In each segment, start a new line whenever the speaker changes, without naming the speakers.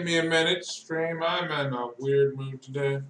me a minute, stream. I'm in a weird mood today.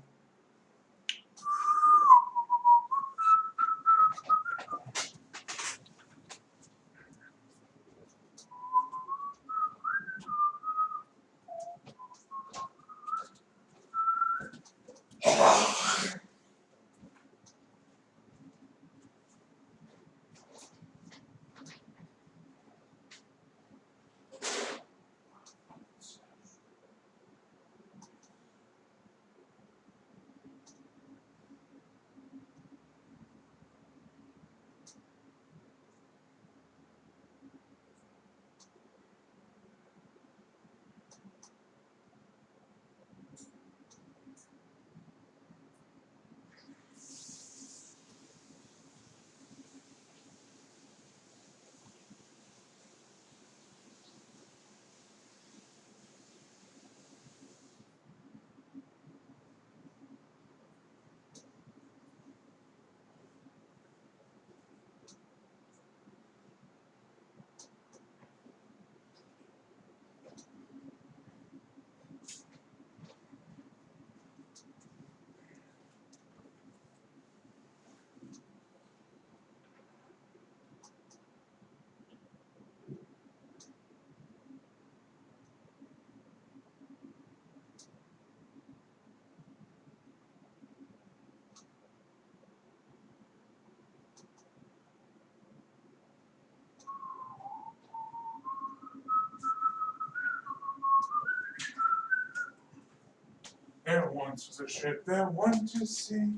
There once was a ship that went to sea,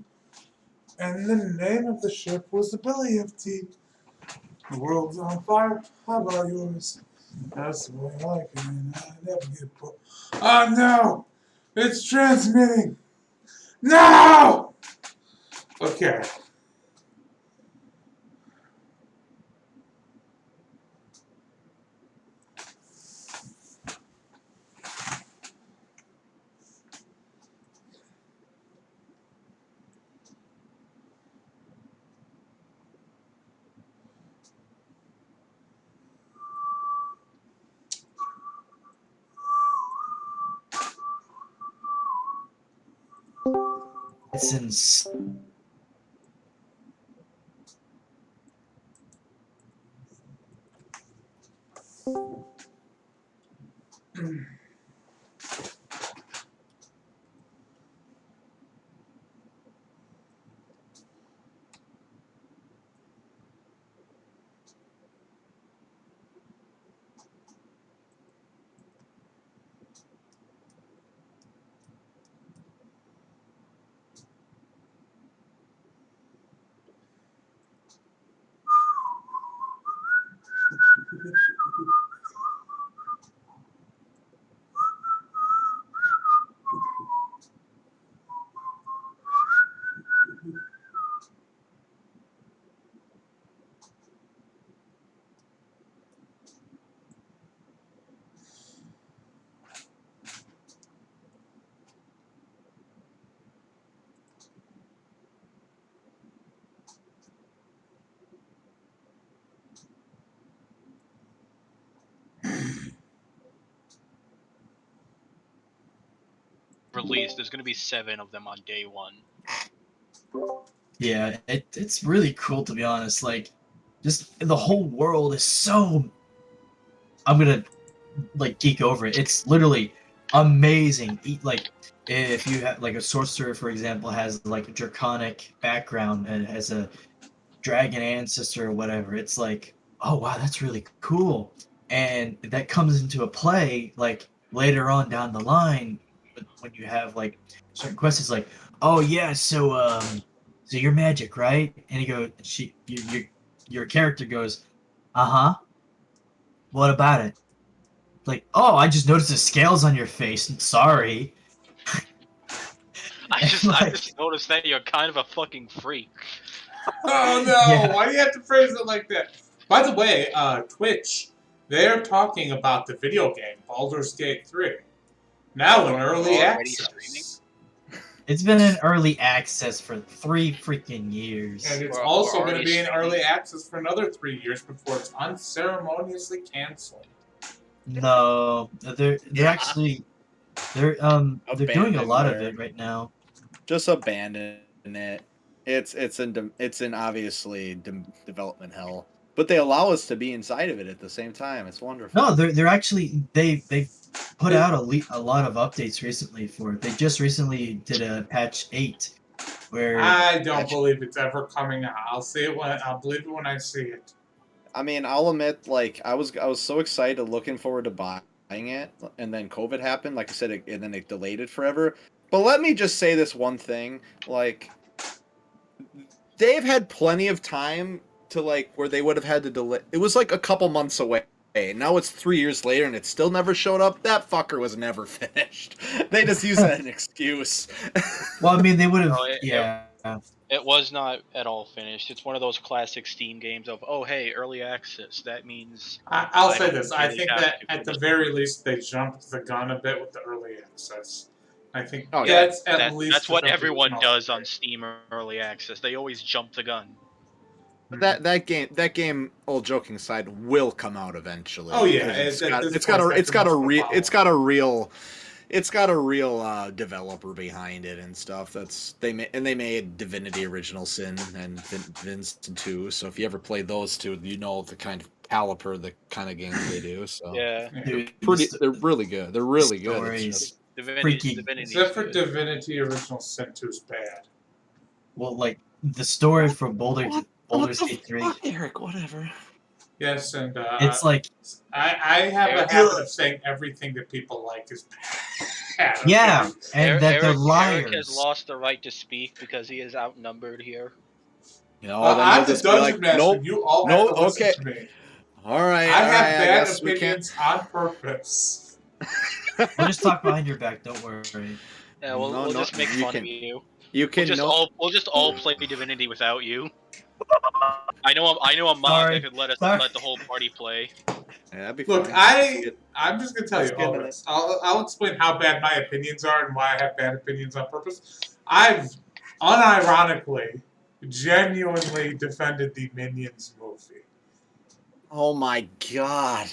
and the name of the ship was the Belly of Tea. The world's on fire, how about yours? That's the way I like it, and I never get bored. Oh no! It's transmitting! No! Okay.
It's insane.
Released, there's gonna be 7 of them on day 1.
Yeah, it's really cool, to be honest. Like, just the whole world is so. I'm gonna like geek over it. It's literally amazing. Like, if you have like a sorcerer, for example, has like a draconic background and has a dragon ancestor or whatever, it's like, oh wow, that's really cool. And that comes into a play like later on down the line when you have like certain questions like, oh yeah, so you're magic, right? And your character goes, uh-huh, what about it? Like, oh, I just noticed the scales on your face. Sorry.
I
And
just noticed that you're kind of a fucking freak.
Oh no!
Yeah.
Why do you have to phrase it like that? By the way, Twitch, they're talking about the video game Baldur's Gate 3. Now in early
Already
access.
streaming?
It's been in early access for 3 freaking years.
And it's
We're
also going to
already
be in
streaming?
early access for another 3 years before it's unceremoniously canceled.
No, they're actually They're doing a
Abandon
lot of
where-
it right now.
Just abandon it. It's in obviously development hell, but they allow us to be inside of it at the same time. It's wonderful.
No, they're actually they've put out a lot of updates recently for it. They just recently did a patch 8 where
I don't believe it's ever coming out. I'll believe it when I see it.
I mean, I'll admit, like I was so excited, looking forward to buying it, and then COVID happened. Like I said, and then it delayed it forever. But let me just say this one thing: like they've had plenty of time to like where they would have had to delay. It was like a couple months away. Now it's 3 years later and it still never showed up. That fucker was never finished. They just use that as an excuse.
well, I mean, they would have
No,
yeah.
It was not at all finished. It's one of those classic Steam games of, oh hey, early access. That means
I'll
I
say
don't
this. I
really
think
have
that
to
at the
finish
very least they jumped the gun a bit with the early access. I think
Oh, yeah.
that's at least
that's what
to
everyone
no,
does on Steam early access. They always jump the gun.
That game, all joking aside, will come out eventually.
Oh, yeah,
because
at this
it's got
point,
a
that's the
it's got a real developer behind it and stuff. They made Divinity Original Sin and Vincent 2. So if you ever play those two, you know the kind of caliper, the kind of games they do. So
Yeah.
Dude,
they're really good. They're really good. It's
stories.
just
Freaky.
Except for Divinity Original Sin 2 is bad.
Well, like the story from Baldur's Gate 3.
Eric, whatever.
Yes, and
It's like
I have a habit of saying everything that people like is bad. Okay?
yeah, and that they're liars.
Eric has lost the right to speak because he is outnumbered here.
You know, then
I'm
you'll
the
just be
dungeon
like,
master.
nope,
You all
no,
have to listen
okay.
to me.
All right,
I have
I
bad
guess we can't.
opinions on purpose.
We'll just talk behind your back. Don't worry.
Yeah, we'll
No,
just make
you
fun
can-
of you.
You can
We'll just all play Divinity without you. I know a mod
Sorry.
that could let the whole party play.
Yeah, that'd be
Look,
fine.
I'm just gonna tell
Let's
you
get
all
into
this. I'll explain how bad my opinions are and why I have bad opinions on purpose. I've unironically, genuinely defended the Minions movie.
Oh my god.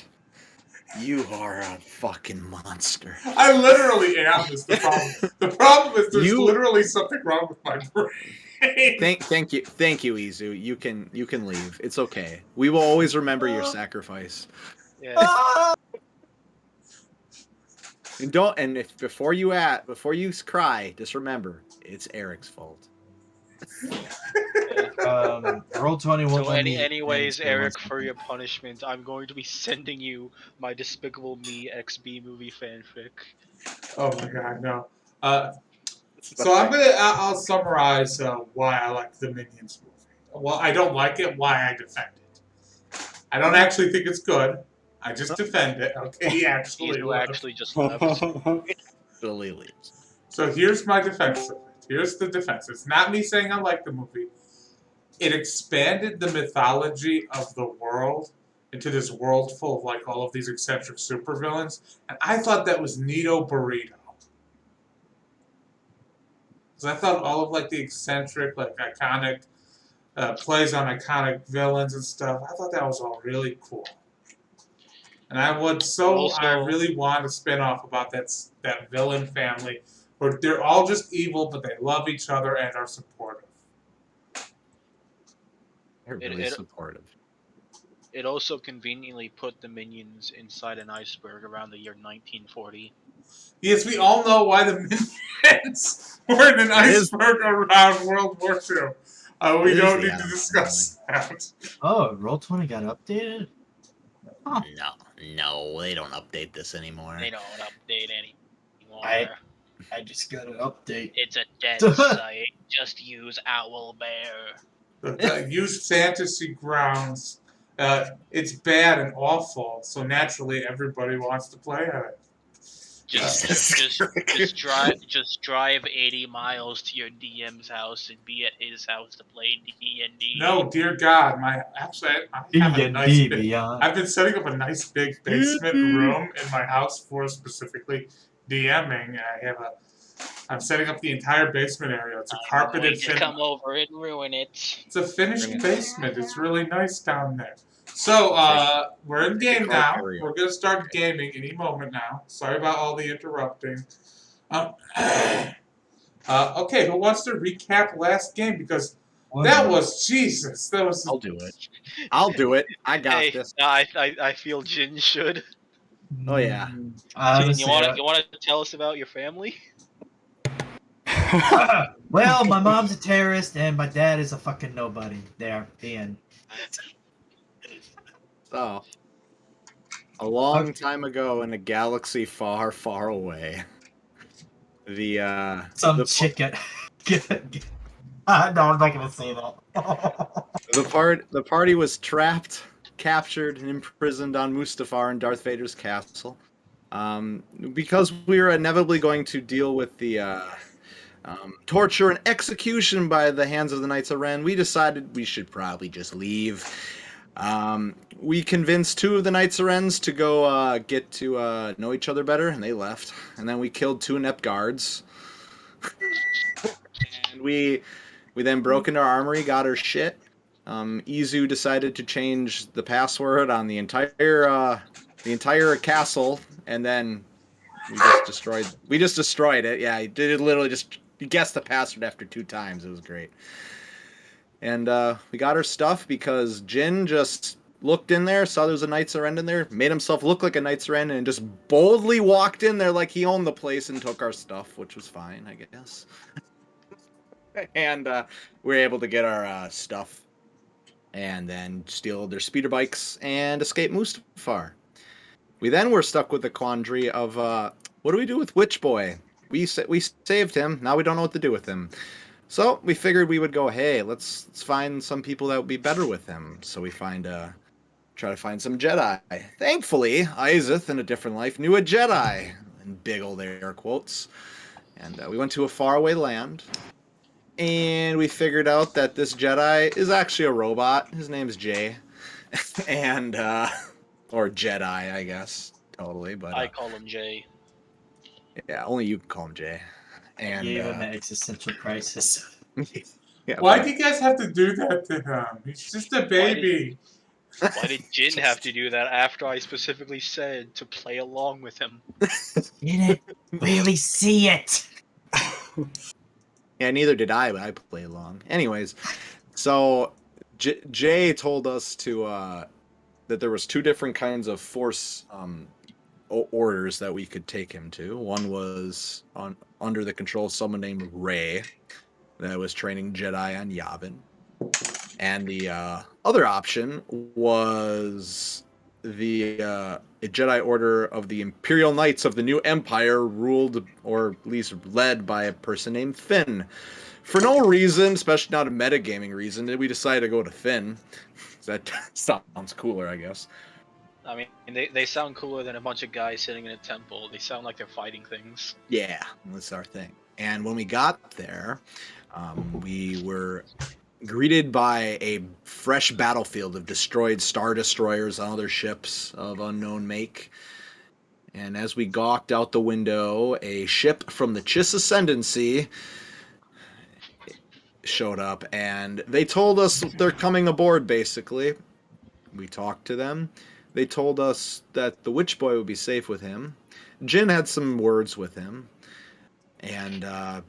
You are a fucking monster.
I literally am. Is the problem? The problem is there's literally something wrong with my brain.
Thank you, Izu. You can leave. It's okay. We will always remember your sacrifice.
Yeah.
And if before you cry, just remember it's Eric's fault.
Roll 20.
So anyways, Eric, for your punishment, I'm going to be sending you my Despicable Me XB movie fanfic.
Oh my god, no. So I'll summarize why I like the Minions movie. Well, I don't like it. Why I defend it. I don't actually think it's good. I just defend it. Okay, he actually
just left.
Billy leaves.
So here's my defense of it. Here's the defense. It's not me saying I like the movie. It expanded the mythology of the world into this world full of like all of these eccentric supervillains, and I thought that was neato burrito. Because I thought all of like the eccentric, like iconic plays on iconic villains and stuff. I thought that was all really cool. And I really want a spin-off about that villain family where they're all just evil, but they love each other and are supportive.
They're really supportive.
It also conveniently put the Minions inside an iceberg around the year 1940.
Yes, we all know why the Minions were in an iceberg around World War II. We don't need to discuss that.
Oh, Roll20 got updated?
Huh. No, they don't update this anymore.
They don't update anymore.
I just got an update.
It's a dead site. Just use Owlbear.
Use fantasy grounds. It's bad and awful, so naturally everybody wants to play at it.
Just drive 80 miles to your DM's house and be at his house to play D&D.
No, dear God, I have a nice big, I've been setting up a nice big basement room in my house for specifically DMing. I'm setting up the entire basement area. It's a carpeted.
Come over and ruin it.
It's a finished basement. It's really nice down there. So, we're in game
card
now.
karaoke.
We're gonna start gaming any moment now. Sorry about all the interrupting. Okay, who wants to recap last game? Because that was Jesus. That was.
I'll do it. I'll do it. I got
Hey,
this.
I feel Jin should.
Oh, yeah.
Jin, you
Honestly,
wanna tell us about your family?
well, my mom's a terrorist and my dad is a fucking nobody. There, the end.
So, a long time ago in a galaxy far, far away,
Some
the
chick got. No, I'm not gonna say that.
the party was trapped, captured, and imprisoned on Mustafar in Darth Vader's castle. Because we were inevitably going to deal with the torture and execution by the hands of the Knights of Ren, we decided we should probably just leave. We convinced two of the Knights of Rens to go get to know each other better, and they left. And then we killed two inept guards. And we then broke into our armory, got our shit. Izu decided to change the password on the entire castle, and then we just destroyed it. Yeah, he did literally just he guessed the password after 2 times. It was great. And we got our stuff because Jin just looked in there, saw there was a Knights of Ren in there, made himself look like a Knights of Ren, and just boldly walked in there like he owned the place and took our stuff, which was fine, I guess. And we were able to get our stuff and then steal their speeder bikes and escape Mustafar. We then were stuck with the quandary of what do we do with Witch Boy? We saved him. Now we don't know what to do with him. So we figured we would go, hey, let's find some people that would be better with him. So we try to find some Jedi. Thankfully, Izeth in a different life knew a Jedi, in big old air quotes. And we went to a faraway land. And we figured out that this Jedi is actually a robot. His name's Jay. And, or Jedi, I guess. Totally, but
I call him Jay.
yeah, only you can call him Jay.
I
And
gave him an existential crisis.
yeah,
Why do you guys have to do that to him? He's just a baby.
Why did Jin have to do that after I specifically said to play along with him?
Didn't really see it.
Yeah, neither did I, but I play along. Anyways, so Jay told us to that there was 2 different kinds of force orders that we could take him to. One was under the control of someone named Rey that was training Jedi on Yavin, and the other option was the a Jedi Order of the Imperial Knights of the New Empire, ruled or at least led by a person named Finn. For no reason, especially not a metagaming reason, did we decide to go to Finn. That sounds cooler, I guess.
I mean, they sound cooler than a bunch of guys sitting in a temple. They sound like they're fighting things.
Yeah, that's our thing. And when we got there, we were greeted by a fresh battlefield of destroyed Star Destroyers and other ships of unknown make. And as we gawked out the window, a ship from the Chiss Ascendancy showed up, and they told us they're coming aboard, basically. We talked to them. They told us that the Witch Boy would be safe with him. Jin had some words with him, and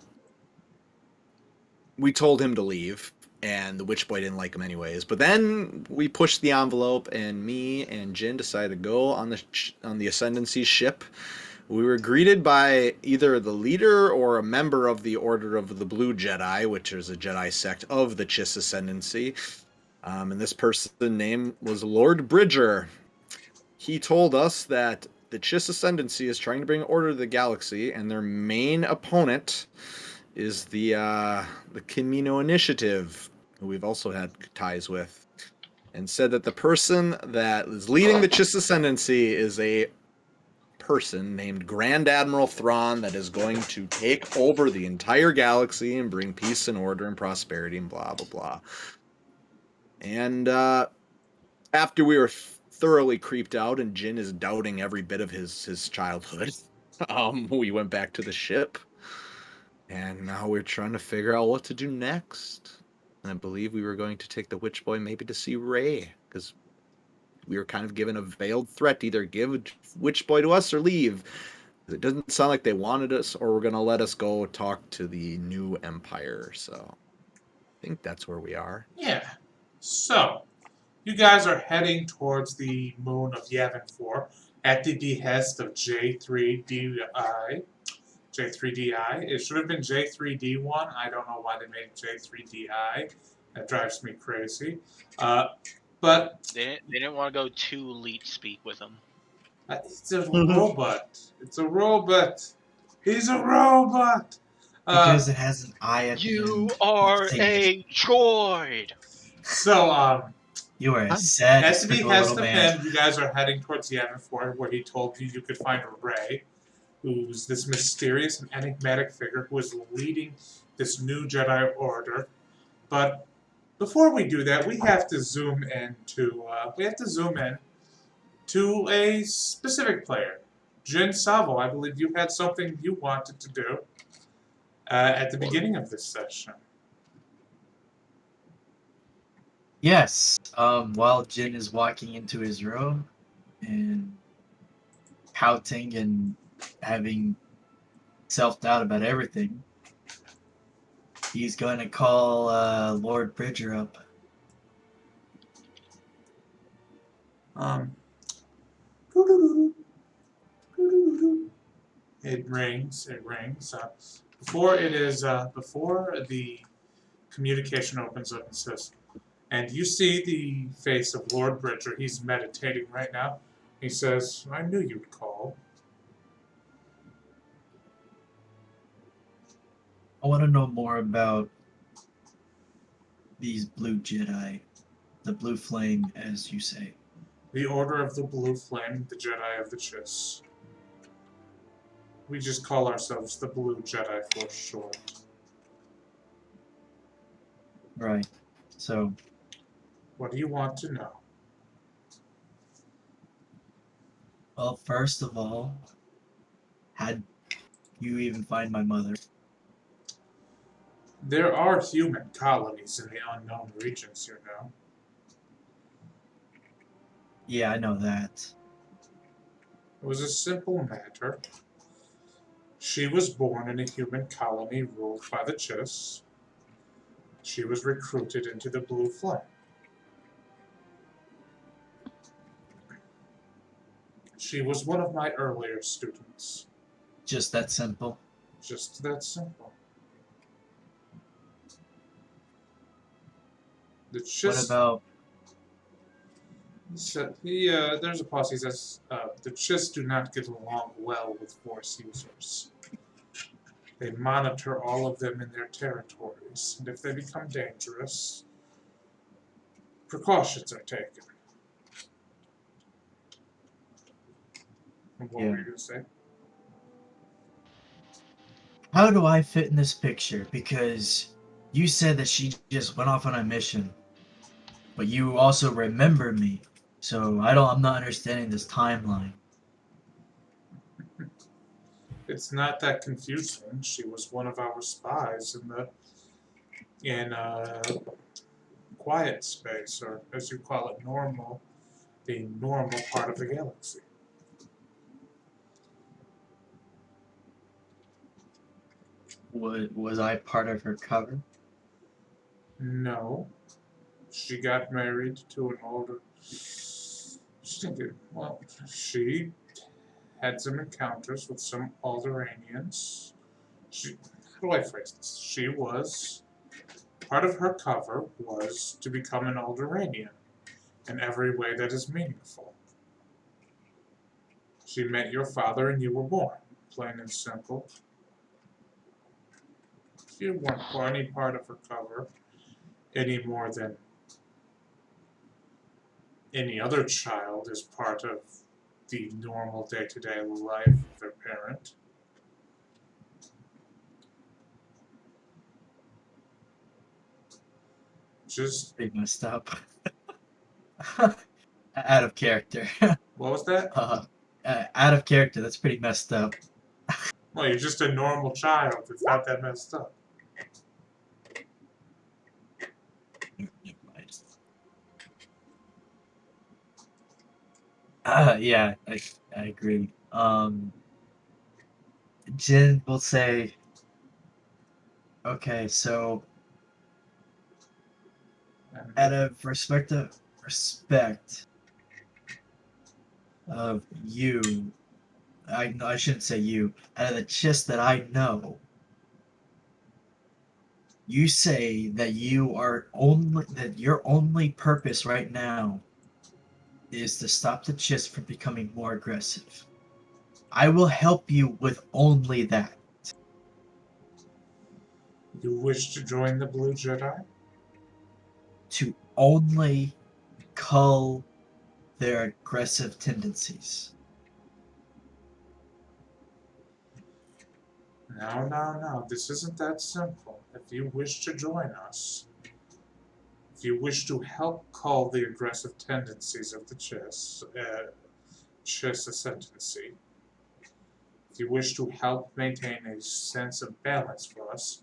we told him to leave, and the Witch Boy didn't like him anyways. But then we pushed the envelope, and me and Jin decided to go on the Ascendancy ship. We were greeted by either the leader or a member of the Order of the Blue Jedi, which is a Jedi sect of the Chiss Ascendancy. And this person's name was Lord Bridger. He told us that the Chiss Ascendancy is trying to bring order to the galaxy, and their main opponent is the Camino Initiative, who we've also had ties with, and said that the person that is leading the Chiss Ascendancy is a person named Grand Admiral Thrawn that is going to take over the entire galaxy and bring peace and order and prosperity and blah, blah, blah. And after we were thoroughly creeped out and Jin is doubting every bit of his childhood, we went back to the ship. And now we're trying to figure out what to do next. And I believe we were going to take the Witch Boy maybe to see Rey, because we were kind of given a veiled threat: either give Witch Boy to us or leave. It doesn't sound like they wanted us, or were gonna let us go talk to the new empire. So I think that's where we are.
Yeah. So, you guys are heading towards the moon of Yavin 4 at the behest of J3DI. J3DI. It should have been J3D1. I don't know why they made it J3DI. That drives me crazy. But
They didn't want to go too elite speak with him.
it's a robot. It's a robot. He's a robot.
Because it has an eye at the
You
end.
are
Say
a droid.
So,
You are a sad,
at the
despicable
behest
little
of
man.
him, you guys are heading towards Yavin 4, where he told you could find Rey, who's this mysterious and enigmatic figure who is leading this new Jedi Order. But before we do that, we have to zoom in to a specific player, Jin Savo. I believe you had something you wanted to do at the beginning of this session.
Yes. While Jin is walking into his room and pouting and having self-doubt about everything, he's going to call Lord Bridger up.
It rings. It rings. Before the communication opens up and says, and you see the face of Lord Bridger. He's meditating right now. He says, "I knew you'd call."
I want to know more about these blue Jedi, the blue flame, as you say.
The Order of the Blue Flame, the Jedi of the Chiss. We just call ourselves the Blue Jedi for short.
Right. So,
What do you want to know?
well, first of all, how'd you even find my mother?
There are human colonies in the unknown regions, you know.
Yeah, I know that.
It was a simple matter. She was born in a human colony ruled by the Chiss. She was recruited into the Blue Flame. She was one of my earlier students.
Just that simple.
Just that simple. The
What
Chiss.
about
There's a pause. He says, the Chiss do not get along well with Force users. They monitor all of them in their territories, and if they become dangerous, precautions are taken. And what were you going to say?
how do I fit in this picture? Because you said that she just went off on a mission, but you also remember me. So I'm not understanding this timeline.
It's not that confusing. She was one of our spies in quiet space, or as you call it, normal, the normal part of the galaxy.
Was I part of her cover?
No, she got married to an older. She had some encounters with some Alderanians. How do I phrase this? She was part of her cover was to become an Alderanian in every way that is meaningful. She met your father and you were born, plain and simple. You weren't any part of her cover any more than any other child is part of the normal day-to-day life of their parent. Just
Pretty messed up. Out of character.
what was that?
Out of character. That's pretty messed up.
Well, you're just a normal child. It's not that messed up.
Never mind. Yeah, I agree. Jin will say, okay, so
And
out of respect of you, I shouldn't say you, out of the gist that I know, you say that your only purpose right now is to stop the Chiss from becoming more aggressive. I will help you with only that.
you wish to join the Blue Jedi?
To only cull their aggressive tendencies.
No, no, no. This isn't that simple. If you wish to join us, if you wish to help cull the aggressive tendencies of the Chiss ascendancy, if you wish to help maintain a sense of balance for us,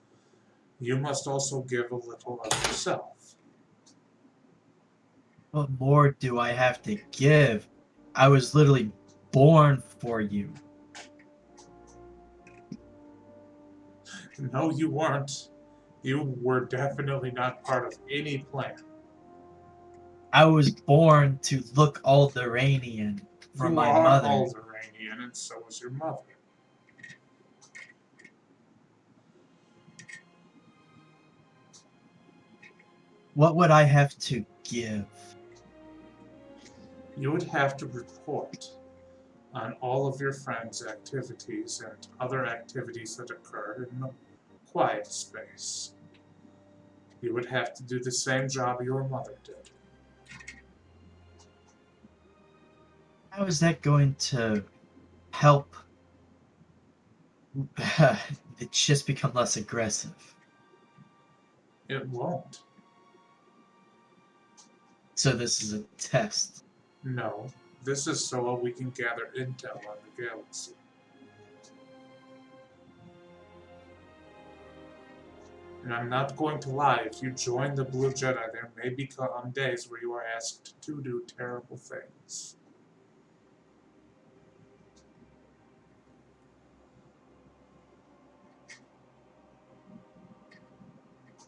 you must also give a little of yourself.
What more do I have to give? I was literally born for you.
No, you weren't. You were definitely not part of any plan.
I was born to look Alderanian from
You
my
are
mother.
Alderanian, and so is your mother.
What would I have to give?
You would have to report on all of your friends' activities and other activities that occur in the quiet space. You would have to do the same job your mother did.
How is that going to help the just become less aggressive?
It won't.
So this is a test.
No, this is so we can gather intel on the galaxy. And I'm not going to lie, if you join the Blue Jedi, there may become days where you are asked to do terrible things.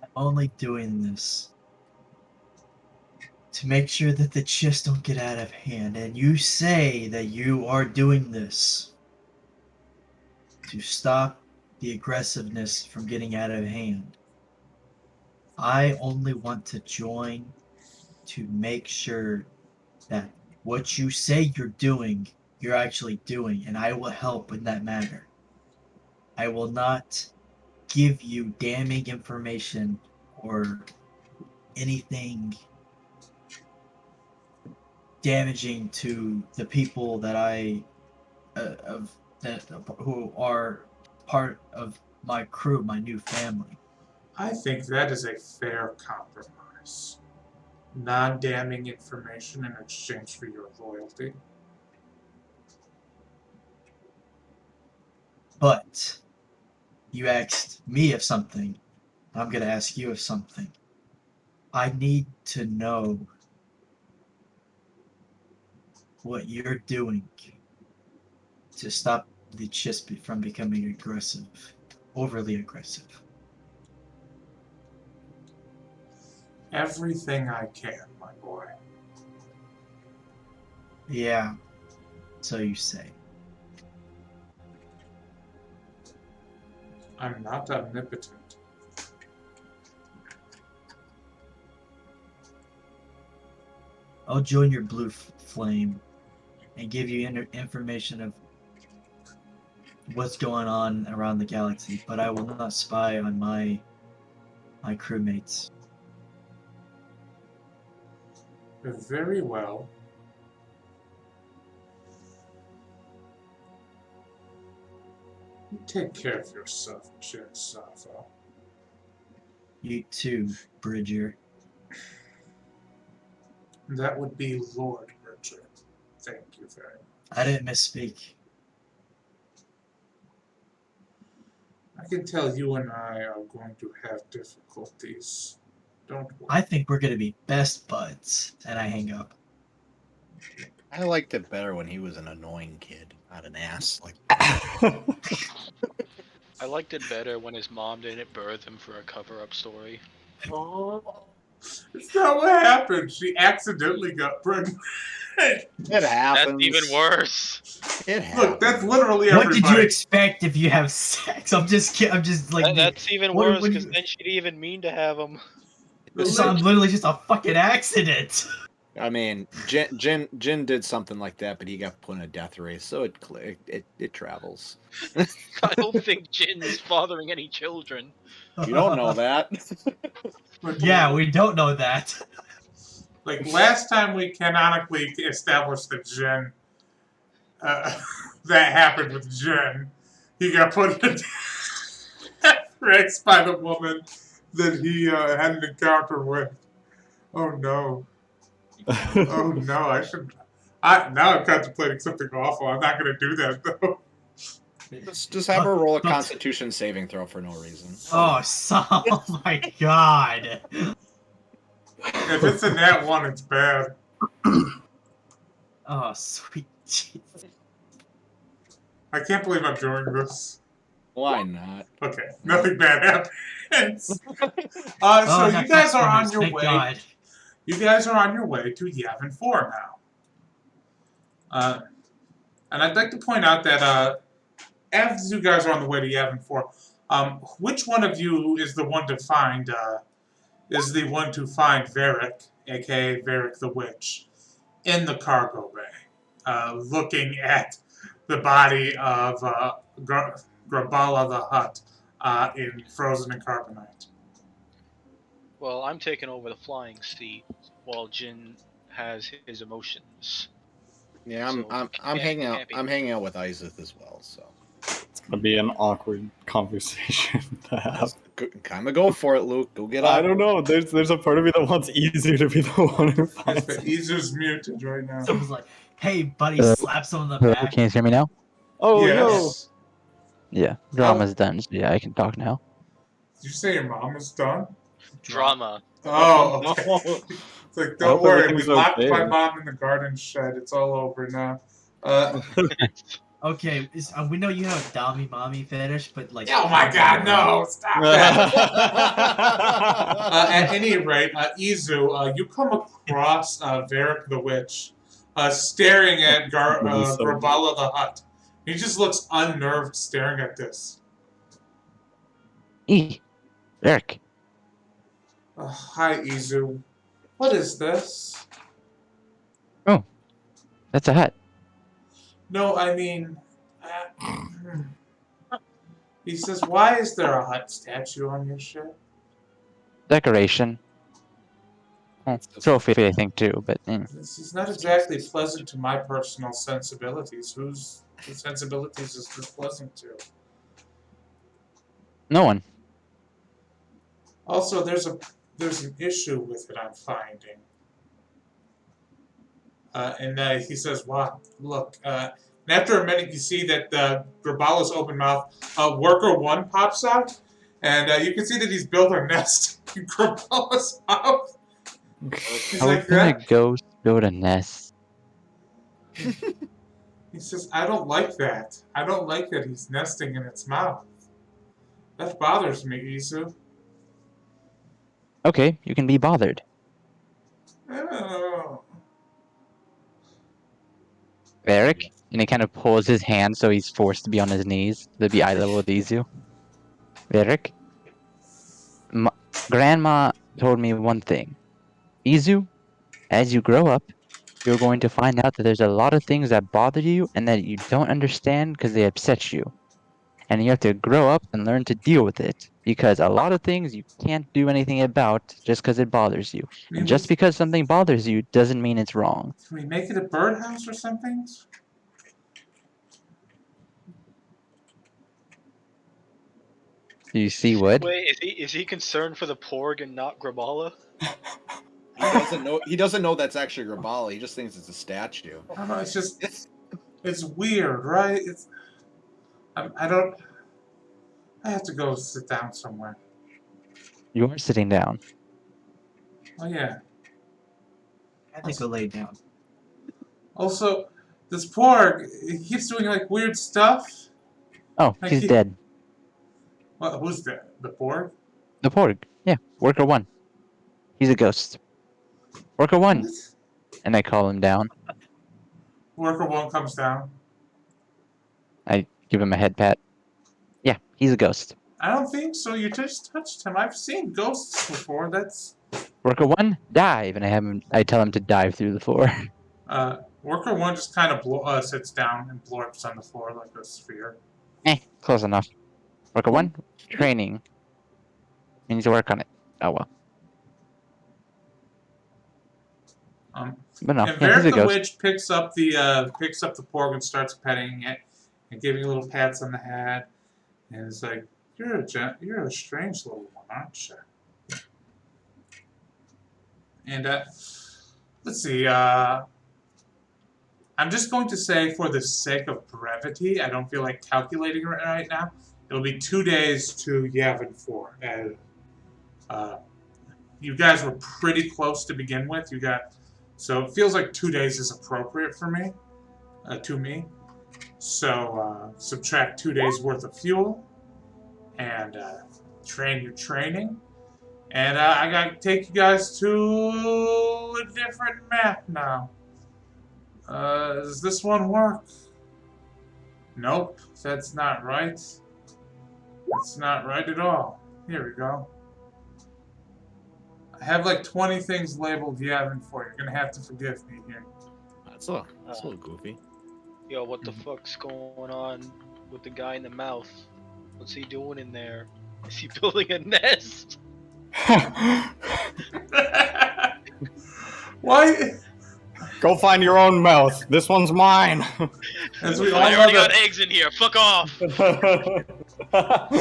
I'm only doing this to make sure that the chips don't get out of hand. And you say that you are doing this to stop the aggressiveness from getting out of hand. I only want to join to make sure that what you say you're doing, you're actually doing, and I will help in that matter. I will not give you damning information or anything damaging to the people that of that who are part of my crew, my new family.
I think that is a fair compromise. Non-damning information in exchange for your loyalty.
But you asked me of something. I'm gonna ask you of something. I need to know what you're doing to stop the Chisp from becoming aggressive, overly aggressive.
Everything I can, my boy.
Yeah, so you say.
I'm not omnipotent.
I'll join your blue flame and give you information of what's going on around the galaxy, but I will not spy on my crewmates.
Very well. You take care of yourself, Jin Safo.
You too, Bridger.
That would be Lord Bridger. Thank you very much.
I didn't misspeak.
I can tell you and I are going to have difficulties. Don't worry.
I think we're gonna be best buds, and I hang up.
I liked it better when he was an annoying kid, not an ass. Like,
I liked it better when his mom didn't birth him for a cover-up story.
Oh, it's not what happened. She accidentally got pregnant.
it
That's
happens.
even worse.
It happens.
Look, that's literally
What
everybody.
did you expect if you have sex? I'm just like.
That's even
what
worse
do
because
you-
then she didn't even mean to have him.
It's literally just a fucking accident.
I mean, Jin did something like that, but he got put in a death race, so it travels.
I don't think Jin is fathering any children.
You don't know that.
Yeah, we don't know that.
Like last time we canonically established that Jin, that happened with Jin. He got put in death race by the woman that he had an encounter with. Oh no. Oh no, I should. Now I'm contemplating something awful. I'm not going to do that though.
Just have her roll a
But-
Constitution saving throw for no reason.
Oh, oh my god.
If it's a nat one, it's bad.
Oh, sweet Jesus.
I can't believe I'm doing this.
Why not?
Okay, nothing bad happens. So
Oh,
you
that
guys
fucks
are on
numbers,
your
thank
way.
God.
You guys are on your way to Yavin 4 now. And I'd like to point out that as you guys are on the way to Yavin 4, which one of you is the one to find Varric, aka Varric the Witch, in the cargo bay, looking at the body of Grabala the Hutt in Frozen and Carbonite?
Well, I'm taking over the flying seat while Jin has his emotions.
Yeah,
So,
I'm hanging out.
happy.
I'm hanging out with Isaac as well. So
It's gonna be an awkward conversation to have.
kind of go for it, Luke. Go get
I
up.
don't know. There's a part of me that wants easier to be the one who
Yes,
finds
but
it.
Ezra's muted right now.
Someone's like, hey, buddy,
Hello?
slap someone in the
Hello,
back.
can you hear me now?
Oh,
Yes.
Yeah, drama's done, so yeah, I can talk now.
Did you say your mom was done?
Drama.
Oh,
No.
okay. It's like,
I
don't
hope
worry, we
everything's
locked
okay.
my mom in the garden shed. It's all over now.
Okay, we know you have a Dami Mommy fetish, but like.
Oh my god, no! Stop that! At any rate, Izu, you come across Varric the Witch staring at Grabala the Hutt. He just looks unnerved staring at this.
Eric.
Hi, Izu. What is this?
That's a hut.
No, I mean... he says, why is there a Hutt statue on your ship?
Decoration. Trophy, I think, too, but...
This is not exactly pleasant to my personal sensibilities. Whose sensibilities is this pleasant to?
No one.
Also, there's an issue with it I'm finding. And he says, "Wow, look." And after a minute, you see that Grabala's open mouth, Worker 1 pops out, and you can see that he's built a nest in Grabala's mouth. He's
I was
like,
gonna go build a nest.
He says, I don't like that. I don't like that he's nesting in its mouth. That bothers me, Izu.
Okay, you can be bothered.
Oh.
Eric? And he kind of pulls his hand so he's forced to be on his knees to be eye level with Izu. Eric? Grandma told me one thing. Izu, as you grow up, you're going to find out that there's a lot of things that bother you and that you don't understand because they upset you. And you have to grow up and learn to deal with it. Because a lot of things you can't do anything about just because it bothers you. And just because something bothers you doesn't mean it's wrong.
Can we make it a birdhouse or something?
Do you see wood?
Wait, is he concerned for the Porg and not Grabala?
He doesn't know that's actually Grabala. He just thinks it's a statue.
I don't know, it's just... It's weird, right? I don't... I have to go sit down somewhere.
You are sitting down.
Oh, yeah.
I think I'll lay down.
Also, this porg, he keeps doing like weird stuff.
Oh,
Like
he's dead.
What? Who's that? The porg?
The Porg. Yeah, Worker 1. He's a ghost. Worker 1.
What?
And I call him down.
Worker one comes down.
I give him a head pat. Yeah, he's a ghost.
I don't think so. You just touched him. I've seen ghosts before. That's
Worker 1, dive. And I tell him to dive through the floor.
Worker one just kind of sits down and blorps on the floor like a sphere.
Close enough. Worker 1, training. We need to work on it. Oh well. But no,
And
yeah, he's a
Varric the
ghost.
Witch picks up the porg and starts petting it and giving it little pats on the head. And it's like, you're a strange little one, aren't you? And let's see. I'm just going to say, for the sake of brevity, I don't feel like calculating it right now. It'll be 2 days to Yavin 4. And you guys were pretty close to begin with. So it feels like 2 days is appropriate for me, to me. So subtract 2 days worth of fuel, and train your training. And I gotta take you guys to a different map now. Does this one work? Nope, that's not right. That's not right at all. Here we go. I have like 20 things labeled Yavin for. You're gonna have to forgive me here.
That's a little goofy.
Yo, what the fuck's going on with the guy in the mouth? What's he doing in there? Is he building a nest?
Why?
Go find your own mouth. This one's mine.
As we all
I
know
already
that.
got eggs in here. Fuck off.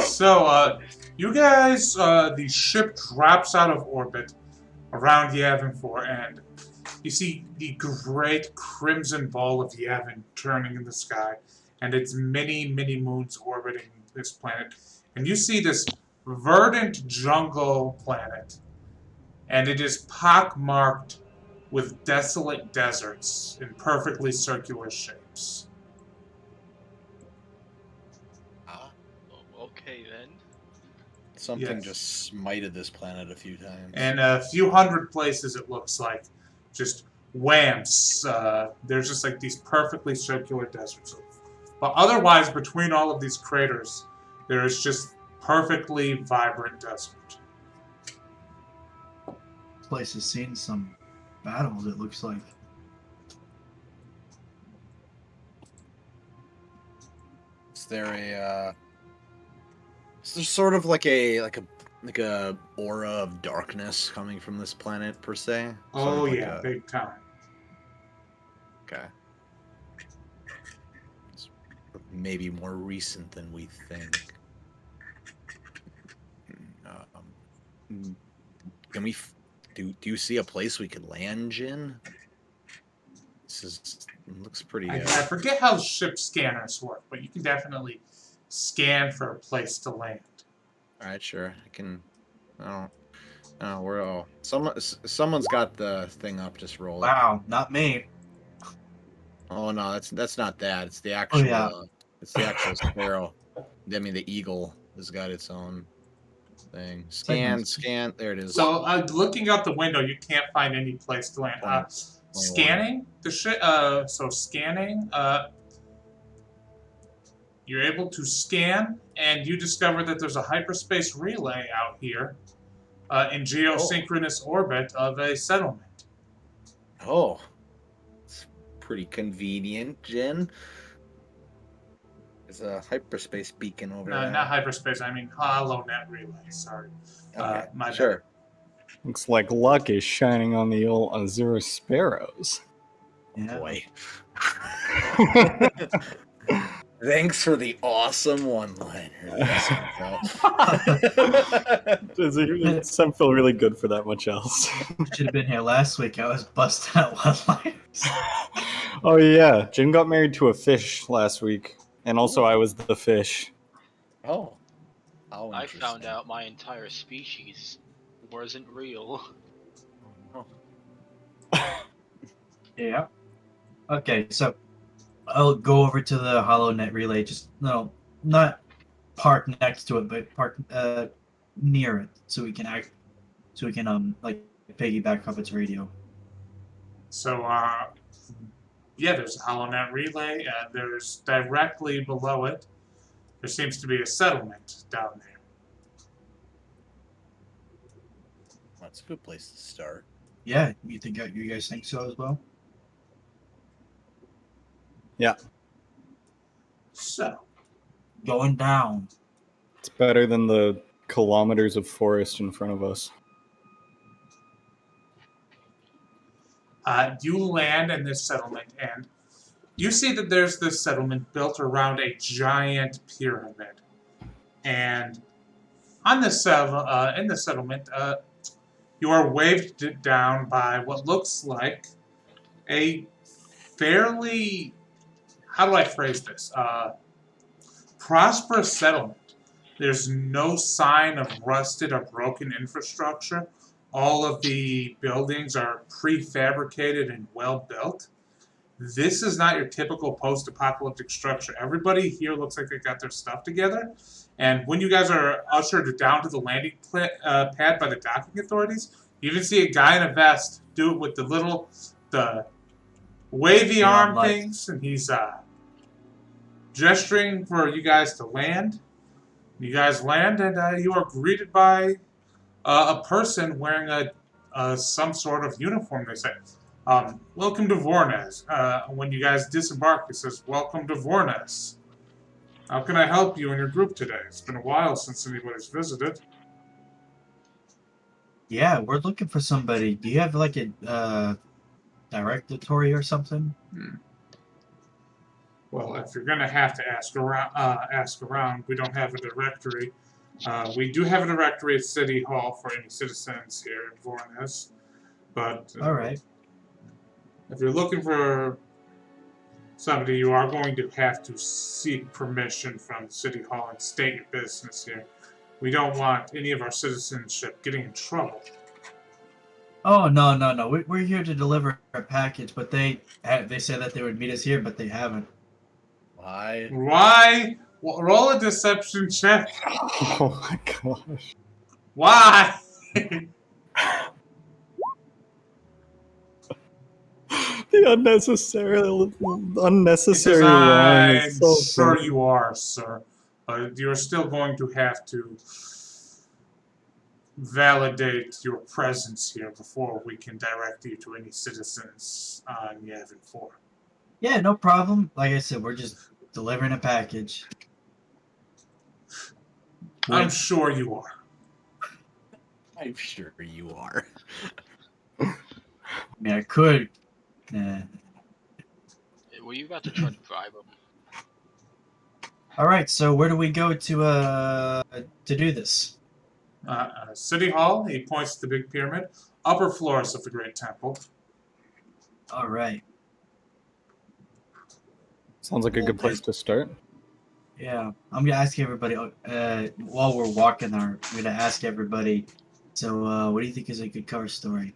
So, you guys, the ship drops out of orbit around Yavin 4, and you see the great crimson ball of Yavin turning in the sky, and its many, many moons orbiting this planet. And you see this verdant jungle planet, and it is pockmarked with desolate deserts in perfectly circular shapes.
Okay then.
Something
Yes.
just smited this planet a few times.
And a few hundred places, it looks like, just whams. There's just like these perfectly circular deserts. But otherwise, between all of these craters, there is just perfectly vibrant desert.
This place has seen some battles, it looks like.
Is there sort of like a aura of darkness coming from this planet per se? Sort
Oh
of like
yeah, big time.
Okay. It's maybe more recent than we think. Can we? Do you see a place we could land, Jin? Looks pretty.
I forget how ship scanners work, but you can definitely scan for a place to land.
All right, sure. I can. Oh, we're all. Someone's got the thing up. Just roll it.
Wow, not me.
Oh no, that's not that. It's the actual.
yeah.
It's the actual sparrow. I mean, the eagle has got its own thing. Scan. There it is.
So, looking out the window, you can't find any place to land. Scanning the ship. So scanning. You're able to scan, and you discover that there's a hyperspace relay out here, in geosynchronous orbit of a settlement.
Oh, it's pretty convenient, Jin. There's a hyperspace beacon over there.
Not hyperspace. I mean HoloNet relay. Sorry.
Okay,
My bad.
sure.
Looks like luck is shining on the old Azure Sparrows.
Yeah.
Boy. Thanks for the awesome one-liner.
Some feel really good for that much else.
Should have been here last week. I was busting out one-liners.
Oh yeah, Jin got married to a fish last week, and also I was the fish.
Oh. How
I
interesting.
found out my entire species wasn't real.
Yeah. Okay, so I'll go over to the HoloNet relay. Just no, not park next to it, but park near it, so we can like piggyback off its radio.
So, yeah, there's a HoloNet relay, and there's directly below it, there seems to be a settlement down there.
That's a good place to start.
Yeah, you guys think so as well?
Yeah,
So,
Going down.
it's better than the kilometers of forest in front of us.
you land in this settlement, and you see that there's this settlement built around a giant pyramid. And on this in the settlement, you are waved down by what looks like a fairly, how do I phrase this? Prosperous settlement. There's no sign of rusted or broken infrastructure. All of the buildings are prefabricated and well built. This is not your typical post-apocalyptic structure. Everybody here looks like they got their stuff together. And when you guys are ushered down to the landing pad by the docking authorities, you even see a guy in a vest do it with the wavy arm things, and he's gesturing for you guys to land. You guys land, and you are greeted by a person wearing some sort of uniform. They say, "Welcome to Vornes." When you guys disembark, it says, "Welcome to Vornes. How can I help you and your group today? It's been a while since anybody's visited."
Yeah, we're looking for somebody. Do you have like a directory or something?
Well, if you're gonna have to ask around, we don't have a directory. We do have a directory at City Hall for any citizens here in Vornes, but
All right.
if you're looking for somebody, you are going to have to seek permission from City Hall and state your business here. We don't want any of our citizenship getting in trouble.
Oh no! We're here to deliver a package, but they said that they would meet us here, but they haven't.
Why?
Why? Well, roll a deception check.
Oh my gosh.
Why?
The unnecessary line
I'm
is so
sure
funny.
you are, sir. But you're still going to have to validate your presence here before we can direct you to any citizens on Yavin 4.
Yeah, no problem. Like I said, we're just delivering a package.
I'm sure you are.
I'm sure you are.
I mean, I could.
Were you about to try to bribe him?
All right. So where do we go to do this?
City Hall, he points to the big pyramid. Upper floors of the Great Temple.
All right.
Sounds like a good place to start.
Yeah, I'm gonna ask everybody. While we're walking there, I'm gonna ask everybody. So, what do you think is a good cover story?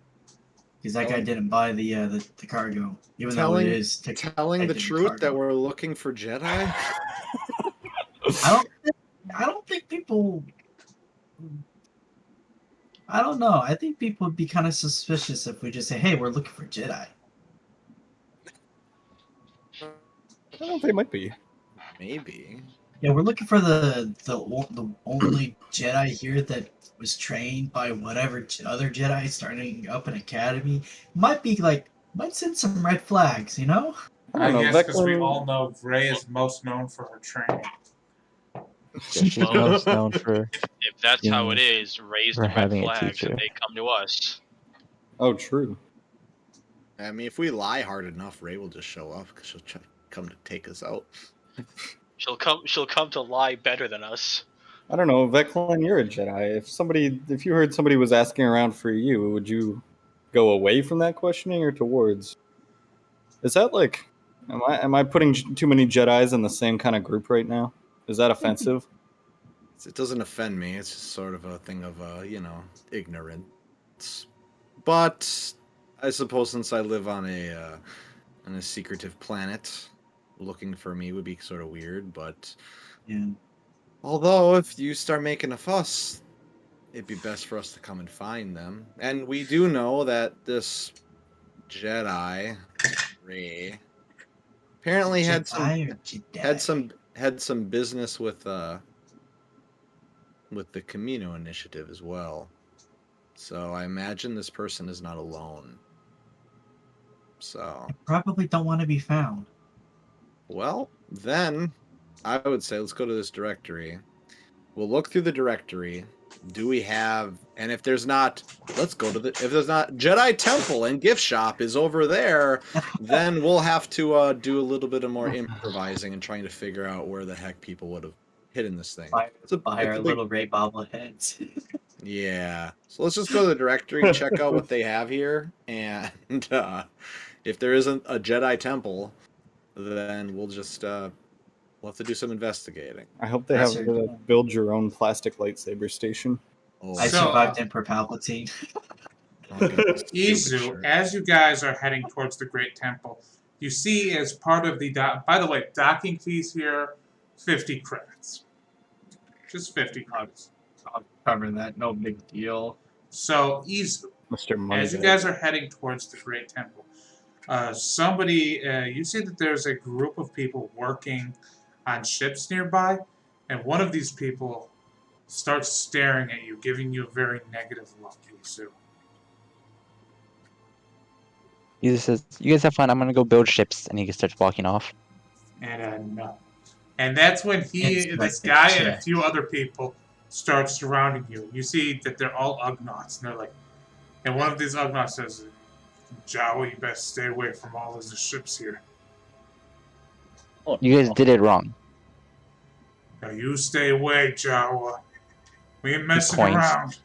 Because that guy didn't buy the cargo, even though it is
telling the truth that we're looking for Jedi.
I don't think people. I don't know. I think people would be kind of suspicious if we just say, "Hey, we're looking for Jedi."
I don't think it might be.
Maybe.
Yeah, we're looking for the only Jedi here that was trained by whatever other Jedi starting up an academy. Might send some red flags, you know?
I don't know.
Yes, because we
Veclin-
all know Rey is most known for her training.
Yeah, she's most known for
If that's how it
being-
is, raise
for
the red
having a
flags
teacher.
and they come to us.
Oh, true.
I mean, if we lie hard enough, Ray will just show up because she'll come to take us out.
She'll come to lie better than us.
I don't know, Veclin, you're a Jedi. If you heard somebody was asking around for you, would you go away from that questioning or towards? Is that like, am I putting too many Jedis in the same kind of group right now? Is that offensive?
It doesn't offend me. It's just sort of a thing of, ignorance. But I suppose since I live on on a secretive planet looking for me would be sort of weird, but
Yeah.
although if you start making a fuss, it'd be best for us to come and find them. And we do know that this Jedi, Rey, apparently
Jedi or Jedi?
had some business with the Camino initiative as well. So I imagine this person is not alone. So,
Probably don't want to be found.
well, then I would say let's go to this directory. We'll look through the directory. Do we have, and if there's not, let's go to if there's not, Jedi Temple and gift shop is over there, then we'll have to do a little bit of more improvising and trying to figure out where the heck people would have hidden this thing.
Buy
It's
our
a big,
little Ray bobbleheads.
yeah. So let's just go to the directory and check out what they have here, and if there isn't a Jedi Temple, then we'll just we'll have to do some investigating.
I hope they
That's
have
your-
the build your own plastic lightsaber station.
Oh,
I
So,
survived Emperor Palpatine.
I'm gonna be stupid
Izu,
sure.
as you guys are heading towards the Great Temple, you see as part of the by the way, docking fees here, 50 credits. Just 50 credits.
I'll cover that. No big deal.
So Izu,
Mr. Money.
as you guys are heading towards the Great Temple, you see that there's a group of people working on ships nearby, and one of these people starts staring at you, giving you a very negative look, Izu.
He just says, "You guys have fun. I'm gonna go build ships," and he starts walking off.
And no. And that's when this
It's
guy
like
and a
check.
few other people start surrounding you. You see that they're all Ugnaughts, and they're like, and one of these Ugnaughts says, "Jawa, you best stay away from all of the ships here.
You guys did it wrong.
Now you stay away, Jawa. We ain't messing
points.
around."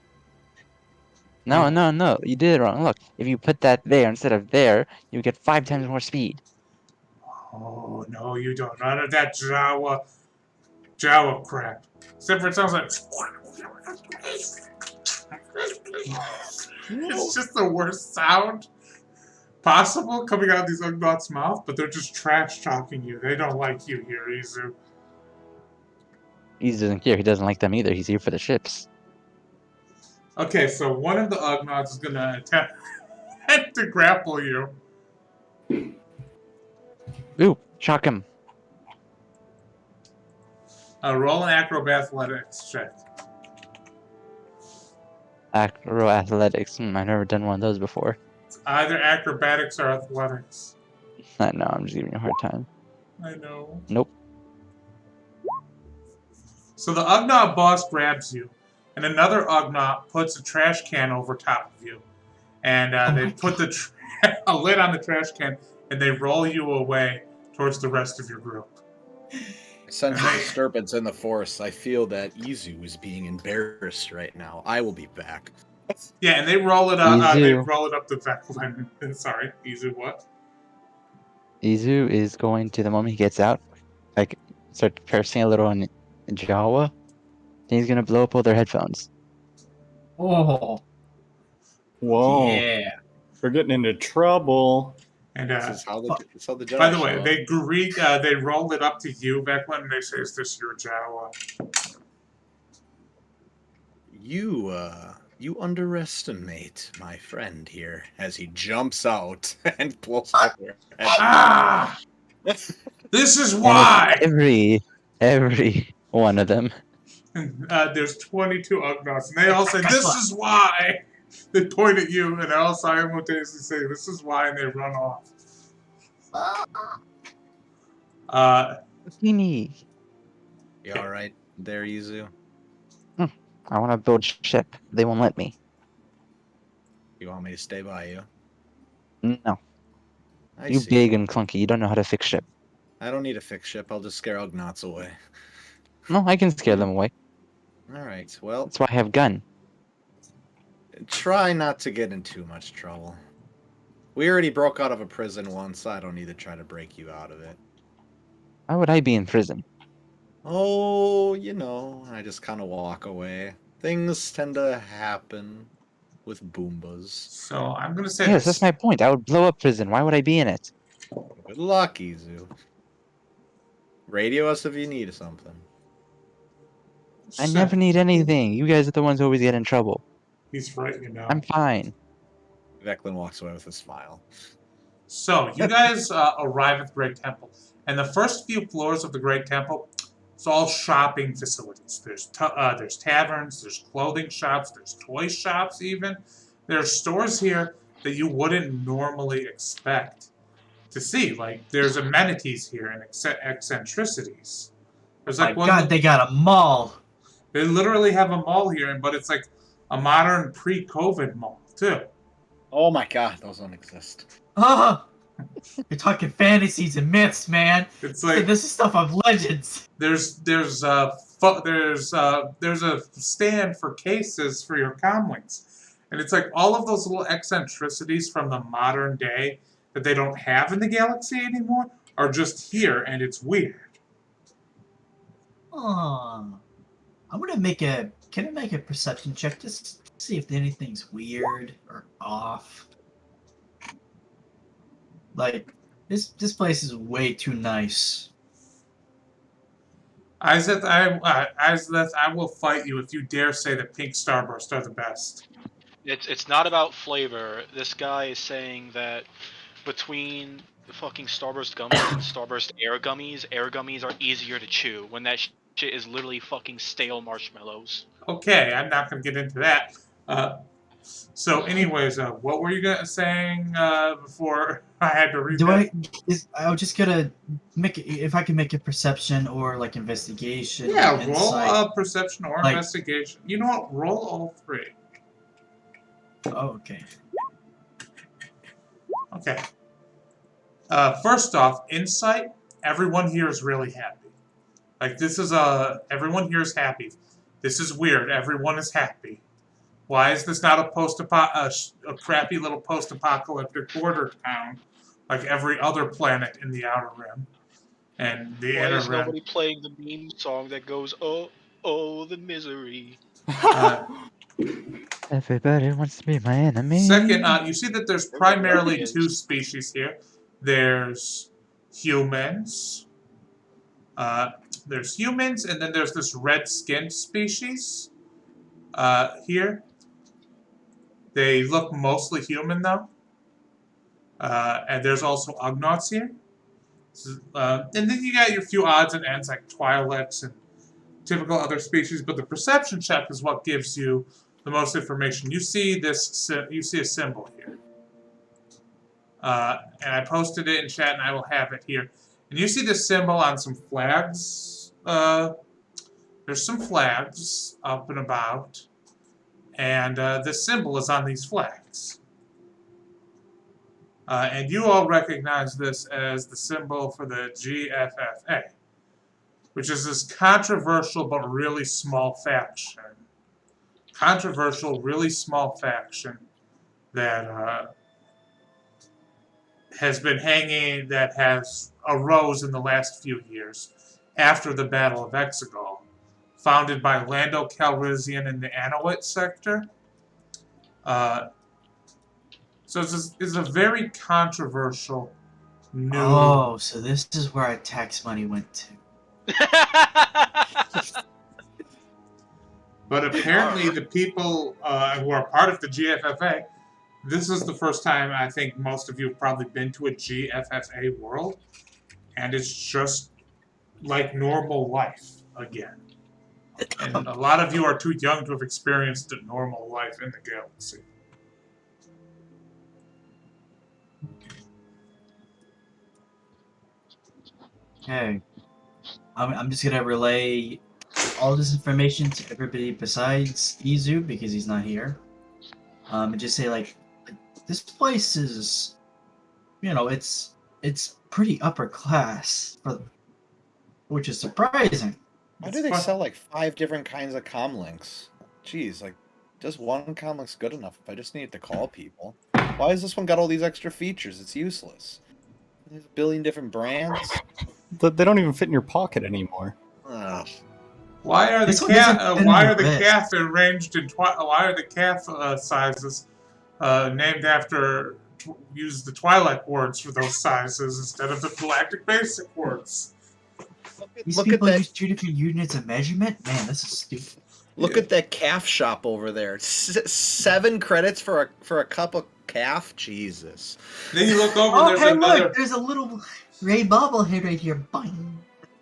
No, no, no. You did it wrong. Look, if you put that there instead of there, you get 5 times more speed.
Oh no, you don't. None of that Jawa crap. Except for it sounds like. It's just the worst sound possible coming out of these Ugnaughts' mouth, but they're just trash talking you. They don't like you here, Izu.
He doesn't care. He doesn't like them either. He's here for the ships.
Okay, so one of the Ugnaughts is gonna attempt to grapple you.
Ooh, shock him.
Roll an acrobatics check.
Acro athletics. I've never done one of those before.
It's either acrobatics or athletics.
I know. I'm just giving you a hard time.
I know.
Nope.
So the Ugnaught boss grabs you, and another Ugnaught puts a trash can over top of you. And they put a lid on the trash can, and they roll you away towards the rest of your group.
Sense a disturbance in the force. I feel that Izu is being embarrassed right now. I will be back.
Yeah, and they roll it up. They
Izu.
roll it up the Veclin. Sorry, Izu. What?
Izu is going to, the moment he gets out, like, start cursing a little in Jawa. Then he's gonna blow up all their headphones.
Oh,
Whoa.
yeah.
We're getting into trouble.
And
This is how the Jedi
by the way,
show up.
they roll it up to you, Veclin, and they say, "Is this your Jawa?"
You underestimate my friend here as he jumps out and blows up their head.
Ah! This is
And
why!
it's every one of them.
There's 22 Ugnaughts, and they all say, "This is why!" They point at you, and they all simultaneously say, "This is why," and they run off.
Teeny.
You alright there, Izu?
I want to build ship. They won't let me.
You want me to stay by you?
No.
I
You
see.
big and clunky. You don't know how to fix ship.
I don't need a fixed ship. I'll just scare Ugnaughts away.
No, I can scare them away.
Alright, well,
That's why I have gun.
try not to get in too much trouble. We already broke out of a prison once. I don't need to try to break you out of it.
Why would I be in prison?
Oh, you know, I just kind of walk away. Things tend to happen with Boombas.
So I'm gonna say
Yes,
this.
that's my point. I would blow up prison. Why would I be in it?
Good luck, Izu. Radio us if you need something.
I never need anything. You guys are the ones who always get in trouble.
He's right, you know.
I'm fine.
Veclin walks away with a smile.
So, you guys arrive at the Great Temple. And the first few floors of the Great Temple, it's all shopping facilities. There's taverns, there's clothing shops, there's toy shops even. There's stores here that you wouldn't normally expect to see. Like, there's amenities here and eccentricities. There's
My
like one.
God, they got a mall.
They literally have a mall here, but it's like a modern pre-COVID mall too.
Oh my god, those don't exist.
Oh, you're talking fantasies and myths, man.
It's like
This is stuff of legends.
there's a stand for cases for your comlinks, and it's like all of those little eccentricities from the modern day that they don't have in the galaxy anymore are just here, and it's weird.
Oh, I'm gonna make a. Can I make a perception check just to see if anything's weird or off? Like this place is way too nice.
Izeth, I will fight you if you dare say that pink starburst are the best.
It's not about flavor. This guy is saying that between the fucking Starburst gummies and Starburst air gummies are easier to chew when that shit is literally fucking stale marshmallows.
Okay, I'm not going to get into that. So, anyways, what were you saying before I had to read that?
I was just gonna make if I can make a perception or like investigation.
Yeah,
or
roll
insight.
perception or
Like-
investigation. You know what? Roll all three.
Oh, okay.
Okay. First off, insight. Everyone here is really happy. Like this is everyone here is happy. This is weird. Everyone is happy. Why is this not a crappy little post-apocalyptic border town like every other planet in the Outer Rim and the
Why
Inner
is
Rim?
nobody playing the meme song that goes, "Oh, oh, the misery"?
Everybody wants to be my enemy.
Second, you see that there's primarily
is.
two species here. There's humans. There's humans, and then there's this red-skinned species here. They look mostly human, though. And there's also Ugnaughts here. And then you got your few odds and ends like Twi'leks and typical other species, but the perception check is what gives you the most information. You see this. You see a symbol here, and I posted it in chat, and I will have it here. And you see this symbol on some flags. There's some flags up and about, and this symbol is on these flags. And you all recognize this as the symbol for the GFFA, which is this controversial but really small faction. Controversial, really small faction that has been hanging, that has arose in the last few years after the Battle of Exegol, founded by Lando Calrissian in the Anowit sector. So it's a very controversial new...
Oh, so this is where our tax money went to.
But apparently the people who are part of the GFFA, this is the first time I think most of you have probably been to a GFFA world, and it's just like normal life again. And a lot of you are too young to have experienced a normal life in the galaxy.
Okay. I'm just gonna relay all this information to everybody besides Izu because he's not here. And just say like this place is, it's pretty upper class, which is surprising.
Why do they sell like 5 different kinds of comlinks? Jeez, like, just one comlink's good enough if I just need to call people. Why has this one got all these extra features? It's useless. There's a billion different brands.
They don't even fit in your pocket anymore.
Ugh.
Why are the
This one doesn't fit in
why
the
are the
red.
calf arranged in why are the calf sizes named after use the Twilight words for those sizes instead of the Galactic Basic words.
These
Look at
people
that.
use 2 different units of measurement? Man, this is stupid.
Look at that calf shop over there. 7 credits for a cup of calf. Jesus.
Then you look over.
Oh,
There's
hey,
another.
look! There's a little gray bobblehead right here. Boing.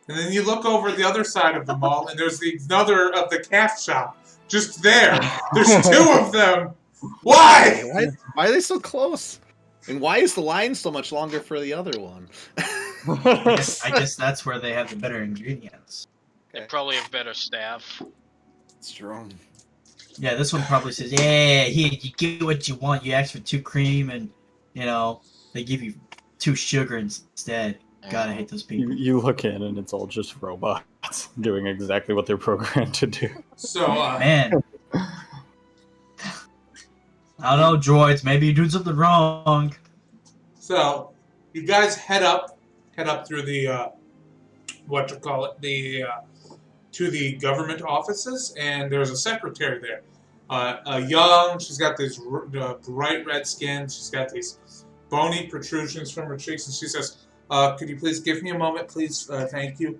And then you look over the other side of the mall, and there's another of the calf shop just there. There's 2 of them. Why?
Why are they so close? And why is the line so much longer for the other one?
I guess that's where they have the better ingredients.
They probably have better staff.
Strong.
Yeah, this one probably says, yeah, here, you get what you want. You ask for 2 cream, and, they give you 2 sugar instead. God, I hate those people.
You look in and it's all just robots doing exactly what they're programmed to do.
So,
Man. I don't know, droids. Maybe you're doing something wrong.
So, you guys head up through the to the government offices, and there's a secretary there. Young, she's got this bright red skin. She's got these bony protrusions from her cheeks, and she says, "Could you please give me a moment, please? Thank you."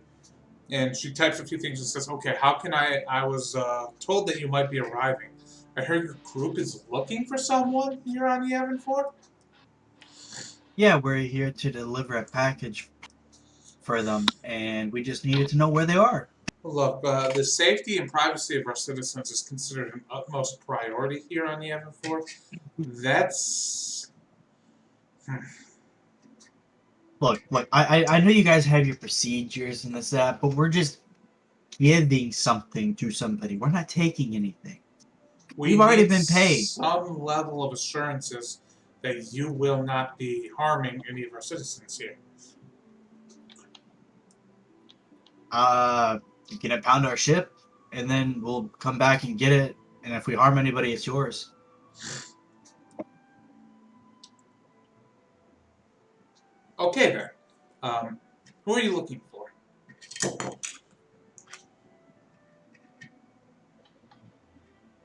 And she types a few things and says, "Okay, how can I was told that you might be arriving. I heard your group is looking for someone here on the Yavin 4?"
Yeah, we're here to deliver a package for them, and we just needed to know where they are.
Look, the safety and privacy of our citizens is considered an utmost priority here on the Yavin 4. That's...
Look, I know you guys have your procedures and this, that, but we're just giving something to somebody. We're not taking anything. We've already
need
been paid.
Some level of assurances that you will not be harming any of our citizens here.
You can impound our ship, and then we'll come back and get it, and if we harm anybody, it's yours.
Okay, then. Who are you looking for?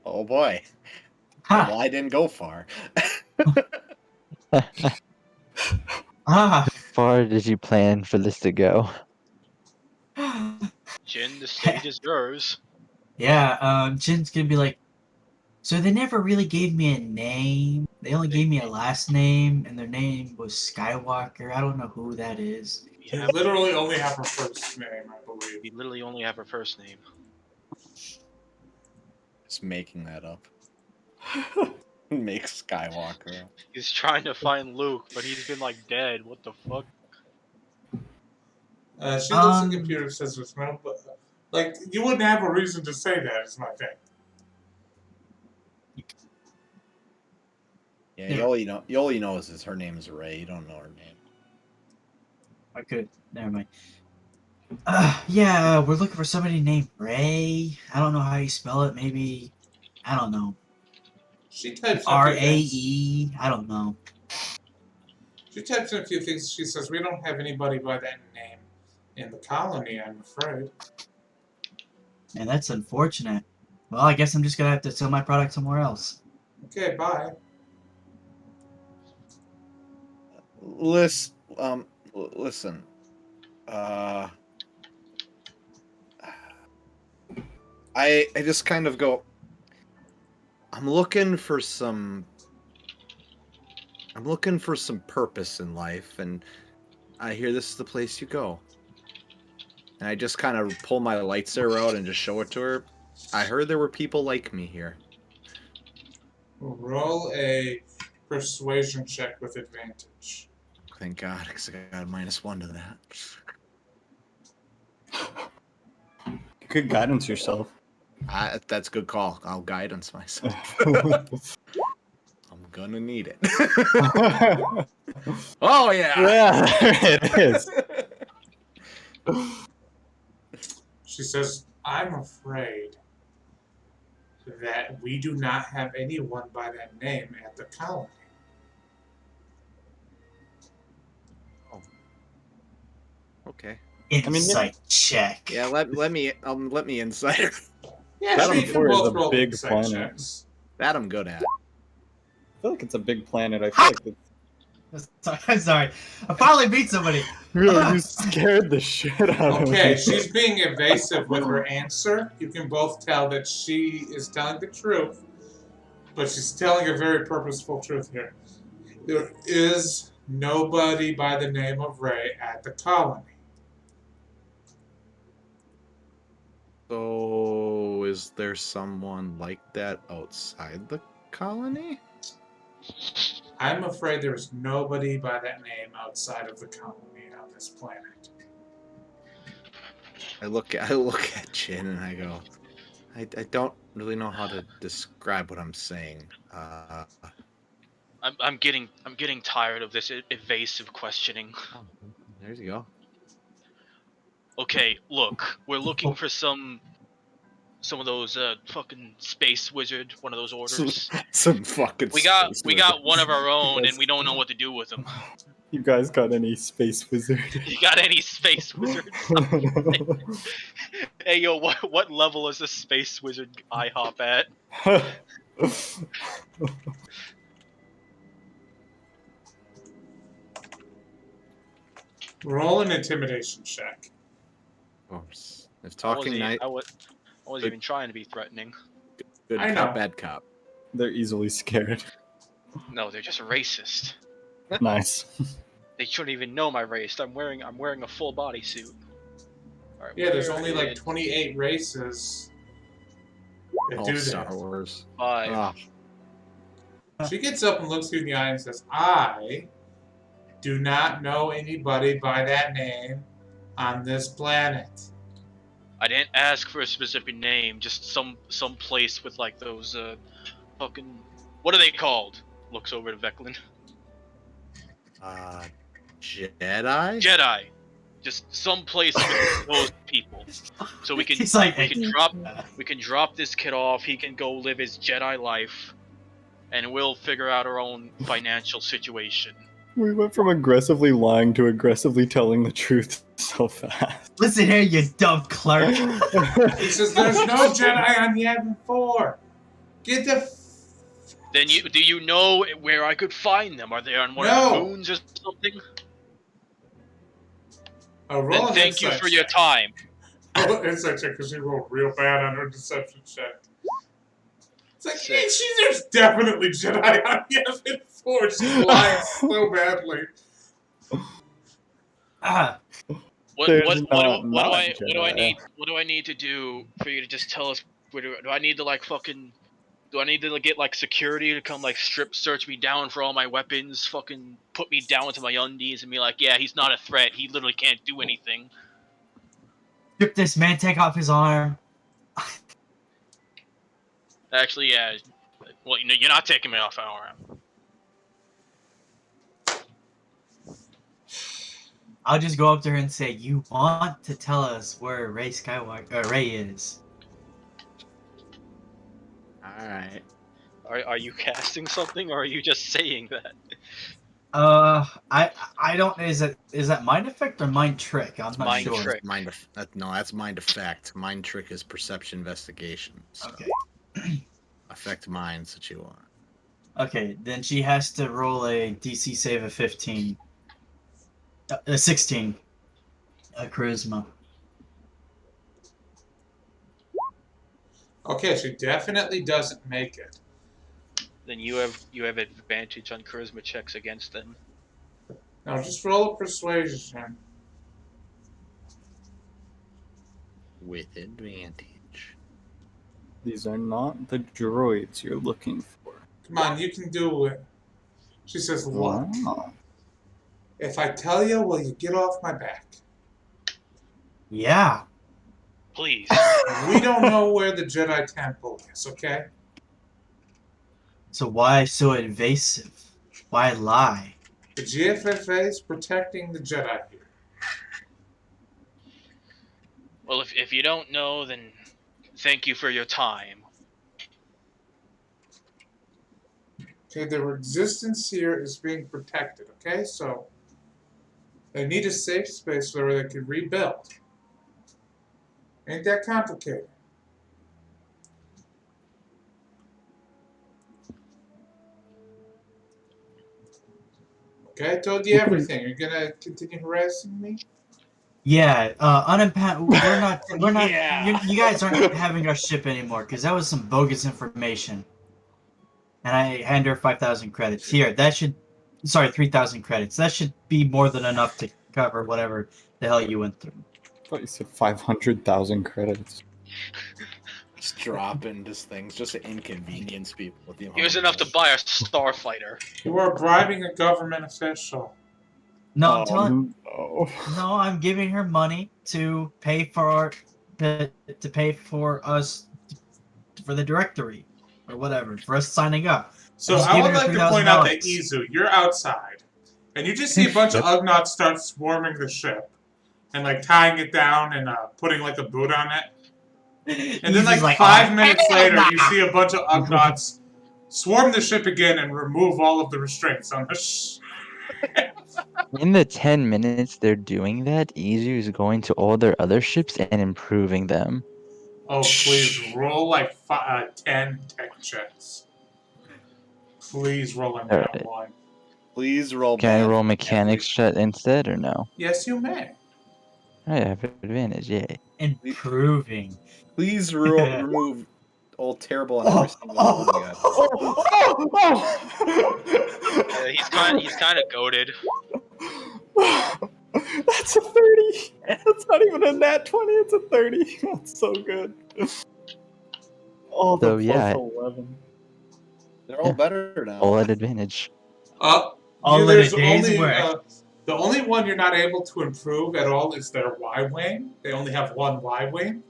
Oh boy.
Ha!
Well, I didn't go far.
Ah!
How far did you plan for this to go?
Jin, the stage is yours.
Yeah, Jin's gonna be like, so they never really gave me a name. They only gave me a last name, and their name was Skywalker. I don't know who that is.
You literally only have her first name, I believe.
We literally only have her first name.
Just making that up. Make Skywalker.
He's trying to find Luke, but he's been like dead. What the fuck?
She looks at the computer and says there's no, but like you wouldn't have a reason to say that. Is my thing.
Yeah, you all you know is her name is Ray. You don't know her name.
I could. Never mind. Yeah, we're looking for somebody named Ray. I don't know how you spell it. Maybe, I don't know.
She types in
R-A-E. I don't know.
She types in a few things. She says we don't have anybody by that name in the colony. I'm afraid.
And that's unfortunate. Well, I guess I'm just gonna have to sell my product somewhere else.
Okay, bye.
Listen. I just kind of go. I'm looking for some purpose in life, and I hear this is the place you go. And I just kind of pull my lightsaber out and just show it to her. I heard there were people like me here.
Roll a persuasion check with advantage.
Thank God, because I got a -1 to that.
You could guidance yourself.
That's a good call. I'll guidance myself. I'm gonna need it. Oh yeah.
Yeah, there it is.
She says, I'm afraid that we do not have anyone by that name at the colony.
Okay.
Insight check.
Yeah, let me insight her.
Yeah,
That
so
I'm
you can
sure is
both
a
roll
big
insight
planet.
checks.
That I'm good at.
I feel like it's a big planet. I feel like it's
I'm sorry. I finally beat somebody.
Yo, you scared the shit out of me.
Okay, she's being evasive with her answer. You can both tell that she is telling the truth, but she's telling a very purposeful truth here. There is nobody by the name of Ray at the colony.
So, is there someone like that outside the colony?
I'm afraid there is nobody by that name outside of the colony on this planet.
I look at Jin and I go, I don't really know how to describe what I'm saying.
I'm getting tired of this evasive questioning.
Oh, there you go.
Okay, look, we're looking for some of those fucking space wizard, one of those orders.
Some fucking.
We got
space
one of our own,
Yes.
and we don't know what to do with them.
You guys got any space wizard?
You got any space wizards? Hey yo, what level is the space wizard IHOP at?
Roll an intimidation check.
Of course. If talking night,
I wasn't even trying to be threatening.
good
I
cop,
know.
bad cop.
They're easily scared.
No, they're just racist.
Nice.
They shouldn't even know my race. I'm wearing a full body suit. Alright,
Yeah, there's
where
only like
is
28 races that
All
do
Star
that.
Wars.
5.
Ah,
She gets up and looks you in the eye and says, I do not know anybody by that name on this planet.
I didn't ask for a specific name, just some place with like those fucking, what are they called? Looks over to Veclin.
Jedi?
Jedi. Just some place with those people. So we can
He's like,
we can drop this kid off, he can go live his Jedi life, and we'll figure out our own financial situation.
We went from aggressively lying to aggressively telling the truth so fast.
listen here, you dumb clerk.
He says, there's no Jedi on Yavin 4. Get the
Then do you know where I could find them? Are they on one of
No.
the moons or something?
roll
Then
an
thank you
insight
for your
check.
time.
Roll an insight check because she rolled real bad on her deception check. It's like, hey,
Six.
there's definitely Jedi on Yavin 4. She's lying so badly.
Ah,
What
There's
do
not
I need to do for you to just tell us where do I need to like fucking do I need to like, get like security to come like strip search me down for all my weapons, fucking put me down to my undies and be like, yeah, he's not a threat, he literally can't do anything.
strip this man, take off his arm.
Actually, yeah. Well, you're not taking me off my arm.
I'll just go up to her and say, "You want to tell us where Ray is?"
Alright.
Are you casting something or are you just saying that?
I don't. Is that mind effect or mind trick? I'm not
mind
sure.
trick.
That's mind effect. Mind trick is perception investigation. So
Okay.
affect minds that you want.
Okay, then she has to roll a DC save of 15. 16. Charisma.
Okay, she definitely doesn't make it.
Then you have advantage on charisma checks against them.
Now just roll a persuasion.
With advantage.
These are not the droids you're looking for.
Come on, you can do it. She says, look,
Wow.
if I tell you, will you get off my back?
Yeah.
Please.
We don't know where the Jedi Temple is, okay?
So why so invasive? Why lie?
The GFFA is protecting the Jedi here.
Well, if you don't know, then thank you for your time.
Okay, their existence here is being protected, okay? So they need a safe space where they can rebuild. Ain't that complicated? Okay, I told you everything. You're gonna continue harassing me?
Yeah, We're not. We're not.
Yeah.
You guys aren't having our ship anymore because that was some bogus information. And I hand her 5,000 credits. Here, that should. Sorry, 3,000 credits. That should be more than enough to cover whatever the hell you went through.
I thought you said 500,000 credits.
Just dropping just things, just to inconvenience people with the amount
It was
of
enough to
money.
buy a starfighter.
You are bribing a government official.
No, I'm telling.
no.
No, I'm giving her money to pay for to pay for us for the directory or whatever for us signing up.
So
just
I
giving
would
her
like to point out that
$3,000.
Izu, you're outside, and you just see a bunch
Yep.
of Ugnaughts start swarming the ship, and like tying it down and putting like a boot on it. And then
He's
like
just
5 minutes
"Oh,
later,
hell
you
nah."
see a bunch of Ugnaughts swarm the ship again and remove all of the restraints on the ship.
In the 10 minutes they're doing that, Izu is going to all their other ships and improving them.
Oh, please roll like 10 tech checks. Please roll in that
Alright.
one.
Please roll
Can I
bad
roll
for
mechanics shot instead or no?
Yes, you may.
I have advantage, yay.
Improving.
Please remove all terrible on every single one you got.
Yeah, he's kind of goaded.
That's a 30. That's not even a nat 20. It's a 30. That's so good. Oh, the
So,
plus
yeah.
11.
They're all better now.
All at advantage.
All in a
There's
day's
only
work.
the only one you're not able to improve at all is their Y wing. They only have one Y wing,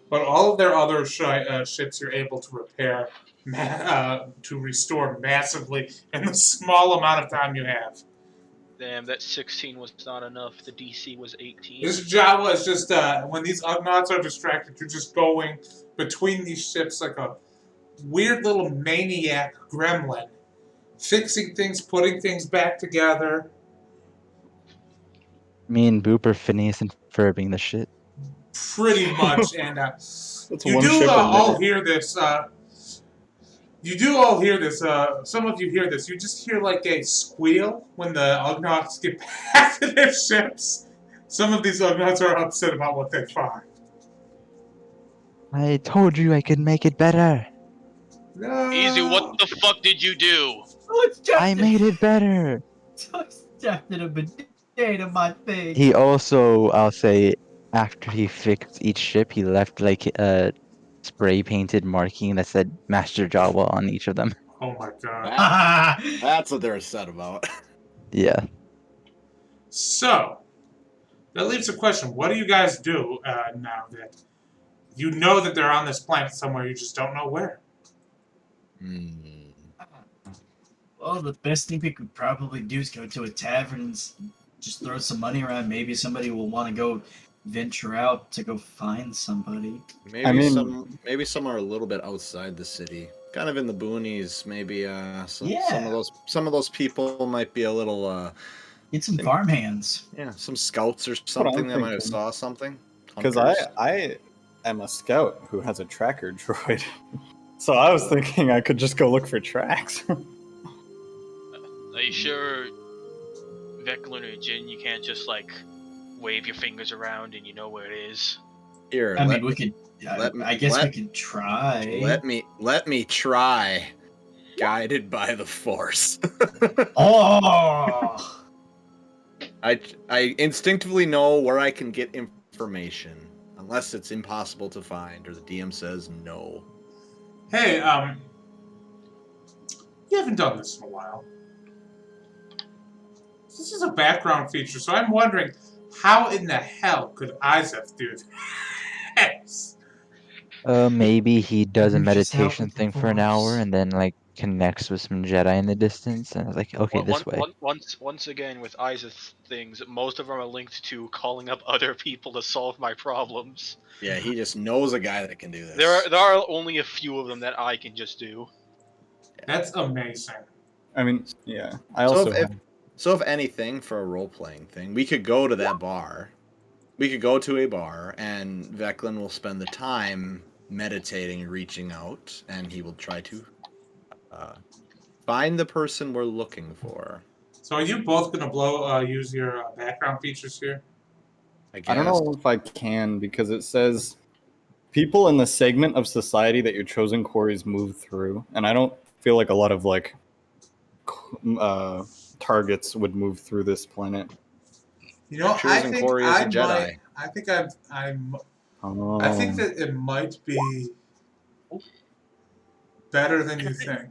but all of their other ships you're able to repair, to restore massively in the small amount of time you have.
Damn, that 16 was not enough. The DC was 18.
This Jawa is just when these Ugnaughts are distracted, you're just going between these ships like a weird little maniac gremlin, fixing things, putting things back together.
Me and Boop are Phineas and Ferbing the shit.
Pretty much, and
That's
you
one
do
ship a
all
minute.
hear this. You do all hear this. Some of you hear this. You just hear like a squeal when the Ugnaughts get back to their ships. Some of these Ugnaughts are upset about what they find.
I told you I could make it better.
No.
Izu, what the fuck did you do?
I made it better.
Injected a bidet in my thing.
He also, I'll say, after he fixed each ship, he left like a spray painted marking that said Master Jawa on each of them.
Oh my god.
That's what they're upset about.
Yeah.
So, that leaves a question. What do you guys do now that you know that they're on this planet somewhere, you just don't know where?
Well, the best thing we could probably do is go to a tavern and just throw some money around. Maybe somebody will want to go venture out to go find somebody.
Maybe
I mean-
some are a little bit outside the city, kind of in the boonies. Maybe some
Yeah.
of those people might be a little
Get some farmhands.
some scouts or
what I'm
something that might have
thinking.
saw something.
Because
Hunters.
I am a scout who has a tracker droid. So I was thinking I could just go look for tracks.
Are you sure, Veclin or Jin, you can't just like wave your fingers around and you know where it is?
Here,
I
let
mean, we could.
let me-
I guess we
let-
could try.
let me try. Guided by the Force.
Oh!
I instinctively know where I can get information, unless it's impossible to find or the DM says no.
Hey, you haven't done this in a while. This is a background feature, so I'm wondering how in the hell could Isaac do this?
Maybe he does a
Maybe just help
meditation
with the
thing for an hour
Force.
and then like connects with some Jedi in the distance and it's like, okay, this way.
Once again, with Isaac's things, most of them are linked to calling up other people to solve my problems.
Yeah, he just knows a guy that can do this.
There are only a few of them that I can just do.
That's amazing.
I mean, yeah. I
So
also
if-
have,
So if anything, for a role-playing thing, we could go to that bar. We could go to a bar, and Veclin will spend the time meditating and reaching out, and he will try to find the person we're looking for.
So are you both gonna use your background features here?
I guess.
I don't know if I can because it says people in the segment of society that your chosen quarries move through, and I don't feel like a lot of like targets would move through this planet.
You know, I
Chosen
think
quarry is a Jedi.
I think I'm.
Oh.
I think that it might be better than you think.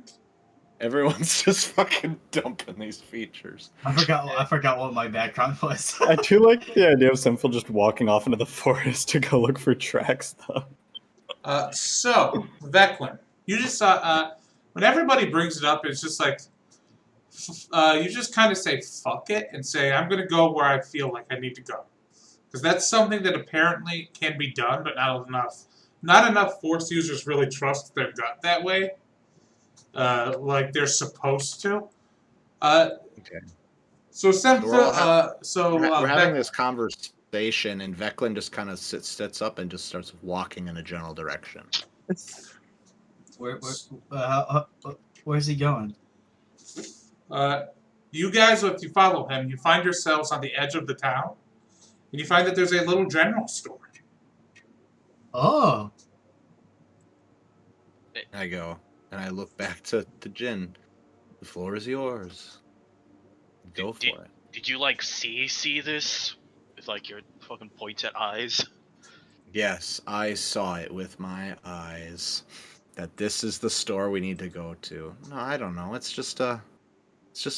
Everyone's just fucking dumping these features.
I forgot what my background was.
I do like the idea of Simple just walking off into the forest to go look for tracks, though.
So, Veclin, you just when everybody brings it up, it's just like you just kind of say fuck it and say I'm gonna go where I feel like I need to go, because that's something that apparently can be done, but not enough. Not enough Force users really trust their gut that way, like they're supposed to.
Okay.
So Simple,
We're having this conversation, and Veclin just kind of sits up and just starts walking in a general direction.
Where's he going?
You guys, if you follow him, you find yourselves on the edge of the town, and you find that there's a little general store.
Oh.
I go, and I look back to Jin. The floor is yours. Go for it.
Did you like see this with like your fucking pointed eyes?
Yes, I saw it with my eyes. That this is the store we need to go to. No, I don't know. It's just a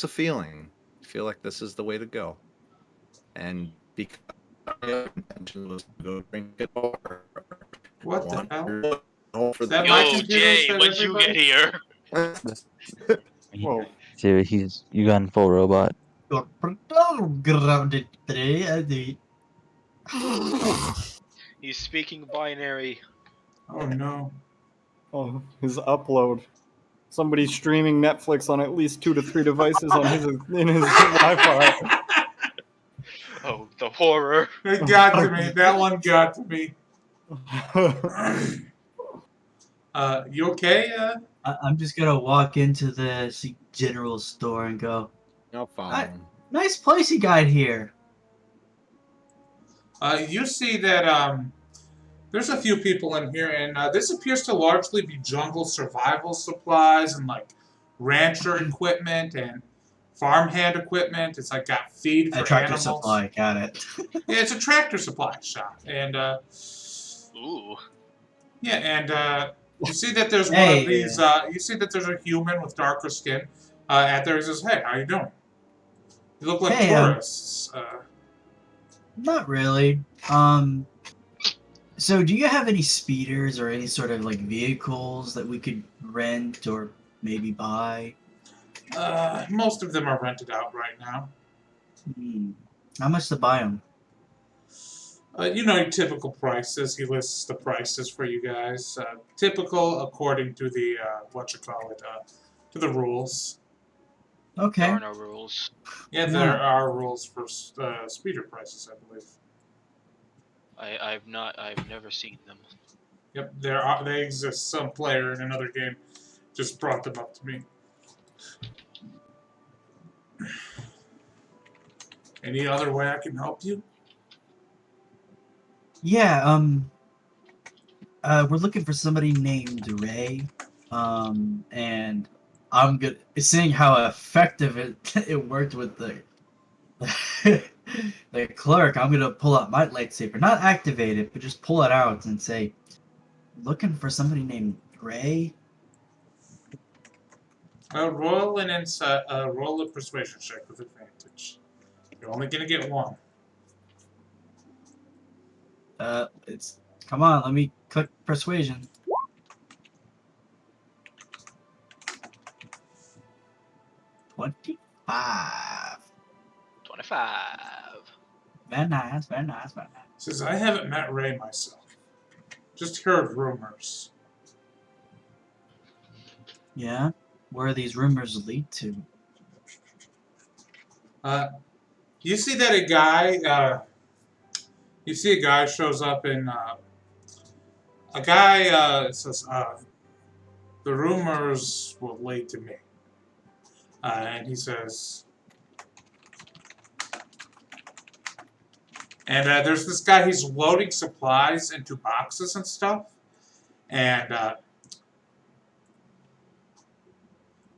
feeling. I feel like this is the way to go. And because my intention was to go drink it over.
What the hell?
For
Is that
the
my
Yo,
computer
Jay,
instead of
when'd you get
everybody?
here?
Whoa.
So you gone full robot.
Grounded today.
He's speaking binary.
Oh no.
Oh, his upload. Somebody's streaming Netflix on at least 2 to 3 devices on in his Wi-Fi.
Oh, the horror.
It got to me. That one got to me. You okay?
I'm just gonna walk into the general store and go,
I'll follow him.
nice place you got here.
You see that there's a few people in here, and this appears to largely be jungle survival supplies and like rancher equipment and farmhand equipment. It's like got feed for
Tractor
animals.
supply, got it.
Yeah, it's a tractor supply shop, and
Ooh.
yeah, and you see that there's one
Hey,
of these. You see that there's a human with darker skin. At there, he says, "Hey, how you doing? You look like
Hey,
tourists."
Not really. So do you have any speeders or any sort of like vehicles that we could rent or maybe buy?
Most of them are rented out right now.
How much to buy them?
You know, typical prices. He lists the prices for you guys. Typical according to the to the rules.
Okay.
There are no rules.
Yeah,
Yeah.
there are rules for speeder prices, I believe.
I've never seen them.
Yep, they exist. Some player in another game just brought them up to me. Any other way I can help you?
Yeah, we're looking for somebody named Ray. And I'm good seeing how effective it worked with the the clerk. I'm gonna pull out my lightsaber, not activate it, but just pull it out and say, looking for somebody named Ray.
Roll roll a persuasion check with advantage. You're only gonna get one.
Come on, let me click persuasion. 25.
25.
Very nice, very nice, very nice.
Says I haven't met Ray myself. Just heard rumors.
Yeah? Where these rumors lead to?
You see that a guy. You see a guy shows up in. A guy says, "The rumors will lead to me," and he says, And there's this guy, he's loading supplies into boxes and stuff. And,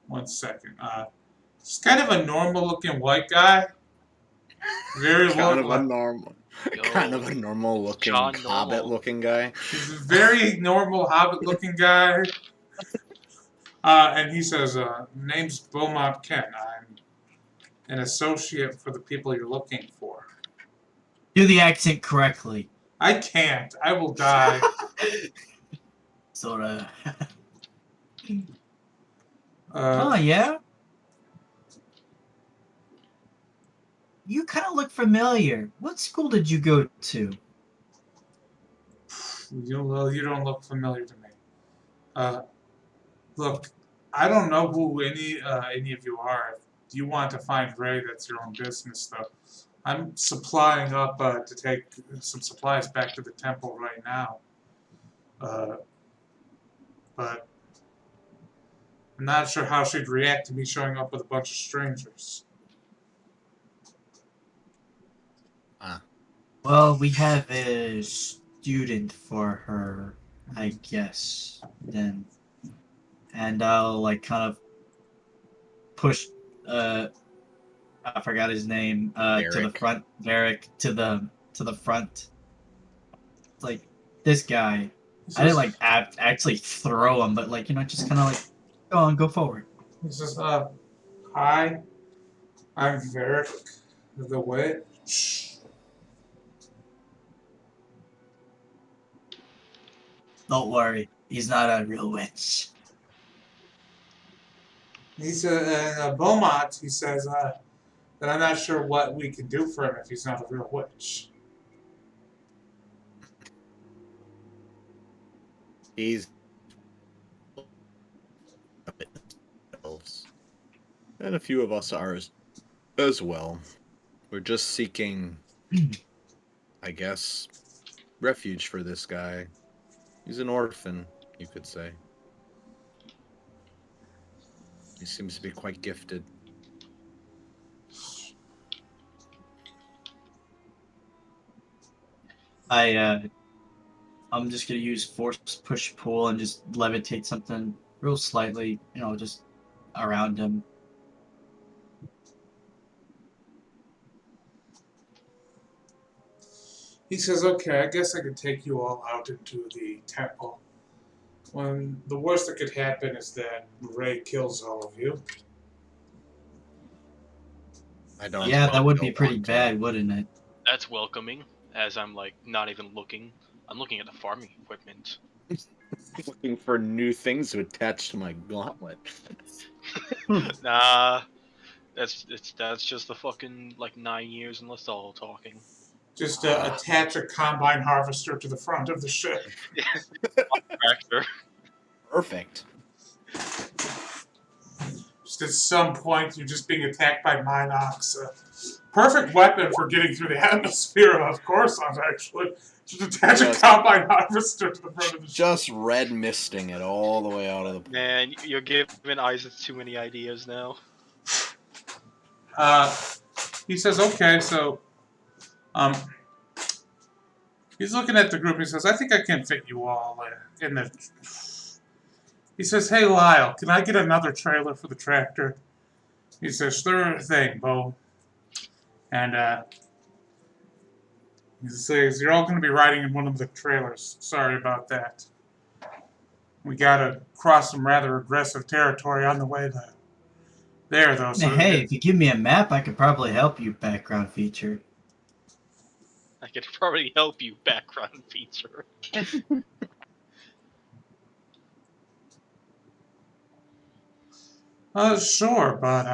one second. He's kind of a normal looking white guy. Very
Kind of
low.
a normal,
Yo,
kind of a normal looking
John
hobbit
Normal.
looking guy.
He's a very normal hobbit looking guy. And he says, name's Beaumont Ken. I'm an associate for the people you're looking for.
Do the accent correctly.
I can't. I will die.
Sorta.
Uh,
Oh, yeah? You kind of look familiar. What school did you go to?
you don't look familiar to me. Look, I don't know who any of you are. If you want to find Ray, that's your own business, though. I'm supplying up to take some supplies back to the temple right now. But I'm not sure how she'd react to me showing up with a bunch of strangers.
Well, we have a student for her, I guess, then. And I'll, like, kind of push, I forgot his name, to the
Derek.
front, Derek, to the front. Like, this guy. I didn't, like, actually throw him, but, like, just kind of, like, go on, go forward.
He says, hi, I'm Varric, the witch.
Don't worry, he's not a real witch.
He's Beaumont, he says, that I'm not sure what we can do for him if he's not a real witch.
He's and a few of us are as well. We're just seeking, I guess, refuge for this guy. He's an orphan, you could say. He seems to be quite gifted.
I'm just gonna use force push pull and just levitate something real slightly, just around him.
He says, okay, I guess I could take you all out into the temple. When the worst that could happen is that Ray kills all of you.
I don't.
Yeah, that would be
don't
pretty
want to.
bad, wouldn't it?
That's welcoming, as I'm like not even looking. I'm looking at the farming equipment.
Looking for new things to attach to my gauntlet.
Nah, that's just the fucking like 9 years in Lethal talking.
Just attach a combine harvester to the front of the ship.
Tractor.
Perfect.
Just at some point, you're just being attacked by Minox. Perfect weapon for getting through the atmosphere of Coruscant, actually. Just attach a combine harvester to the front of the ship.
Just red misting it all the way out of the.
Man, you're giving Isaac too many ideas now.
He says, okay, so, he's looking at the group. He says, I think I can fit you all in the. He says, hey, Lyle, can I get another trailer for the tractor? He says, sure thing, Bo. And, he says, you're all going to be riding in one of the trailers. Sorry about that. We got to cross some rather aggressive territory on the way there, though. So
Hey, if you give me a map, I could probably help you, background feature.
I could probably help you, background feature.
Sure, but,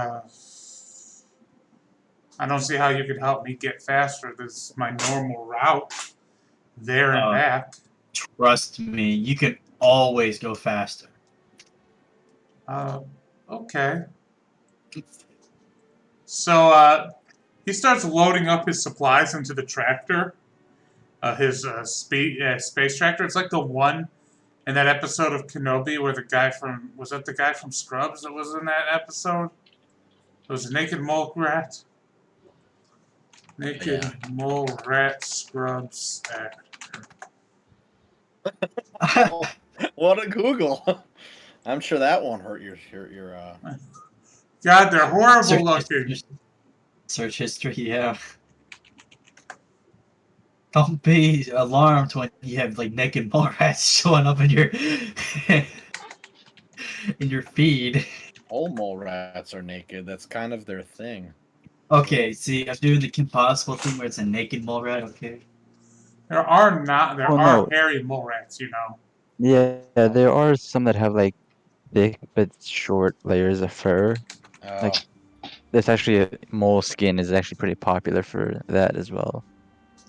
I don't see how you could help me get faster. This is my normal route. There and back.
Trust me, you can always go faster.
Okay. So, he starts loading up his supplies into the tractor. His space tractor. It's like the one in that episode of Kenobi where the guy from... Was that the guy from Scrubs that was in that episode? It was a naked mole rat. Naked
Yeah.
mole rat scrubs actor.
What a Google! I'm sure that won't hurt your
God, they're horrible
search
looking.
history, search history, yeah. Don't be alarmed when you have like naked mole rats showing up in your in your feed.
All mole rats are naked. That's kind of their thing.
Okay, see, I'm doing the impossible thing where it's a naked mole rat. Okay.
There are not. There
Well,
are
no.
hairy mole rats, you know.
Yeah, there are some that have like thick but short layers of fur.
Oh,
Like there's actually a mole skin is actually pretty popular for that as well.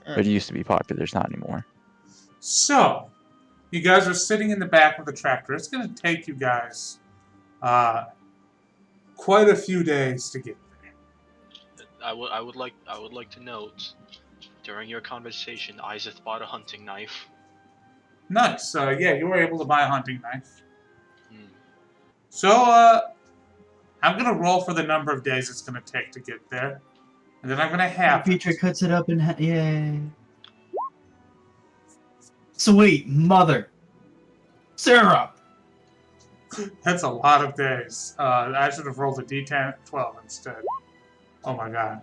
But it used to be popular, it's not anymore.
So, you guys are sitting in the back of the tractor. It's going to take you guys quite a few days to get there.
I would like to note during your conversation, Isaac bought a hunting knife.
Nice. Yeah, you were able to buy a hunting knife.
Hmm.
So, I'm going to roll for the number of days it's going to take to get there. And then I'm going to have
Creature cuts it up in half. Yay. Sweet mother. Syrup.
That's a lot of days. I should have rolled a d10 12 instead. Oh my god.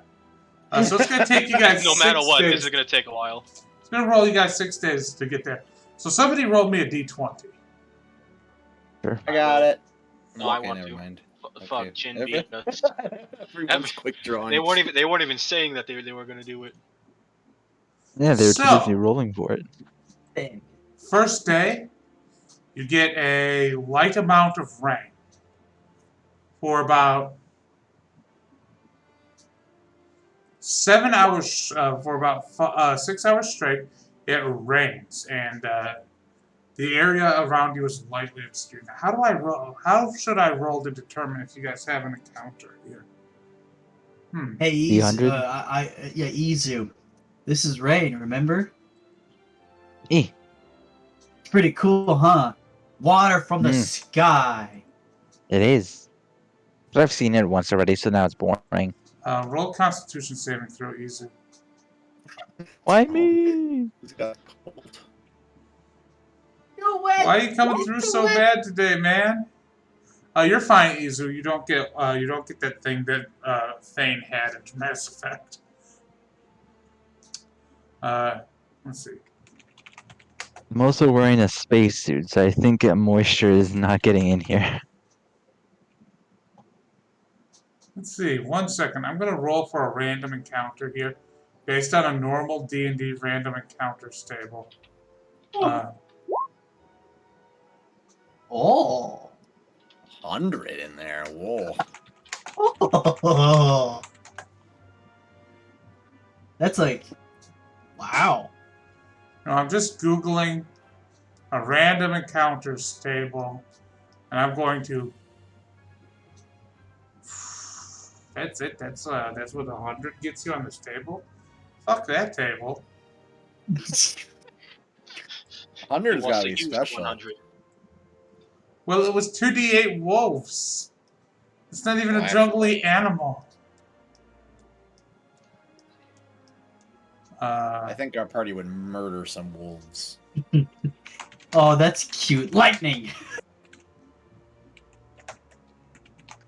So it's going to take you guys
No matter
6
what,
days.
this is gonna take a while.
It's going to roll you guys 6 days to get there. So somebody rolled me a d20.
Sure.
I got it.
No, I
okay,
want
never
to.
mind.
Fuck, Jin
Every-
beat us.
Everyone's quick drawing.
They weren't even saying that they were gonna do it.
Yeah, they were too busy
So,
rolling for it.
Dang.
first day, you get a light amount of rain. For about 7 hours, for about 6 hours straight, it rains. And the area around you is lightly obscured. Now, how do I roll? How should I roll to determine if you guys have an encounter here?
Hey, Izu.
D100?
Yeah, Izu. This is rain, remember?
Eh.
It's pretty cool, huh? Water from the sky.
It is. But I've seen it once already, so now it's boring.
Roll Constitution saving throw, easy.
Why me?
He's got cold.
Why are you coming through so bad today, man? You're fine, Izu. You don't get that thing that Thane had in Mass Effect. Let's see.
I'm also wearing a spacesuit, so I think moisture is not getting in here.
Let's see. 1 second. I'm gonna roll for a random encounter here, based on a normal D&D random encounters table.
Oh.
100 in there. Whoa.
Oh. That's like, wow.
No, I'm just Googling a random encounters table, and I'm going to. That's it. That's what 100 gets you on this table. Fuck that table.
100's
He
gotta be
wants to use
special.
100.
Well, it was 2d8 wolves. It's not even a
Wow.
jungly animal.
I think our party would murder some wolves.
Oh, that's cute. Lightning.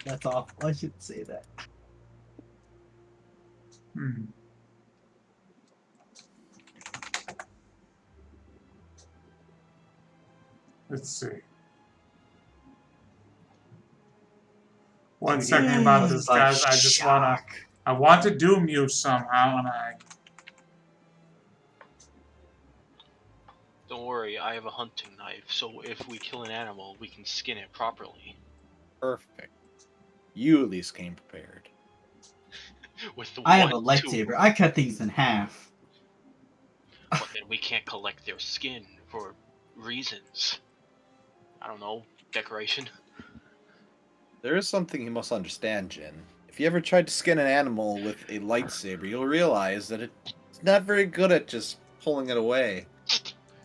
That's awful. I shouldn't say that.
Let's see. 1 second about this, guys. I want to doom you somehow, and I.
Don't worry, I have a hunting knife, so if we kill an animal, we can skin it properly.
Perfect. You at least came prepared.
With the
I have a
one tool.
lightsaber. I cut things in half.
But then we can't collect their skin for reasons. I don't know, decoration.
There is something you must understand, Jin. If you ever tried to skin an animal with a lightsaber, you'll realize that it's not very good at just pulling it away.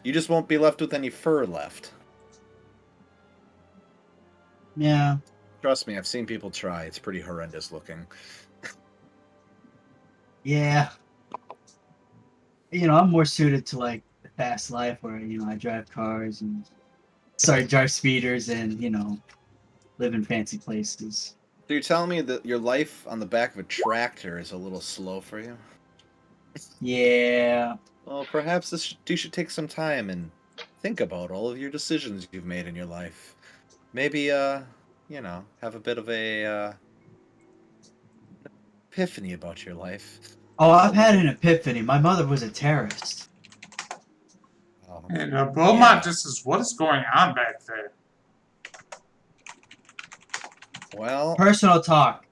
You just won't be left with any fur left.
Yeah.
Trust me, I've seen people try. It's pretty horrendous looking.
Yeah. I'm more suited to like the fast life where I drive cars and drive speeders and live in fancy places.
So you're telling me that your life on the back of a tractor is a little slow for you?
Yeah.
Well, perhaps you should take some time and think about all of your decisions you've made in your life. Maybe, have a bit of a epiphany about your life.
Oh, I've had an epiphany. My mother was a terrorist.
And Beaumont just says, what is going on back there?
Well,
Personal talk.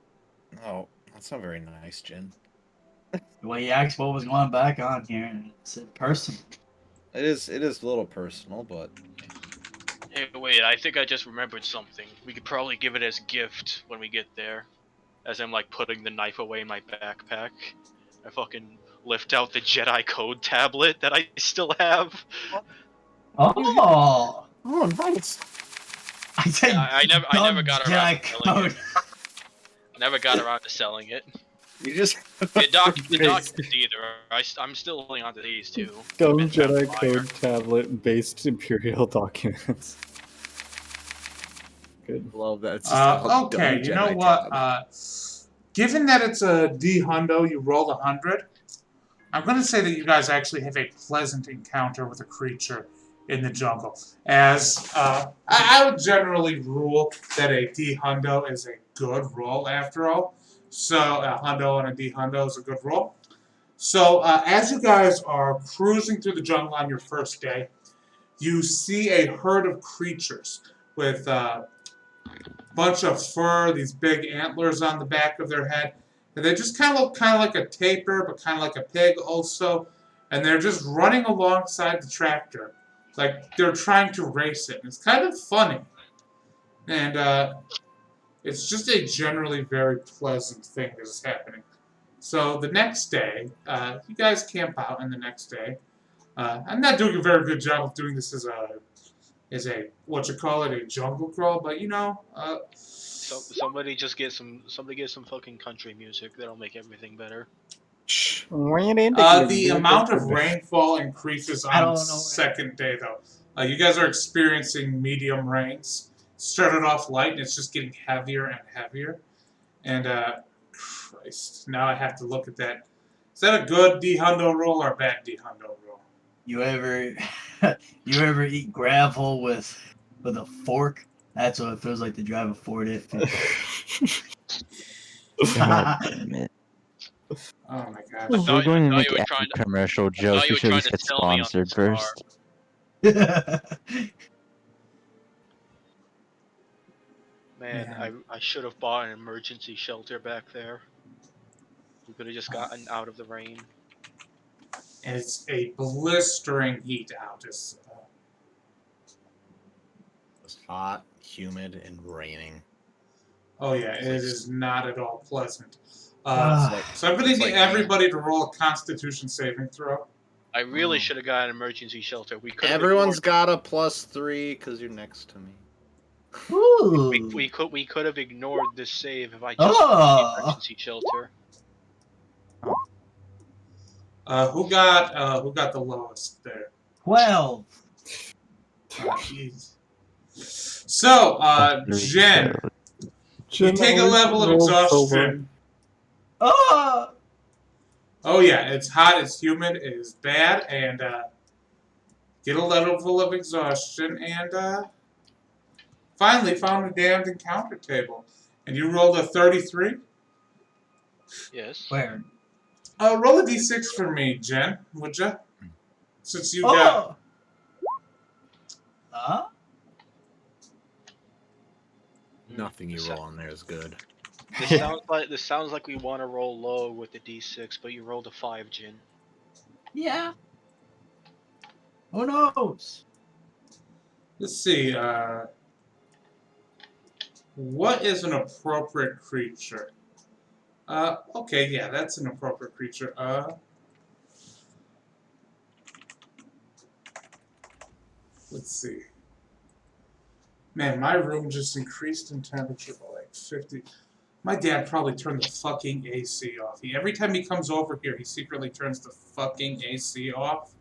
oh, that's not very nice, Jin.
Well, he asked what was going back on here, and I said personal.
It is a little personal, but
Hey, wait, I think I just remembered something. We could probably give it as gift when we get there. As I'm like putting the knife away in my backpack. I fucking lift out the Jedi code tablet that I still have.
Oh,
oh, nice.
I said
I never got around to selling
code.
it. I never got around to selling it.
You just
The documents either. I'm still holding on to these two.
Dumb
Been found
Jedi
fire.
code tablet based Imperial documents. Good.
love that. It's
Okay, you know what? Given that it's a D hundo, you rolled 100. I'm going to say that you guys actually have a pleasant encounter with a creature in the jungle. As I would generally rule that a D hundo is a good roll after all. So a hundo and a D hundo is a good roll. So as you guys are cruising through the jungle on your first day, you see a herd of creatures with bunch of fur, these big antlers on the back of their head. And they just kind of look kind of like a tapir, but kind of like a pig also. And they're just running alongside the tractor, like they're trying to race it. It's kind of funny. And it's just a generally very pleasant thing that is happening. So the next day, you guys camp out, and the next day, I'm not doing a very good job of doing this as a what you call it, a jungle crawl, but
Somebody get some fucking country music. That'll make everything better.
The amount of rainfall increases
I don't
on
know.
the second day, though. You guys are experiencing medium rains. Started off light, and it's just getting heavier and heavier. And, Christ, now I have to look at that. Is that a good D hundo roll or a bad D hundo roll?
You ever eat gravel with a fork? That's what it feels like to drive a Ford F-50.
God damn it.
Oh my gosh.
If we're going to
thought
make
you were
any
trying to-
commercial jokes,
you
we
were
should at least
trying to
get
sell me on
sponsored
this car.
first.
Man,
Yeah.
I should have bought an emergency shelter back there. We could have just gotten out of the rain.
It's a blistering heat out.
It's hot, humid, and raining.
Oh yeah, it is not at all pleasant.
Ah.
So I'm going to need everybody to roll a Constitution saving throw.
I really should have got an emergency shelter. We could.
Everyone's got a +3 because you're next to me.
Ooh.
We could have ignored this save if I just got the emergency shelter.
Who got the lowest there?
12.
Jeez. So, Jen, you take a level of exhaustion.
Oh.
Oh yeah, it's hot, it's humid, it is bad, and get a level of exhaustion, and finally found a damned encounter table. And you rolled a 33?
Yes.
Where?
Roll a d6 for me, Jen, would ya? Since you got...
Nothing you roll on there is good.
This sounds like we want to roll low with the d6, but you rolled a 5, Jin.
Yeah. Who knows?
Let's see, what is an appropriate creature? Okay, yeah, that's an appropriate creature. Let's see. Man, my room just increased in temperature by like 50. My dad probably turned the fucking AC off. Every time he comes over here, he secretly turns the fucking AC off.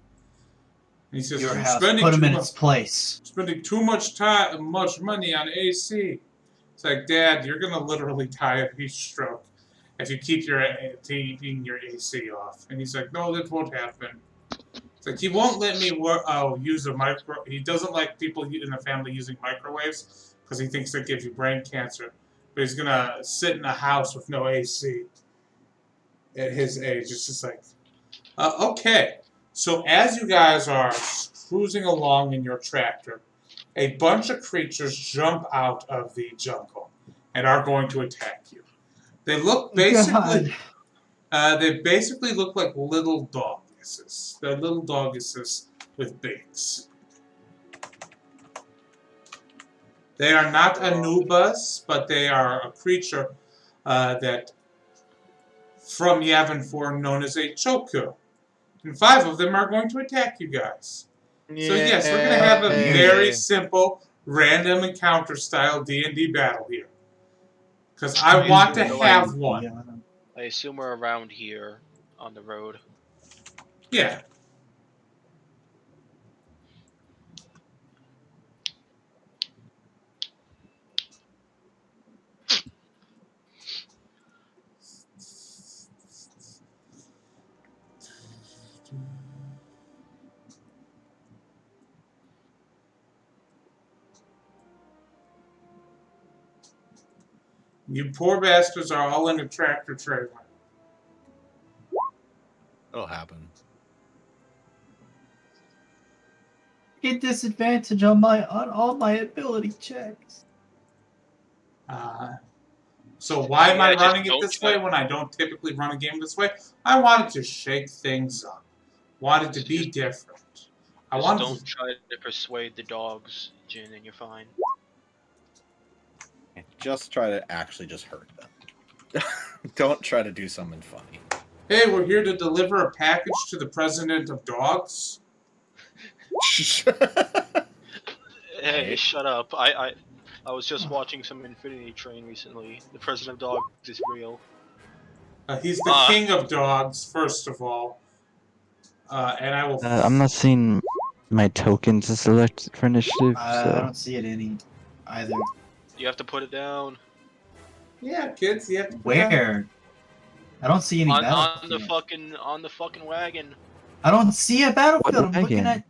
And he says,
Your
"You're
house,
spending
put him
too
in
much,
its place.
spending too much money on AC." It's like, Dad, you're gonna literally die of heat stroke if you keep your AC off. And he's like, "No, that won't happen." It's like he won't let me use a micro. He doesn't like people in the family using microwaves because he thinks that gives you brain cancer. But he's gonna sit in a house with no AC at his age. It's just like, okay. So as you guys are cruising along in your tractor, a bunch of creatures jump out of the jungle and are going to attack you. They look basically, they basically look like little doggies. They're little doggies with beaks. They are not Anubas, but they are a creature that from Yavin 4 known as a Choku. And 5 of them are going to attack you guys. So yes, we're going to have a very simple, random encounter style D&D battle here. Because I want to have one.
I assume we're around here on the road.
Yeah. You poor bastards are all in a tractor trailer.
It'll happen.
Get disadvantage on all my ability checks.
So why am I
just
running it
don't
this
try-
way when I don't typically run a game this way? I wanted to shake things up. Wanted to be different.
Don't try to persuade the dogs, Jin, and you're fine.
Just try to actually just hurt them. Don't try to do something funny.
Hey, we're here to deliver a package to the president of dogs.
Hey, shut up. I was just watching some Infinity Train recently. The President of Dogs is real.
He's the king of dogs, first of all. And I will...
I'm not seeing my tokens selected for initiative,
I
so...
don't see it any either.
You have to put it down.
Yeah, kids, you have to put it down.
Where? I don't see any
On
battlefield.
the fucking wagon.
I don't see a battlefield.
What
I'm looking
wagon?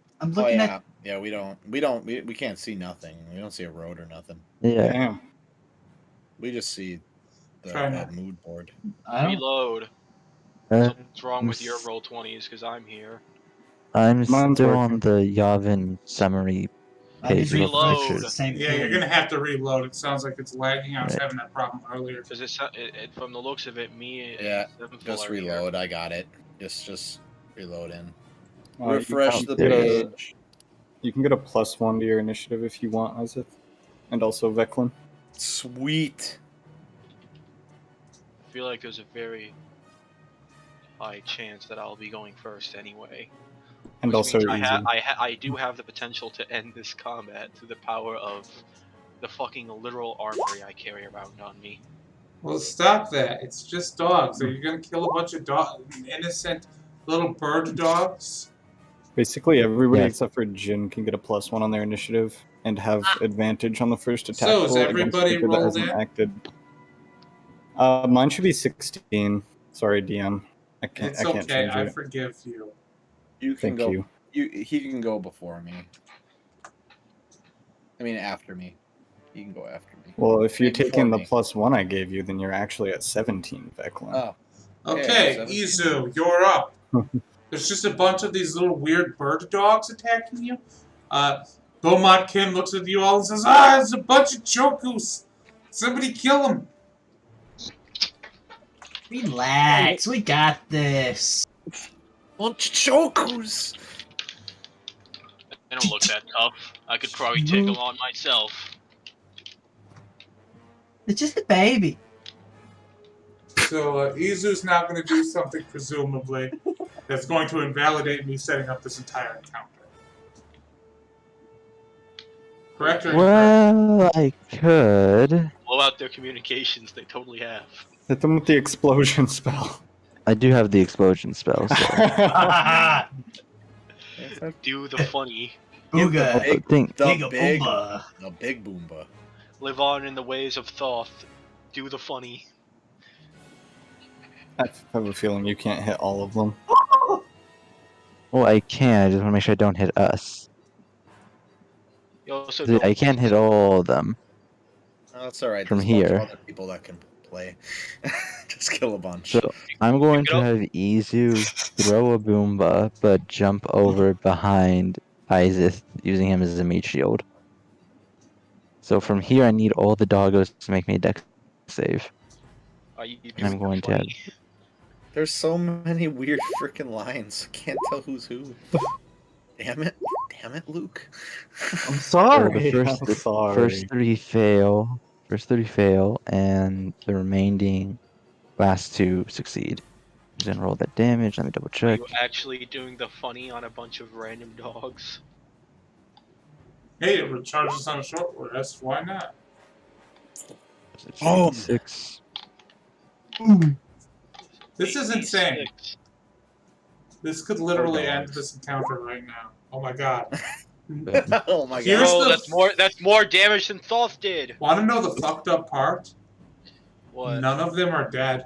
at.
Yeah, we can't see nothing. We don't see a road or nothing.
Yeah.
Damn.
We just see
Try
that
not.
mood board.
I don't.
Reload.
Uh,
What's wrong with your roll 20s? Because I'm here.
I'm
Mine's
still
working.
on the Yavin summary
I
page
can
with
reload.
refresh the
pictures.
same
Yeah, you're
thing.
going to have to reload. It sounds like it's lagging. I was
Right.
having that problem earlier.
Because from the looks of it, me
Yeah,
and Sevenfold
Just
are here.
reload. I got it. Just reload in.
You
Refresh
can
the
get a-
page.
You can get a +1 to your initiative if you want, Isaac. And also Veclin.
Sweet.
I feel like there's a very high chance that I'll be going first anyway.
And
Which
also
means
easy.
I do have the potential to end this combat through the power of the fucking literal armory I carry around on me.
Well, stop that. It's just dogs. Are you going to kill a bunch of innocent little bird dogs?
Basically, everybody
Yeah.
except for Jin can get a +1 on their initiative and have advantage on the first attack
So, is
roll against
everybody
creature that
rolled
hasn't
in?
acted. Mine should be 16. Sorry, DM. I can't
It's
change
okay. I
it.
forgive you.
You can
Thank
go.
you.
He can go before me. I mean, after me. He can go after me.
Well, if you're
Before
taking the
me.
+1 I gave you, then you're actually at 17, Veclin.
Oh.
Okay,
17.
Izu, you're up. There's just a bunch of these little weird bird dogs attacking you. Beaumont Kim looks at you all and says, it's a bunch of chokus. Somebody kill them.
Relax. We got this.
Bunch of chokus.
They don't look that tough. I could probably take them on myself.
It's just a baby.
So Izu's now going to do something, presumably, that's going to invalidate me setting up this entire encounter. Correct or incorrect?
Well, I could.
Blow out their communications. They totally have.
Hit them with the explosion spell.
I do have the explosion spell, so.
Do the funny.
Booga.
Big-
Think.
Giga Boomba.
The big boomba.
Live on in the ways of Thoth. Do the funny.
I have a feeling you can't hit all of them.
Well, I can. I just want to make sure I don't hit us.
You also
I can't hit all of them.
Oh, that's all right.
From
There's a bunch
here.
of other people that can play. Just kill a bunch.
So I'm going
Pick it
to
up.
have Izu throw a Boomba, but jump over behind Isaac, using him as a meat shield. So from here, I need all the doggos to make me a dex save.
Are you
And I'm
doing
going
the
to have.
funny?
There's so many weird freaking lines. Can't tell who's who. Damn it, Luke.
I'm
So
sorry.
the
I'm sorry.
first three fail. First three fail, and the remaining last two succeed. I'm just gonna roll that damage. Let me double
Are
check.
you actually doing the funny on a bunch of random dogs?
Hey, it recharges on a short rest. Why not?
Boom.
6.
This is insane.
86.
This could literally
Poor
end
dogs.
this encounter right now. Oh my god.
Oh my
Here's
god.
Bro,
the-
that's more damage than Thoth did.
Want to know the fucked up part?
What?
None of them are dead.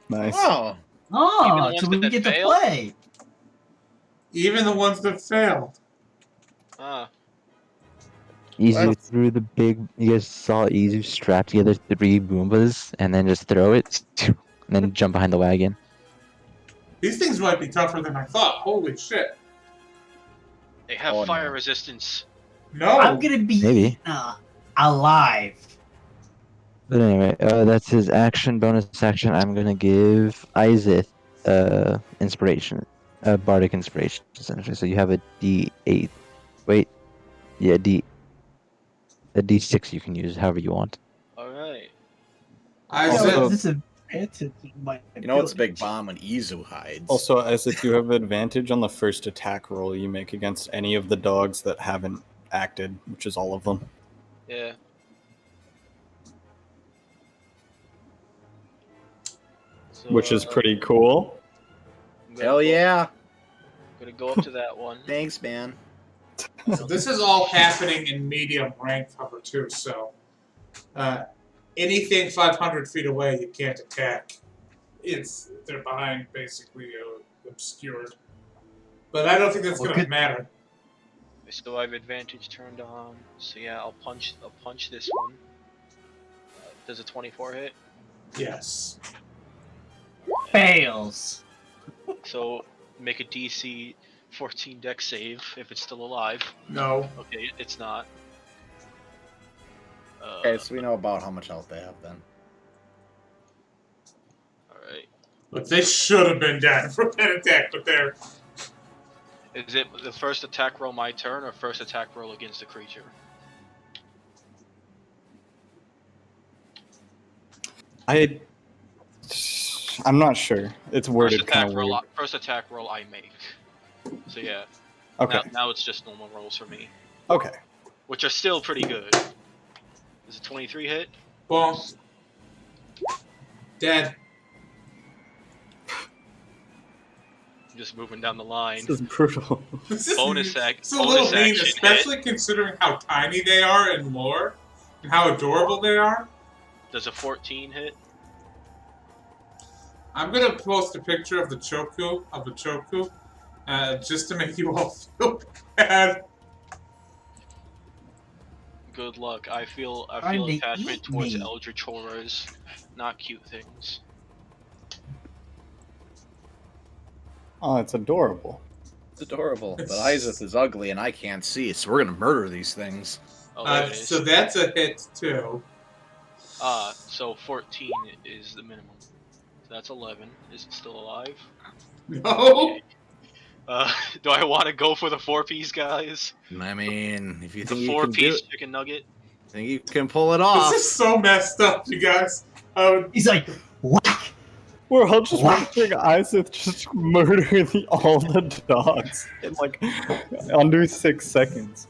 Nice.
Oh,
Even the
Oh,
ones
so we
that
get to
fail?
play.
Even the ones that failed.
Ah,
Izu
What?
threw the big. You guys saw Izu strap together 3 Boombas and then just throw it, and then jump behind the wagon.
These things might be tougher than I thought. Holy shit.
they have
Oh,
fire
no.
resistance.
No.
I'm gonna be
Maybe.
alive.
But anyway, that's his action. Bonus action. I'm gonna give Isaac inspiration, bardic inspiration essentially. So you have a D8. Wait, yeah, a D6 you can use however you want.
Alright.
Isaac.
Also-
This is advantage in my
you know it's a big
ability.
bomb when Izu hides.
Also, as if you have advantage on the first attack roll you make against any of the dogs that haven't acted, which is all of them.
Yeah. So,
Which is pretty cool.
I'm gonna
Hell
go-
yeah.
Gonna go up to that one.
Thanks, man.
So this is all happening in medium rank cover too, so anything 500 feet away you can't attack. They're behind basically obscured. But I don't think that's
Well,
gonna
good-
matter.
So I have advantage turned on. So yeah, I'll punch this one. Does a 24 hit?
Yes.
Fails.
So make a DC 14 dex save if it's still alive.
No.
Okay, it's not.
Okay, so we know about how much health they have then.
Alright.
But they should have been dead from that attack, but they're
Is it the first attack roll my turn or first attack roll against the creature?
I'm not sure. It's
First
worded
attack
kind of
roll.
weird.
First attack roll I make. So yeah.
Okay.
Now it's just normal rolls for me,
Okay.
which are still pretty good. Is it 23 hit?
boom. Dead.
I'm just moving down the line.
This is brutal.
This is,
Bonus act-
it's a little
bonus
mean,
action
especially considering how tiny they are in lore and how adorable they are.
Does a 14 hit?
I'm gonna post a picture of the Choku just to make you all feel bad.
Good luck. I feel
Trying to
attachment
eat
towards
me.
eldritch horrors, not cute things.
Oh, it's adorable.
It's adorable.
It's-
But Isaac is ugly and I can't see, so we're gonna murder these things.
Oh, there it is.
So that's a hit too.
So 14 is the minimum. So that's 11. Is it still alive?
No.
Do I want to go for the 4-piece, guys?
I mean, if you think
The
you can do
4-piece
it,
chicken nugget?
think you can pull it off.
This is so messed up, you guys.
He's like, whack.
We're all just
What?
watching Isaac just murdering all the dogs in like under 6 seconds.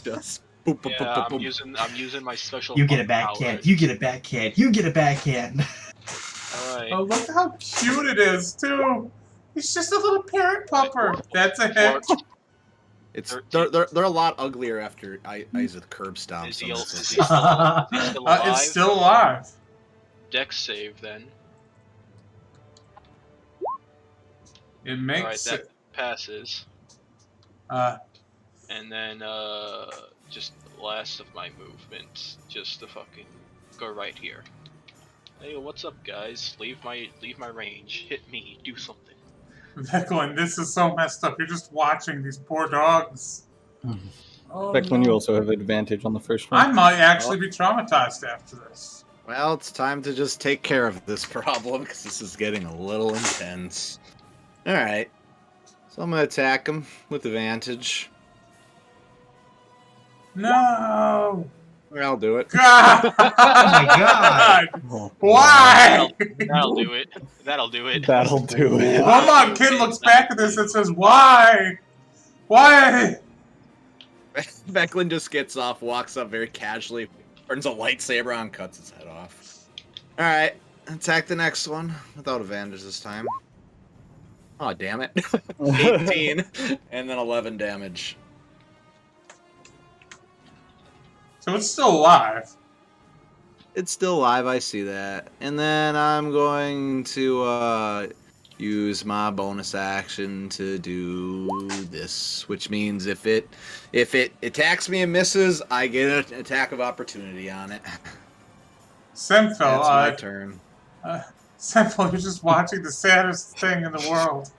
Just boop, boop,
Yeah,
boop, boop, boop.
I'm using my special.
You get a
fucking
backhand.
powers.
You get a backhand. You get a backhand.
All right.
Oh, look how cute it is, too. He's just a little parrot pupper. That's a hit.
It's
13.
they're a lot uglier after Isaac curb stomps
Is
them.
he,
It's
is
okay.
he still, is he still alive?
It's still alive.
Dex save then.
It
All right,
makes
that
it.
passes. And then just the last of my movement, just to fucking go right here. Hey, what's up, guys? Leave my range. Hit me. Do something.
Declan, this is so messed up. You're just watching these poor dogs. Oh,
Declan, you
no.
also have advantage on the first
I
one.
might actually be traumatized after this.
Well, it's time to just take care of this problem because this is getting a little intense. All right, so I'm gonna attack him with advantage.
No!
I'll do it.
God!
Oh my god!
Oh,
Why?
That'll do it. That'll do it.
That'll do it.
Beaumont Kid looks back at this and says, "Why? Why?"
Becklin just gets off, walks up very casually, turns a lightsaber on, cuts his head off. All right, attack the next one without advantage this time. Oh damn it! 18 and then 11 damage.
So it's still alive.
It's still alive, I see that. And then I'm going to use my bonus action to do this, which means if it attacks me and misses, I get an attack of opportunity on it.
Senfil,
That's my turn.
Senfil, you're just watching the saddest thing in the world.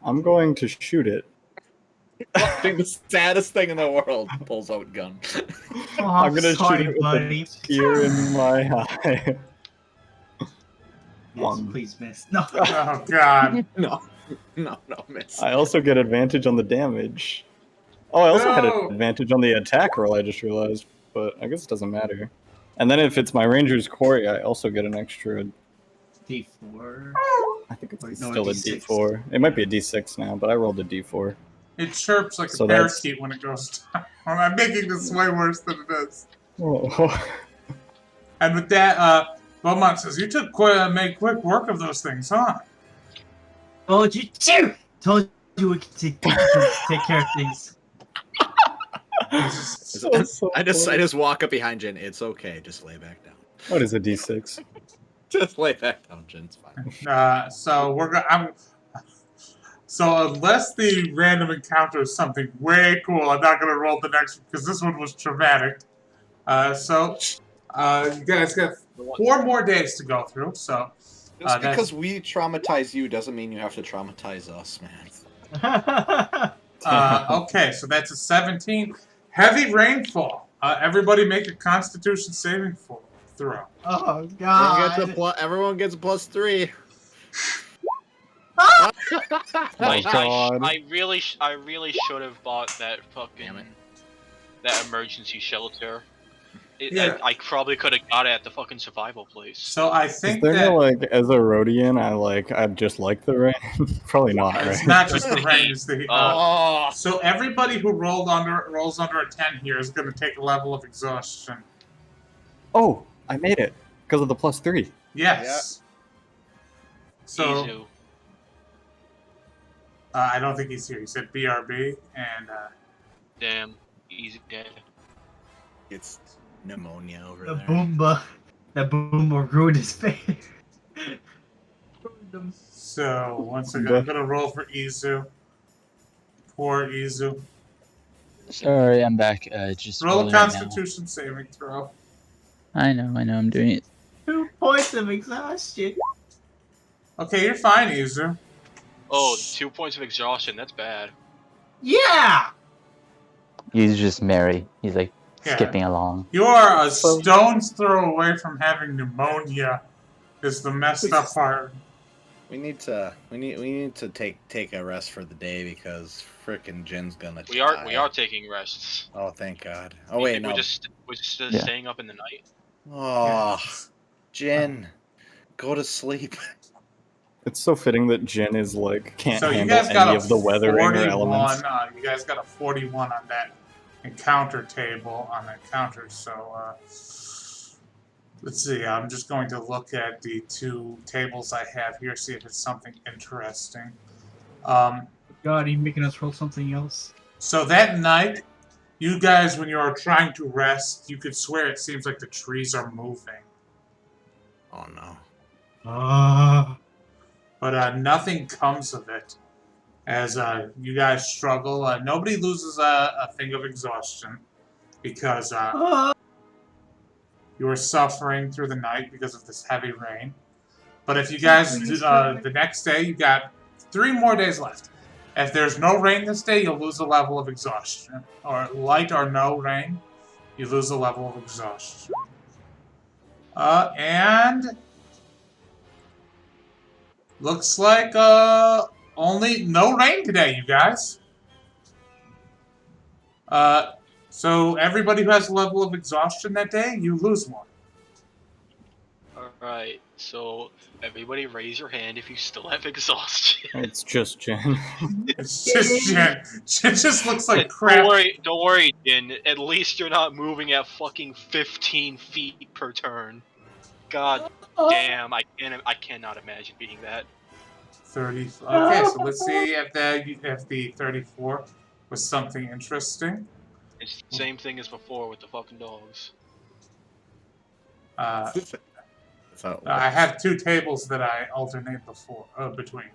I'm going to shoot it.
Watching the saddest thing in the world. Pulls out gun.
Oh,
I'm gonna
sorry,
shoot it with
buddy.
a tear in my eye.
Yes, please miss. No.
Oh God!
No, miss.
I also get advantage on the damage. Oh, I also had
No.
an advantage on the attack roll, I just realized, but I guess it doesn't matter. And then if it's my Ranger's Quarry, I also get an extra.
D4.
I think it's
Wait, no,
still a
D6.
D4. It might be a D6 now, but I rolled a D4.
It chirps like
So
a
that's-
parakeet when it goes down. I'm making this way worse than it is.
Oh.
And with that, Beaumont says, "You made quick work of those things, huh?"
Told you we could take care of things.
I just walk up behind Jen. It's okay. Just lay back down.
What is a D6?
Just lay back down, Jen. It's fine.
So we're gonna. So unless the random encounter is something way cool, I'm not gonna roll the next one because this one was traumatic. You guys got 4 more days to go through. So
Just because we traumatize you doesn't mean you have to traumatize us, man.
okay, so that's a 17. Heavy rainfall. Everybody make a Constitution saving throw.
Oh god.
Everyone gets a +3.
My God.
I really should have bought that fucking that emergency shelter.
Yeah.
I probably could have got it at the fucking survival place.
So I
Is
think
there
that
no, like, as a Rhodian, I just like the rain? Probably not, right?
it's not just the rain. It's the
Oh,
so everybody who rolls under a 10 here is going to take a level of exhaustion.
Oh, I made it because of the +3.
Yes. So
Izu.
I don't think he's here. He said BRB and
Damn, easy dead.
it's pneumonia over
The
there.
Boomba. The Boomba ruined his face. Ruined him.
so once again I'm going to roll for Izu. Poor Izu.
Sorry, I'm back. Just
Roll a
rolling right now.
Constitution saving throw.
I know, I'm doing it.
2 points of exhaustion.
Okay, you're fine, Izu.
Oh, 2 points of exhaustion. That's bad.
Yeah.
He's just merry. He's like
Yeah.
skipping along.
You are a stone's throw away from having pneumonia. Is the messed up part.
We need to take a rest for the day because frickin' Jen's gonna.
We are taking rests.
Oh, thank God. Oh wait, no.
We're just
Yeah.
staying up in the night.
Oh, Jen, go to sleep.
It's so fitting that Jin is like can't
So you
handle
guys got
any
a
of the weathering or
41.
elements.
You guys got a 41 on that encounter table on that counter. So let's see. I'm just going to look at the two tables I have here, see if it's something interesting.
God, are you making us roll something else?
So that night, you guys, when you're trying to rest, you could swear it seems like the trees are moving.
Oh no.
But nothing comes of it as you guys struggle. Nobody loses a thing of exhaustion because you were suffering through the night because of this heavy rain. But if you guys do, the next day, you got 3 more days left. If there's no rain this day, you'll lose a level of exhaustion. Or light or no rain, you lose a level of exhaustion. And looks like only no rain today, you guys. So everybody who has a level of exhaustion that day, you lose one.
Alright, so everybody raise your hand if you still have exhaustion.
It's just Jin.
It's just Jen. Jen just looks like crap.
Don't worry, Jin. At least you're not moving at fucking 15 feet per turn. God damn, I cannot imagine beating that.
30. Okay, so let's see if the 34 was something interesting.
It's the same thing as before with the fucking dogs.
That's how it
I
works.
have 2 tables that I alternate between.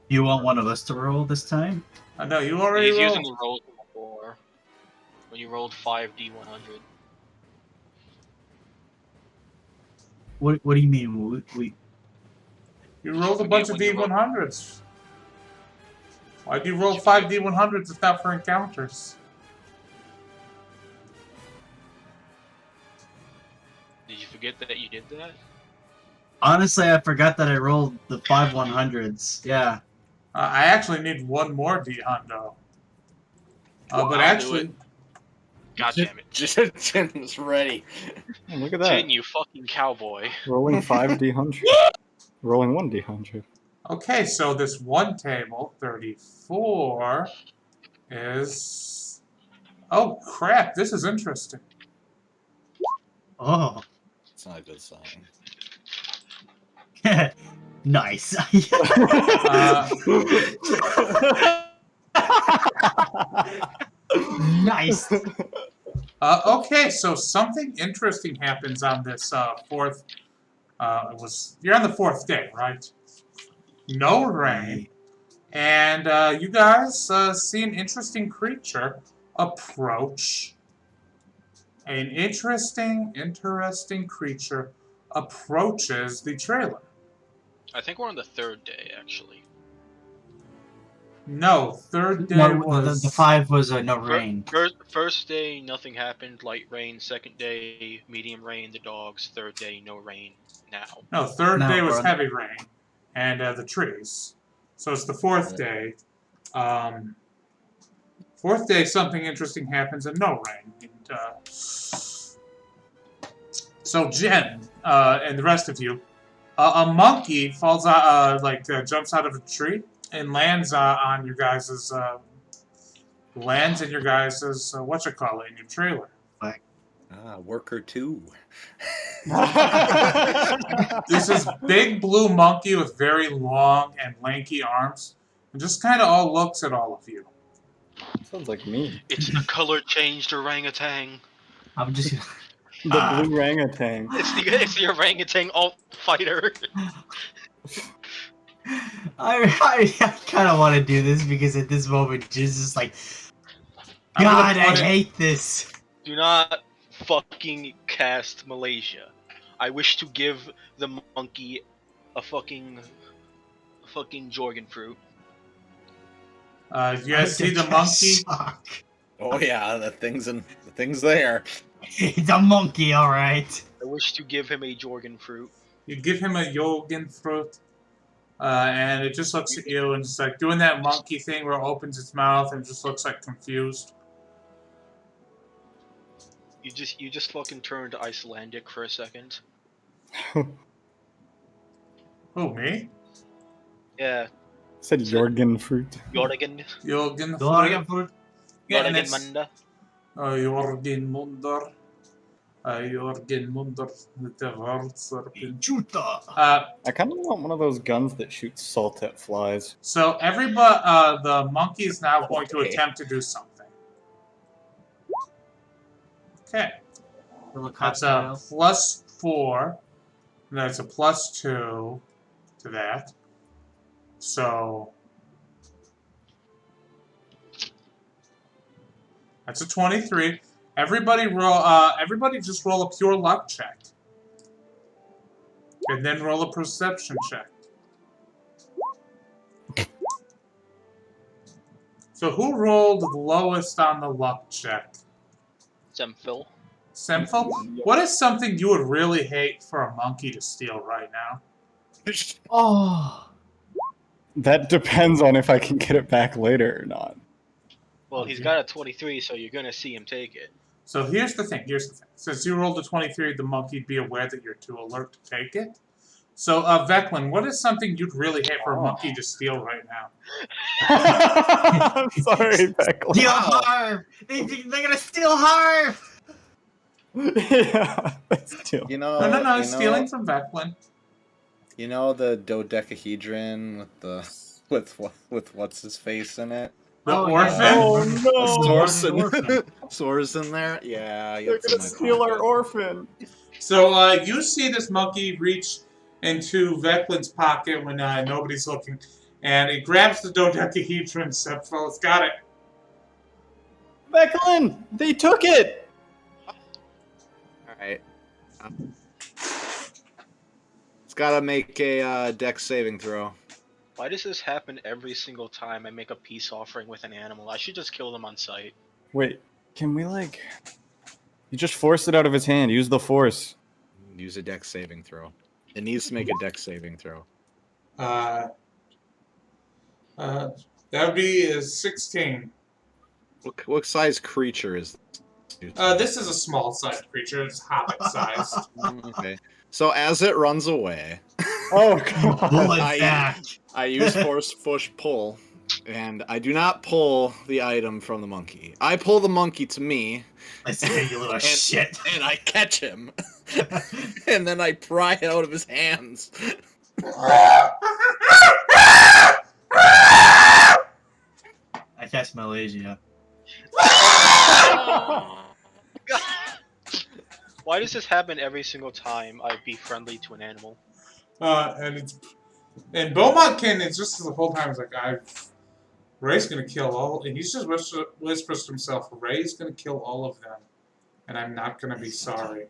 You want one of us to roll this time?
No, you already
He's
rolled.
using the rolls from before. When you rolled 5d100.
What do you mean?
You rolled a
Forget
bunch of
when you rolled-
D100s. Why'd you roll 5 D100s if not for encounters?
Did you forget that you did that?
Honestly, I forgot that I rolled the 5 100s. Yeah.
I actually need 1 more D-Hundo. But
I'll do
actually,
it. God damn it.
Jin's ready.
Oh, look at that.
Jin, you fucking cowboy.
Rolling 5d100. Rolling 1d100.
okay, so this one table, 34, is... Oh, crap, this is interesting.
Oh.
It's not a good sign.
Nice. Nice.
Okay, so something interesting happens on this 4th... you're on the 4th day, right? No rain. And you guys see an interesting creature approach. An interesting creature approaches the trailer.
I think we're on the 3rd day, actually.
No, 3rd day
No,
was...
the 5 was no rain.
First day, nothing happened. Light rain. 2nd day, medium rain. The dogs. 3rd day, no rain. Now.
No, 3rd
No,
day was
we're on-
heavy rain. And the trees. So it's the 4th day. 4th day, something interesting happens and no rain. And, so Jen, and the rest of you, a monkey falls out, jumps out of a tree and lands on your guys's, lands in your guys's, in your trailer.
Worker 2.
This is big blue monkey with very long and lanky arms, and just kind of all looks at all of you.
Sounds like me.
It's the color changed orangutan.
I'm just.
The blue orangutan.
It's the orangutan alt fighter.
I kind of want to do this because at this moment, Jesus is like,
I'm gonna
God, I
put it-
hate this.
Do not fucking cast Malaysia. I wish to give the monkey a fucking Jorgen fruit.
You guys see the monkey?
Suck.
Oh yeah, the thing's there.
It's a monkey, all right.
I wish to give him a Jorgen fruit.
You give him a Yogen fruit, and it just looks at you and just like doing that monkey thing where it opens its mouth and just looks like confused.
You just fucking turned Icelandic for a second.
Who, me?
Yeah,
Said Jorgen fruit.
Jorgen.
Jorgen
Dorian
fruit.
fruit.
Yeah, and
Jorgen
it's
Munda.
Jorgen Munder. Jorgen Munder. The Waldserpent.
Chuta.
I kind of want one of those guns that shoots salt at flies.
So everybody, the monkey is now going to
Okay.
attempt to do something. Okay, that's a +4. That's a +2 to that. So that's a 23. Everybody roll. Everybody just roll a pure luck check, and then roll a perception check. So who rolled the lowest on the luck check?
Zemphil.
Semphil? What is something you would really hate for a monkey to steal right now?
Oh.
That depends on if I can get it back later or not.
Well, he's got a 23, so you're gonna see him take it.
So here's the thing. Since you rolled a 23, the monkey'd be aware that you're too alert to take it. So, Veclin, what is something you'd really hate for a monkey to steal right now?
I'm sorry, Beckle.
Steal Harv! They're gonna steal Harv!
Yeah, steal.
You know,
No,
you
he's
know,
stealing from Veclin.
You know the dodecahedron with what's his face in it?
The
Oh,
orphan?
yeah.
Oh no!
Source in there? Yeah,
They're
it's in
gonna
my
steal our
pocket.
orphan.
So, you see this monkey reach into Veclin's pocket when nobody's looking, and he grabs the dodecahedron. Sephiroth's got it.
Becklin, they took it.
Alright. It's gotta make a dex saving throw.
Why does this happen every single time I make a peace offering with an animal? I should just kill them on sight.
Wait, can we like? You just forced it out of his hand. Use the force.
Use a dex saving throw. It needs to make a dex saving throw.
That would be a 16.
What size creature is this?
This is a small-sized creature. It's hobbit-sized.
Okay. So as it runs away,
Oh god!
Bullet back!
I use force push pull, and I do not pull the item from the monkey. I pull the monkey to me,
Let's hear you little shit.
and I catch him, and then I pry it out of his hands.
I catch Malaysia.
Why does this happen every single time I be friendly to an animal?
And Beaumontkin is just the whole time. It's like, Ray's gonna kill all. And he's just whispers to himself, Ray's gonna kill all of them, and I'm not gonna be sorry.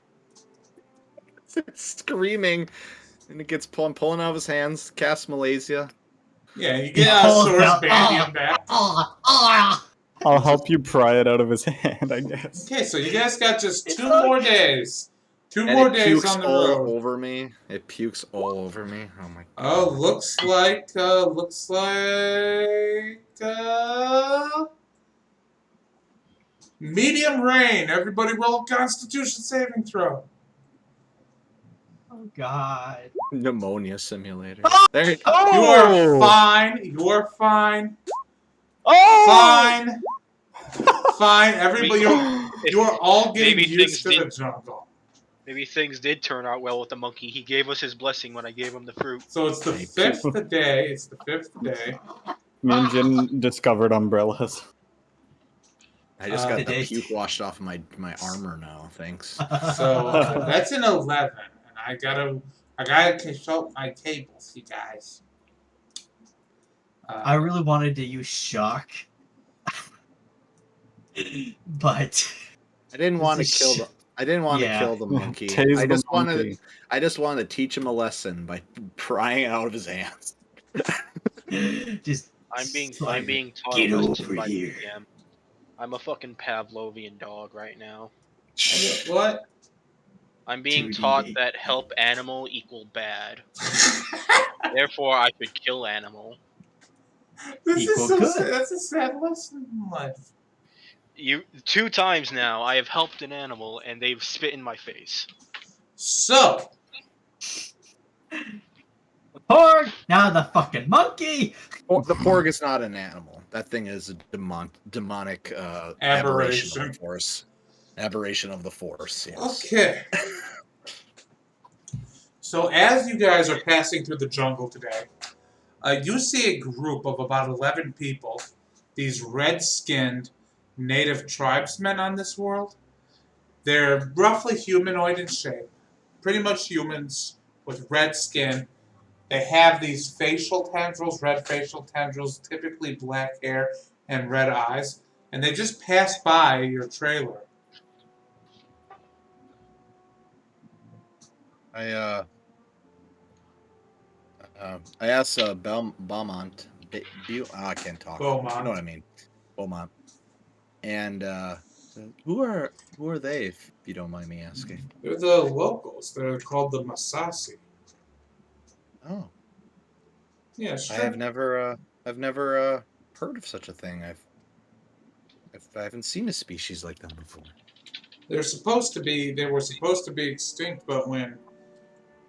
Screaming, and it gets pulling out of his hands. Cast Malaysia.
Yeah, you get a Source Bandium back.
I'll help you pry it out of his hand, I guess.
Okay, so you guys got just 2 more days. 2
And
more
it
days
pukes
on the
all
road.
over me. It pukes all over me. Oh my god.
Oh, looks like medium rain. Everybody roll a Constitution saving throw.
Oh god.
Pneumonia simulator.
Oh!
There you go.
Oh!
You are fine. You are fine.
Oh!
Fine. Fine. Everybody, you are all getting
Maybe
used to
things
the jungle.
Maybe things did turn out well with the monkey. He gave us his blessing when I gave him the fruit.
So it's the 5th day. It's the 5th day.
Me and Jin discovered umbrellas.
I just got the
Today-
puke washed off my armor now. Thanks.
So that's an 11, and I gotta consult my tables, you guys.
I really wanted to use shock. But
I didn't want to kill the. I didn't want
Yeah.
to kill the monkey.
Tase
I
the
just wanted.
monkey.
I just wanted to teach him a lesson by prying it out of his hands.
just
I'm being
slightly.
taught
Get
a lesson
over
by
here.
DM. I'm a fucking Pavlovian dog right now.
What?
I'm being
2D8.
taught that help animal equal bad. Therefore, I should kill animal.
This
Equal
is so
good.
sad. That's a sad lesson in life.
2 times now, I have helped an animal, and they've spit in my face.
So,
Pork! Now not the fucking monkey.
The porg is not an animal. That thing is a demonic aberration of the force. Aberration of the force. Yes.
Okay. So as you guys are passing through the jungle today, you see a group of about 11 people, these red-skinned native tribesmen on this world. They're roughly humanoid in shape, pretty much humans with red skin. They have these facial tendrils, red facial tendrils, typically black hair and red eyes, and they just pass by your trailer.
I asked Beaumont. I can't talk.
Beaumont.
You know what I mean. Beaumont. And who are they, if you don't mind me asking?
They're the locals. They're called the Masasi.
Oh.
Yeah, sure.
I have never heard of such a thing. I haven't seen a species like them before.
They were supposed to be extinct, but when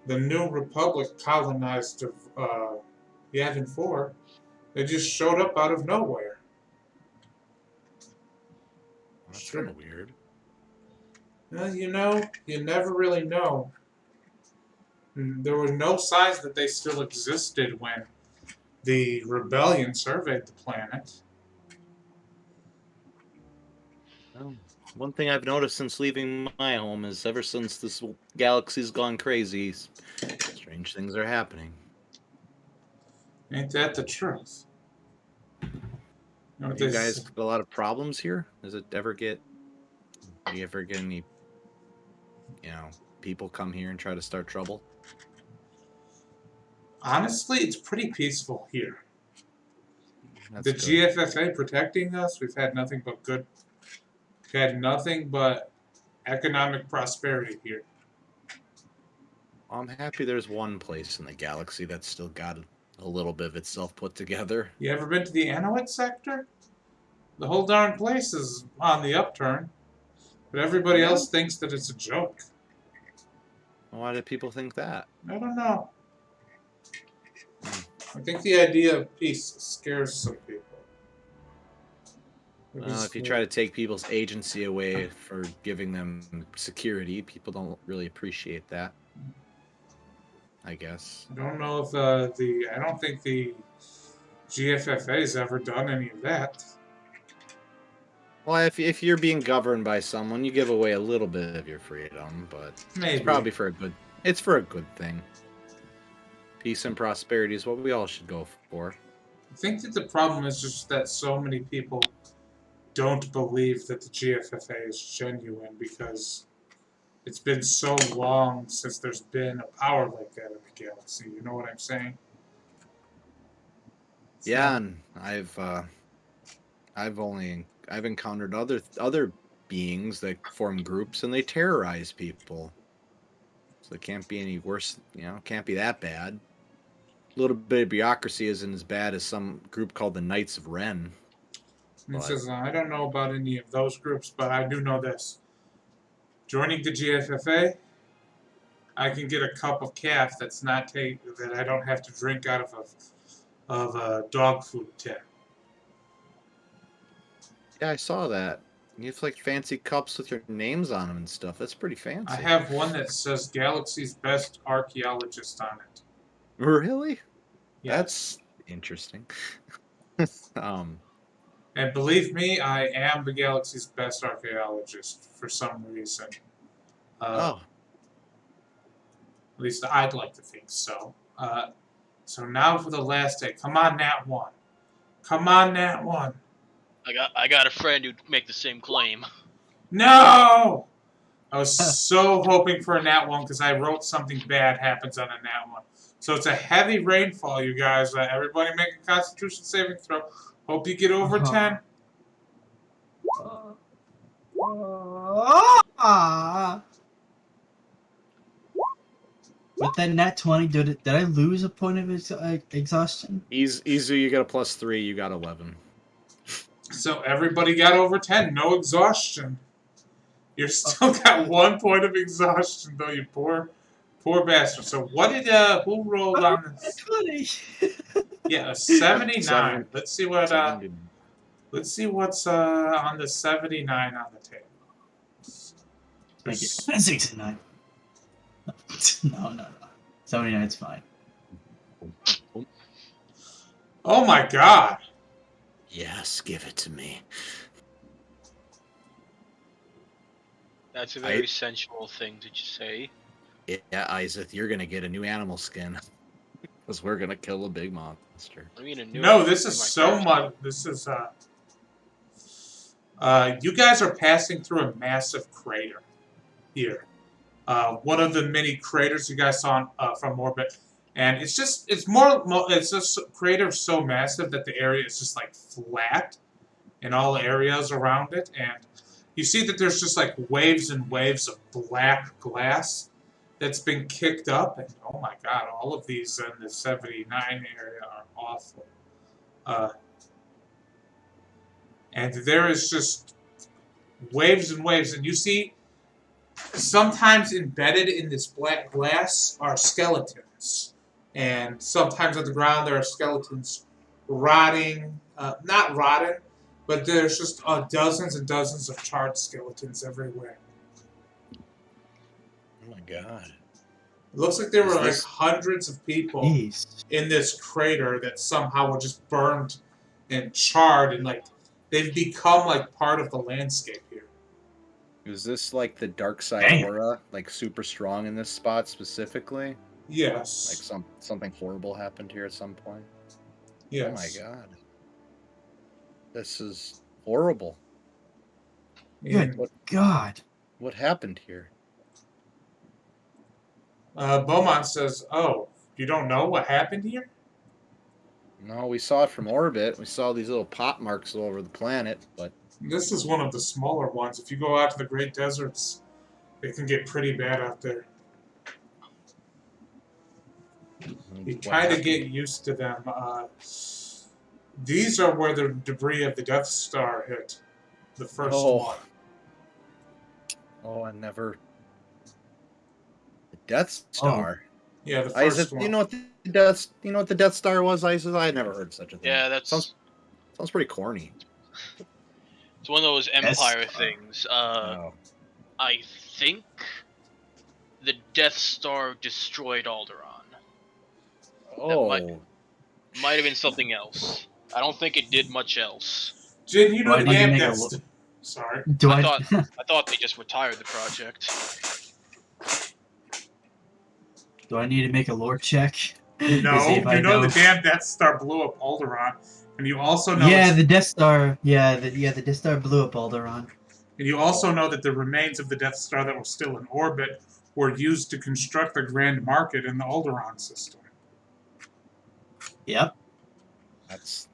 the New Republic colonized Yavin 4, they just showed up out of nowhere.
That's kind of weird.
Well, you never really know. There were no signs that they still existed when the rebellion surveyed the planet.
Well, one thing I've noticed since leaving my home is ever since this galaxy's gone crazy, strange things are happening.
Ain't that the truth?
You guys got a lot of problems here? Do you ever get any, people come here and try to start trouble?
Honestly, it's pretty peaceful here.
That's
The
good.
GFFA protecting us, we've had nothing but economic prosperity here.
I'm happy there's one place in the galaxy that's still got a little bit of itself put together.
You ever been to the Inuit sector? The whole darn place is on the upturn, but everybody else thinks that it's a joke.
Why do people think that?
I don't know. I think the idea of peace scares some people.
Well, if you try to take people's agency away for giving them security, people don't really appreciate that. I guess.
I don't know if I don't think the GFFA's ever done any of that.
Well, if you're being governed by someone, you give away a little bit of your freedom, but
Maybe.
it's probably for a good. It's for a good thing. Peace and prosperity is what we all should go for.
I think that the problem is just that so many people don't believe that the GFFA is genuine because it's been so long since there's been a power like that in the galaxy. You know what I'm saying?
Yeah, and I've encountered other beings that form groups and they terrorize people. So it can't be any worse, can't be that bad. A little bit of bureaucracy isn't as bad as some group called the Knights of Ren.
And he says, I don't know about any of those groups, but I do know this. Joining the GFFA, I can get a cup of calf that I don't have to drink out of a dog food tin.
Yeah, I saw that. You have like fancy cups with your names on them and stuff. That's pretty fancy.
I have one that says Galaxy's Best Archaeologist on it.
Really?
Yes.
That's interesting.
And believe me, I am the Galaxy's Best Archaeologist for some reason.
Oh.
At least I'd like to think so. So now for the last day. Come on, Nat 1. Come on, Nat 1.
I got a friend who'd make the same claim.
No! I was so hoping for a Nat 1 because I wrote something bad happens on a Nat 1. So it's a heavy rainfall, you guys. Everybody make a Constitution saving throw. Hope you get over 10.
With that nat 20, did I lose a point of exhaustion?
Izu, you got a +3. You got 11.
So everybody got over 10. No exhaustion. You're still got 1 point of exhaustion, though, you poor Poor bastard. So what did who rolled on this?
20.
Yeah, a 79.
Seven-
Let's see what
seven-
let's see what's on the 79 on the table.
Thank you.
There's-
69. No. 79's fine.
Oh my god.
Yes, give it to me.
That's a very sensual thing to say.
Yeah, Isaac, you're gonna get a new animal skin. Because we're gonna kill a big monster.
I mean, a new.
No, this is
my
so
first.
much. This is you guys are passing through a massive crater here. One of the many craters you guys saw from orbit, and it's just it's a crater so massive that the area is just like flat in all areas around it, and you see that there's just like waves and waves of black glass that's been kicked up, and oh my god, all of these in the 79 area are awful. And there is just waves and waves, and you see sometimes embedded in this black glass are skeletons, and sometimes on the ground there are skeletons rotting, not rotting, but there's just dozens and dozens of charred skeletons everywhere.
Oh my god.
It looks like there were
Is this-
like hundreds of people
Jeez.
in this crater that somehow were just burned and charred, and like they've become like part of the landscape here.
Is this like the dark side
Damn.
aura, like super strong in this spot specifically?
Yes.
Like something horrible happened here at some point?
Yes.
Oh my god. This is horrible.
And,
Good God.
What happened here?
Beaumont says, "Oh, you don't know what happened here?"
No, we saw it from orbit. We saw these little pot marks all over the planet, but
This is one of the smaller ones. If you go out to the Great Deserts, it can get pretty bad out there. You
what
kind of
happened?
get used to them. These are where the debris of the Death Star hit. The first one.
Oh, I never. The Death Star.
Yeah, the first
Isaac,
one.
you know what the Death Star was, Isaac? I never heard such a thing.
Yeah, that's
sounds pretty corny.
it's one of those Empire
Star.
things.
Oh.
I think the Death Star destroyed Alderaan.
Oh.
Might have been something else. I don't think it did much else.
Jin, you know
Why
the
did you
damn
make a
Death
lo-
Star. Sorry.
Do
I
I?
thought I thought they just retired the project.
Do I need to make a lore check? To
No,
see if I
you know the damn Death Star blew up Alderaan, and you also know
Yeah, the Death Star. Yeah, the Death Star blew up Alderaan.
and you also know that the remains of the Death Star that were still in orbit were used to construct the Grand Market in the Alderaan system.
Yep.
That's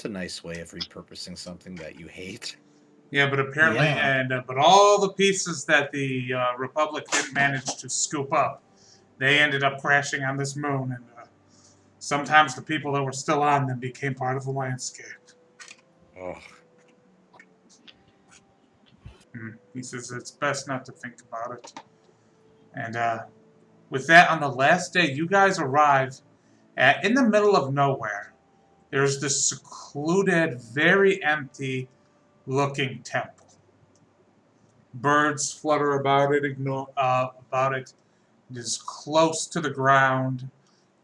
a nice way of repurposing something that you hate.
Yeah, but apparently,
Yeah.
but all the pieces that the Republic didn't manage to scoop up, they ended up crashing on this moon, and sometimes the people that were still on them became part of the landscape.
Oh.
He says it's best not to think about it. And with that, on the last day, you guys arrive in the middle of nowhere. There's this secluded, very empty-looking temple. Birds flutter about it. It is close to the ground.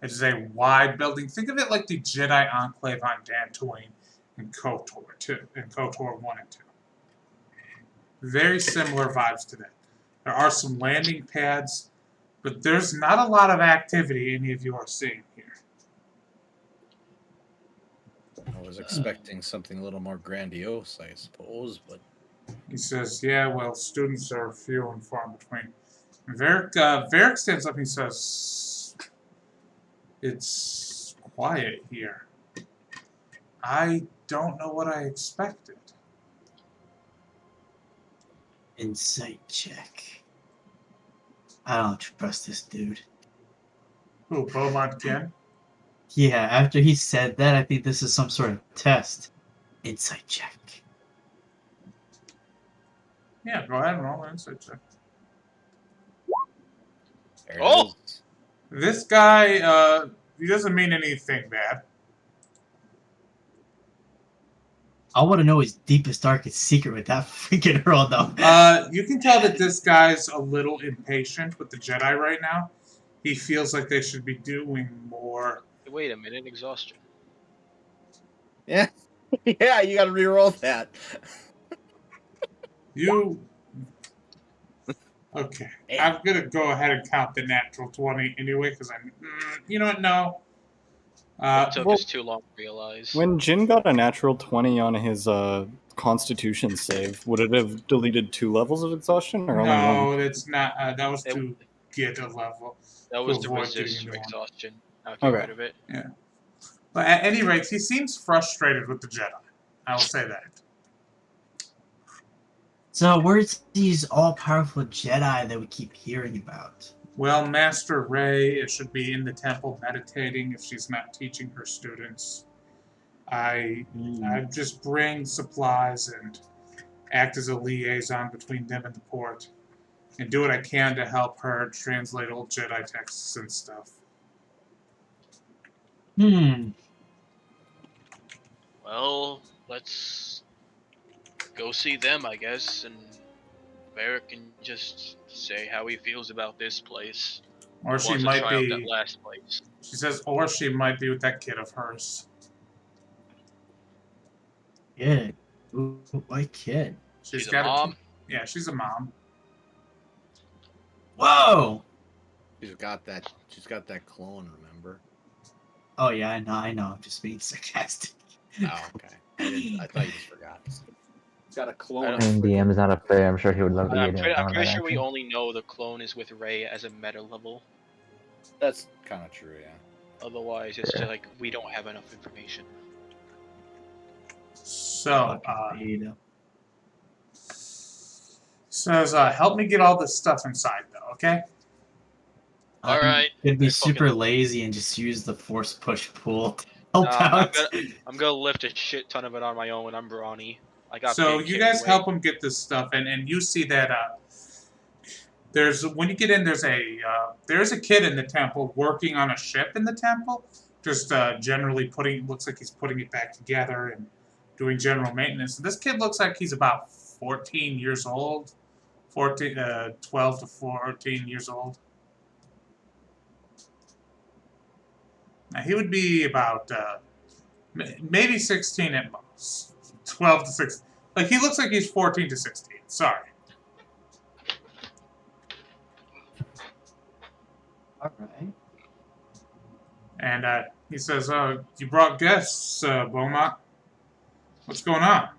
It is a wide building. Think of it like the Jedi Enclave on Dantooine in KOTOR 1 and 2. Very similar vibes to that. There are some landing pads, but there's not a lot of activity any of you are seeing here.
I was expecting something a little more grandiose, I suppose, but
He says, yeah, well, students are few and far between. And Varric stands up and he says, it's quiet here. I don't know what I expected.
Insight check. I don't trust this dude.
Who, Beaumont Ken?
Yeah, after he said that, I think this is some sort of test. Insight check.
Yeah, go ahead and roll an insight check.
There it
Oh!
is.
This guy, he doesn't mean anything bad.
I want to know his deepest, darkest secret with that freaking girl, though.
You can tell that this guy's a little impatient with the Jedi right now. He feels like they should be doing more.
Wait a minute, exhaustion.
Yeah. Yeah, you gotta re-roll that.
You. Okay. I'm gonna go ahead and count the natural 20 anyway, because I'm. You know what? No.
It took
well-
us too long to realize.
When Jin got a natural 20 on his Constitution save, would it have deleted 2 levels of exhaustion or only
No,
one?
that's not. That was
It-
to get a level.
That was to
avoid getting
resist
into one.
exhaustion. Not get
Okay.
rid of it.
But at any rate, he seems frustrated with the Jedi. I will say that.
So where's these all-powerful Jedi that we keep hearing about?
Well, Master Ray should be in the temple meditating if she's not teaching her students. I just bring supplies and act as a liaison between them and the port, and do what I can to help her translate old Jedi texts and stuff.
Well, let's go see them, I guess, and Varric can just say how he feels about this place.
Or she
Wants to
might
try out that
be.
last place.
She says, or she might be with that kid of hers.
Yeah. Ooh, what kid?
She's a
got
mom.
Yeah, she's a mom.
Whoa!
She's got that clone, remember?
Oh yeah, I know. I'm just being sarcastic.
Oh, okay. I thought you just forgot. She's got a clone.
I
And DM's not a player. I'm sure he would love to
I'm
get in on
pretty
that
sure we
action.
only know the clone is with Rey as a meta level.
That's kind of true, yeah.
Otherwise, it's just like we don't have enough information.
So,
Fucking
says, help me get all this stuff inside, though, okay?
All right.
Could be
I
super
fucking-
lazy and just use the force push pull to help
I'm
out.
gonna lift a shit ton of it on my own when I'm brawny. I got
So
big
you
kit
guys
anyway.
help him get this stuff, and you see that there's when you get in, there's a kid in the temple working on a ship in the temple, just generally looks like he's putting it back together and doing general maintenance. And this kid looks like he's about 14 years old, 12 to 14 years old. Now he would be about maybe 16 at most, 12 to 16. Like he looks like he's 14 to 16. Sorry.
All right.
And he says, you brought guests, Beaumont. What's going on?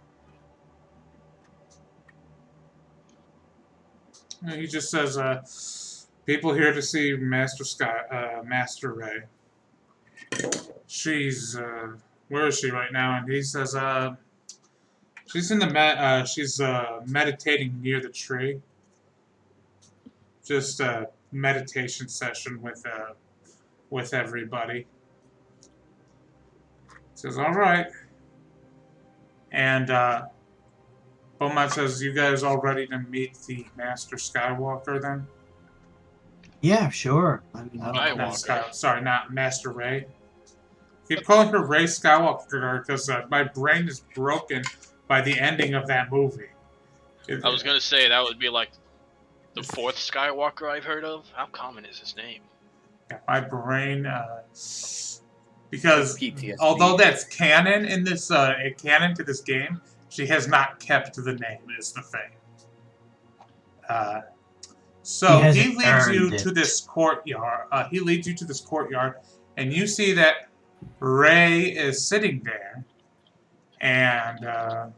And he just says, people here to see Master Ray. She's, where is she right now? And he says, she's in the she's meditating near the tree. Just a meditation session with everybody. Says, all right. And Beaumont says, you guys all ready to meet the Master Skywalker then?
Yeah, sure. I mean, I don't know.
Skywalker.
Not Master Ray. Keep calling her Ray Skywalker because my brain is broken by the ending of that movie.
I was gonna say that would be like the fourth Skywalker I've heard of. How common is his name?
Yeah, my brain, because
PTSD.
although that's canon in this, canon to this game, she has not kept the name. Is the thing. So
He
he
hasn't
leads you
earned
to
it.
this courtyard. And you see that Ray is sitting there, and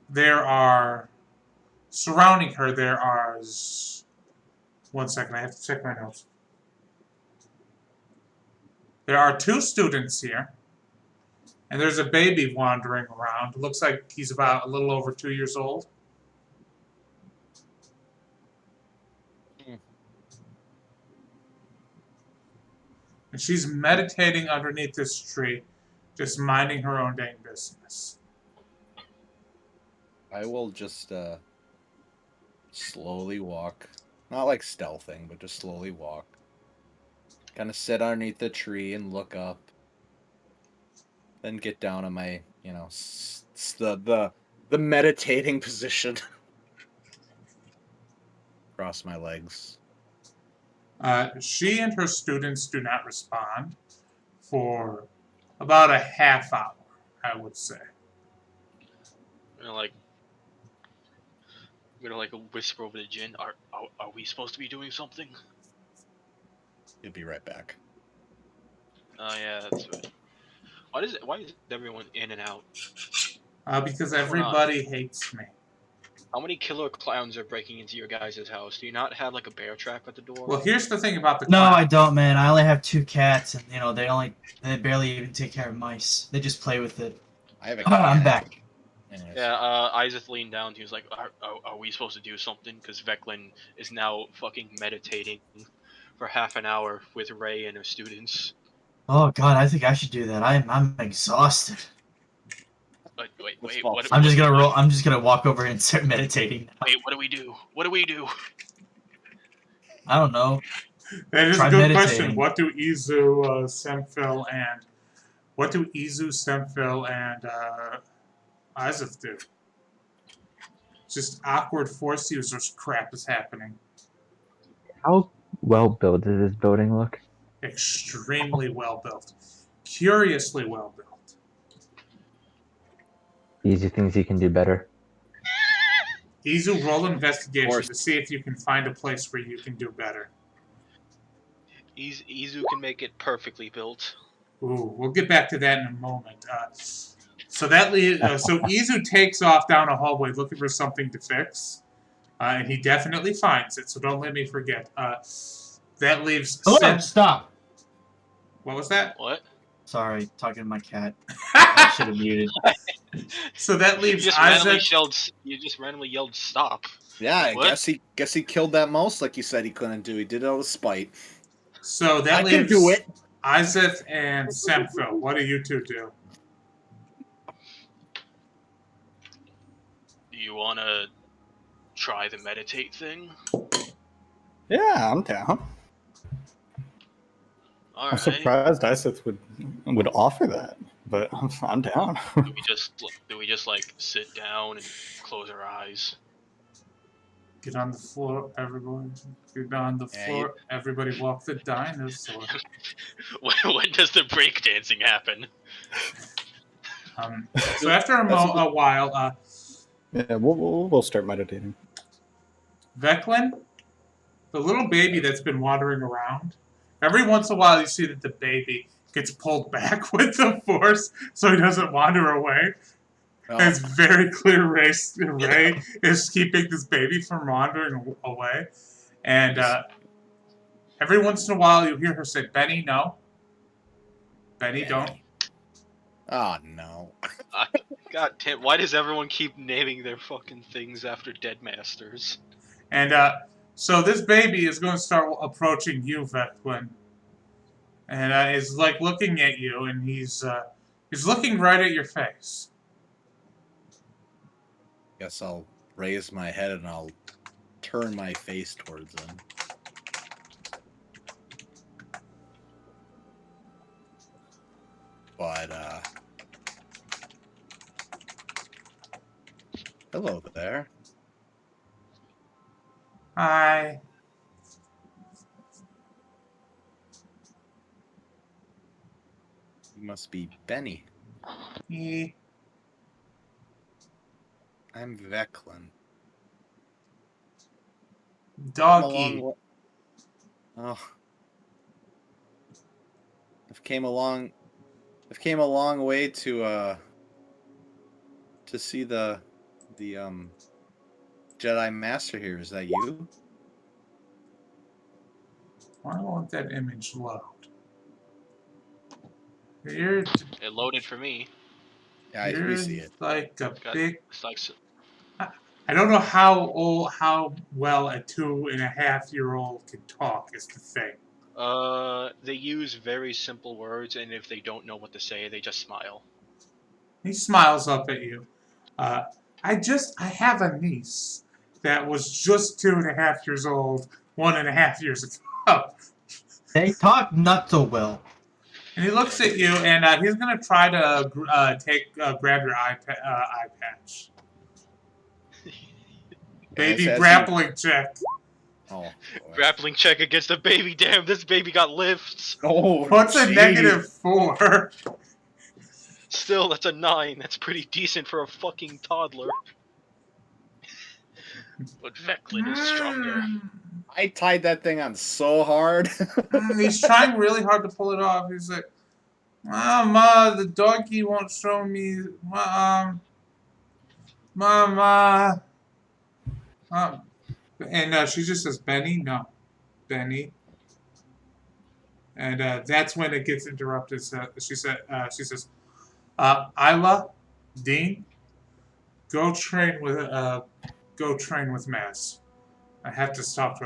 there are surrounding her. There are 1 second. I have to check my notes. There are 2 students here, and there's a baby wandering around. It looks like he's about a little over 2 years old. And she's meditating underneath this tree, just minding her own dang business.
I will just slowly walk Not like stealthing, but just slowly walk. Kind of sit underneath the tree and look up. Then get down on my, the meditating position. Cross my legs.
She and her students do not respond for about a half hour, I would say.
I'm gonna like whisper over to Jin. Are we supposed to be doing something?
You'll be right back.
Oh yeah, that's right. Why is everyone in and out?
Because
What's going on?
everybody hates me.
How many killer clowns are breaking into your guys' house? Do you not have like a bear trap at the door?
Well, here's the thing about the
No,
clown.
I don't, man. I only have 2 cats, and they barely even take care of mice. They just play with it.
I have a
I'm
cat.
back.
Anyways.
Yeah, Isaac leaned down. He was like, "Are we supposed to do something?" Because Veclin is now fucking meditating for half an hour with Ray and her students.
Oh god, I think I should do that. I'm exhausted.
Wait,
Let's
wait.
fall
What?
I'm just gonna
what-
roll. I'm just gonna walk over and start meditating.
Wait, what do we do? What do we do?
I don't know.
That is
Try
a good
meditating.
question. What do Izu, Semphil, and Isaac do? Just awkward force users crap is happening.
How well built does this building look?
Extremely well built. Curiously well built.
Easy things you can do better.
Izu, roll investigation
course.
to see if you can find a place where you can do better.
Izu can make it perfectly built.
Ooh, we'll get back to that in a moment. So Izu takes off down a hallway looking for something to fix, and he definitely finds it. So don't let me forget. That leaves.
Oh, stop!
What was that?
What?
Sorry, talking to my cat. I should have muted.
So that
You
leaves
just randomly yelled stop.
Yeah, I
What?
guess he killed that mouse like you said he couldn't do. He did it out of spite.
So that
I
leaves
can do it.
Isaac and Semphil. What do you two do?
Do you wanna try the meditate thing?
Yeah, I'm down.
All
I'm
right.
surprised Iseth would offer that, but I'm down.
Do we just like sit down and close our eyes?
Get on the floor, everyone. Get on the floor. Everybody walk the dinosaur.
When does the breakdancing happen?
So after a while,
Yeah, we'll start meditating.
Veclin, the little baby that's been wandering around, every once in a while you see that the baby gets pulled back with the force so he doesn't wander away.
Oh,
It's very clear Ray is keeping this baby from wandering away. And every once in a while you hear her say, Benny, no. Benny, don't.
oh no.
God damn! Why does everyone keep naming their fucking things after dead masters?
And so this baby is going to start approaching you, Veclin. And is like looking at you, and he's looking right at your face.
Guess I'll raise my head and I'll turn my face towards him. But hello there.
Hi.
You must be Benny.
He.
I'm Veclin.
Doggy.
Oh. I've came a long way to see the Jedi Master here. Is that you?
Why won't that image load? You're
It loaded for me.
Yeah, we see it.
like a big.
It's like
I don't know how well a 2.5-year-old can talk is the thing.
they use very simple words, and if they don't know what to say, they just smile.
He smiles up at you. I have a niece, that was just 2.5 years old 1.5 years ago.
They talk not so well.
And he looks at you, and he's gonna try to grab your eye patch. Baby grappling check.
Oh, boy.
Grappling check against the baby. Damn, this baby got lifts.
Oh,
What's a
geez.
-4?
Still, that's a 9. That's pretty decent for a fucking toddler. But Veclin is stronger.
I tied that thing on so hard.
He's trying really hard to pull it off. He's like, Mama, the doggy won't show me. Mama. And she just says, Benny? No. Benny. And that's when it gets interrupted. So she says, Isla, Dean, go train with Maz. I have to talk to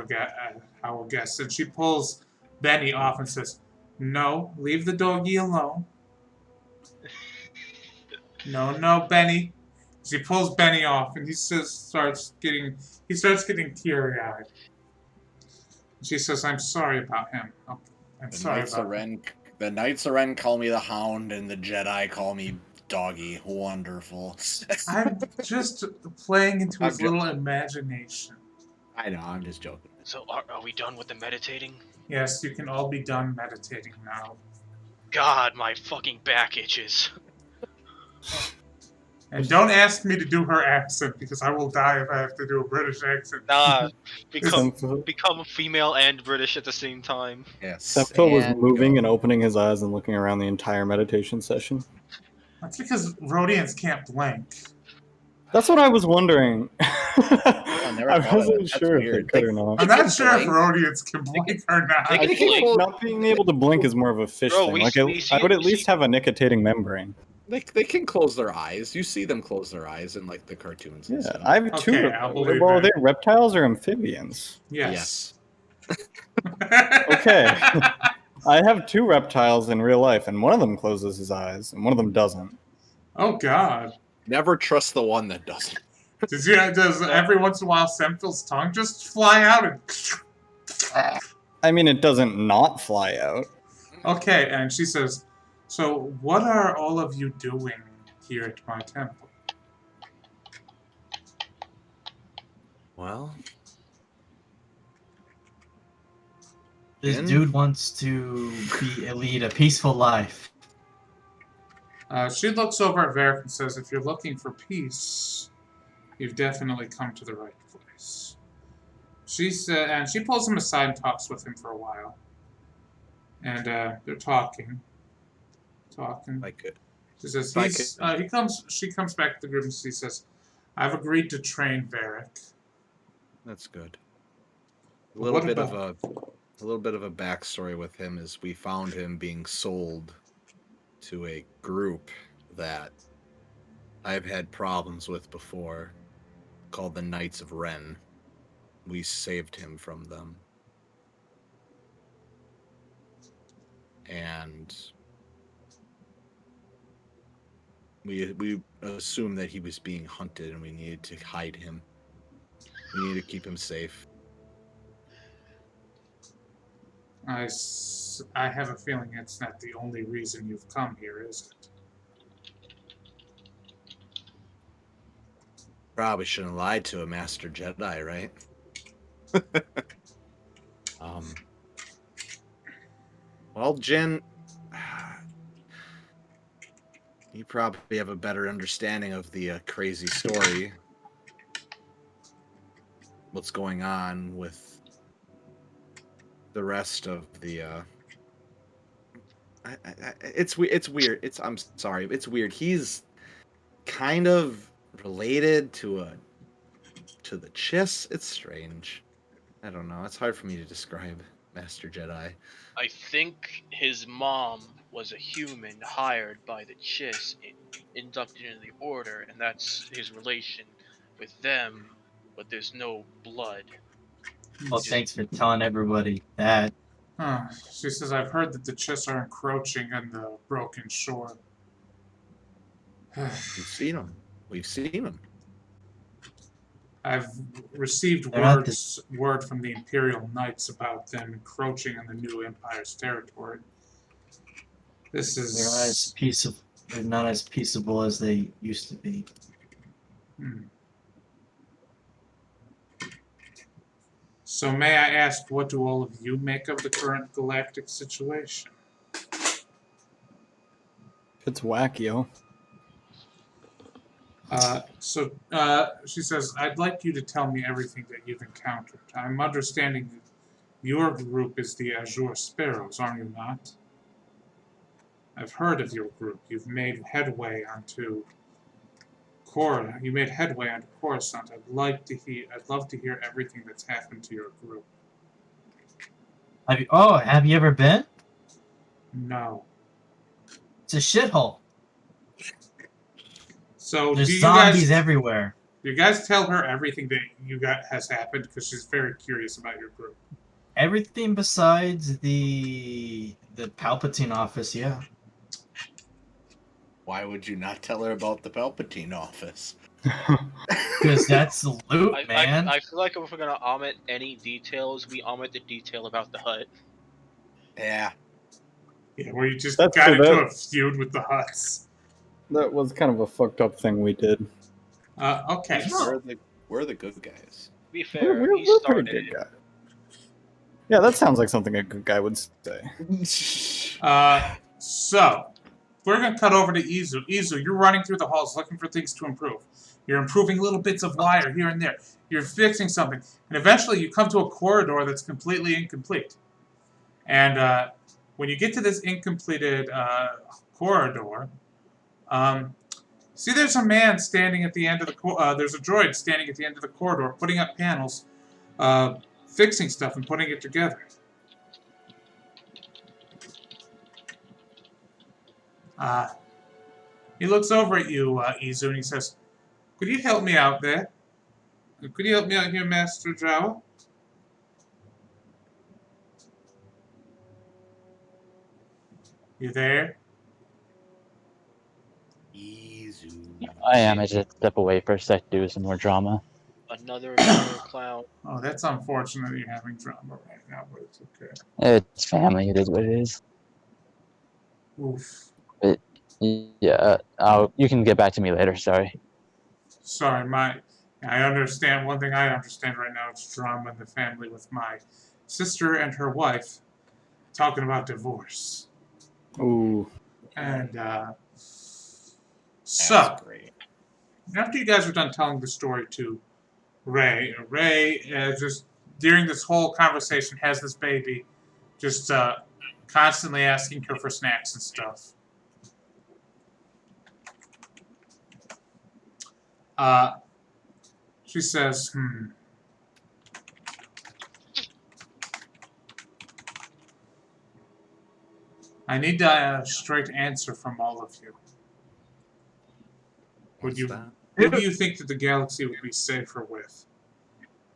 our guest. And she pulls Benny off and says, no, leave the doggy alone. No, Benny. She pulls Benny off, and he starts getting teary-eyed. She says, "I'm sorry about him. I'm sorry about him."
The Knights of Ren call me the Hound, and the Jedi call me Doggy. Wonderful.
I'm just playing into his little imagination.
I know. I'm just joking.
So, are we done with the meditating?
Yes, you can all be done meditating now.
God, my fucking back itches.
And don't ask me to do her accent, because I will die if I have to do a British accent.
Nah, become female and British at the same time.
Yes.
Septil was moving and opening his eyes and looking around the entire meditation session.
That's because Rhodians can't blink.
That's what I was wondering. I wasn't sure if they could or not.
I'm not sure if Rhodians can blink or not.
I think not being able to blink is more of a fish thing. Like I would at least have a nicotinating membrane.
They can close their eyes. You see them close their eyes in like the cartoons. And stuff.
I have two. Well, are they reptiles or amphibians?
Yes.
Okay. I have two reptiles in real life, and one of them closes his eyes, and one of them doesn't.
Oh God!
Never trust the one that doesn't.
Does every once in a while Semphil's tongue just fly out and?
I mean, it doesn't not fly out.
Okay, and she says, "So, what are all of you doing here at my temple?"
Well,
this dude wants to lead a peaceful life.
She looks over at Varric and says, "If you're looking for peace, you've definitely come to the right place." She said, and she pulls him aside and talks with him for a while. And they're talking.
Like it.
She says, she comes back to the group and she says, "I've agreed to train Varric."
That's good. A little bit of a backstory with him is we found him being sold to a group that I've had problems with before, called the Knights of Ren. We saved him from them. And we assumed that he was being hunted and we needed to hide him. We need to keep him safe.
I have a feeling it's not the only reason you've come here, is it?
Probably shouldn't have lied to a Master Jedi, right? Well, Jin, you probably have a better understanding of the crazy story. What's going on with the rest of the it's weird. I'm sorry. It's weird. He's kind of related to the Chiss. It's strange. I don't know. It's hard for me to describe Master Jedi.
I think his mom was a human hired by the Chiss, inducted into the order, and that's his relation with them, but there's no blood.
Well, thanks for telling everybody that.
She says, "I've heard that the Chiss are encroaching on the Broken Shore."
We've seen him.
I've received
They're not
word from the Imperial Knights about them encroaching on the new Empire's territory. This is
They're not as peaceable as they used to be.
So may I ask, what do all of you make of the current galactic situation?
It's whack, yo.
She says, I'd like you to tell me everything that you've encountered. I'm understanding that your group is the Azure Sparrows, are you not? I've heard of your group. You've made headway onto Coruscant. I'd love to hear everything that's happened to your group.
Have you ever been?
No.
It's a shithole.
So
There's zombies everywhere.
Do you guys tell her everything that has happened? Because she's very curious about your group.
Everything besides the Palpatine office, yeah.
Why would you not tell her about the Palpatine office?
Because that's the loot, man.
I feel like if we're gonna omit any details, we omit the detail about the hut.
Yeah.
Yeah, where you just
That's
got
for
into
that.
a feud with the Hutts.
That was kind of a fucked up thing we did.
Okay.
We're the good guys.
To be fair,
We're
he
pretty
started
good
it.
guy. Yeah, that sounds like something a good guy would say.
So we're gonna cut over to Izu. Izu, you're running through the halls looking for things to improve. You're improving little bits of wire here and there. You're fixing something, and eventually you come to a corridor that's completely incomplete. And when you get to this incompleted corridor, see, there's a man standing at the end of the there's a droid standing at the end of the corridor, putting up panels, fixing stuff and putting it together. He looks over at you, Izu, and he says, "Could you help me out there? Could you help me out here, Master Jawa?" You there?
I am. I just step away for a sec to do some more drama.
Another clown.
Oh, that's unfortunate that you're having drama right now, but it's okay.
It's family. It is what it is.
Oof.
But yeah, you can get back to me later. Sorry.
Sorry, I understand. One thing I understand right now is drama in the family with my sister and her wife talking about divorce.
Ooh.
And
That's great.
after you guys are done telling the story to Ray just during this whole conversation has this baby just constantly asking her for snacks and stuff. She says, I need a straight answer from all of you. Who do you think that the galaxy would be safer with?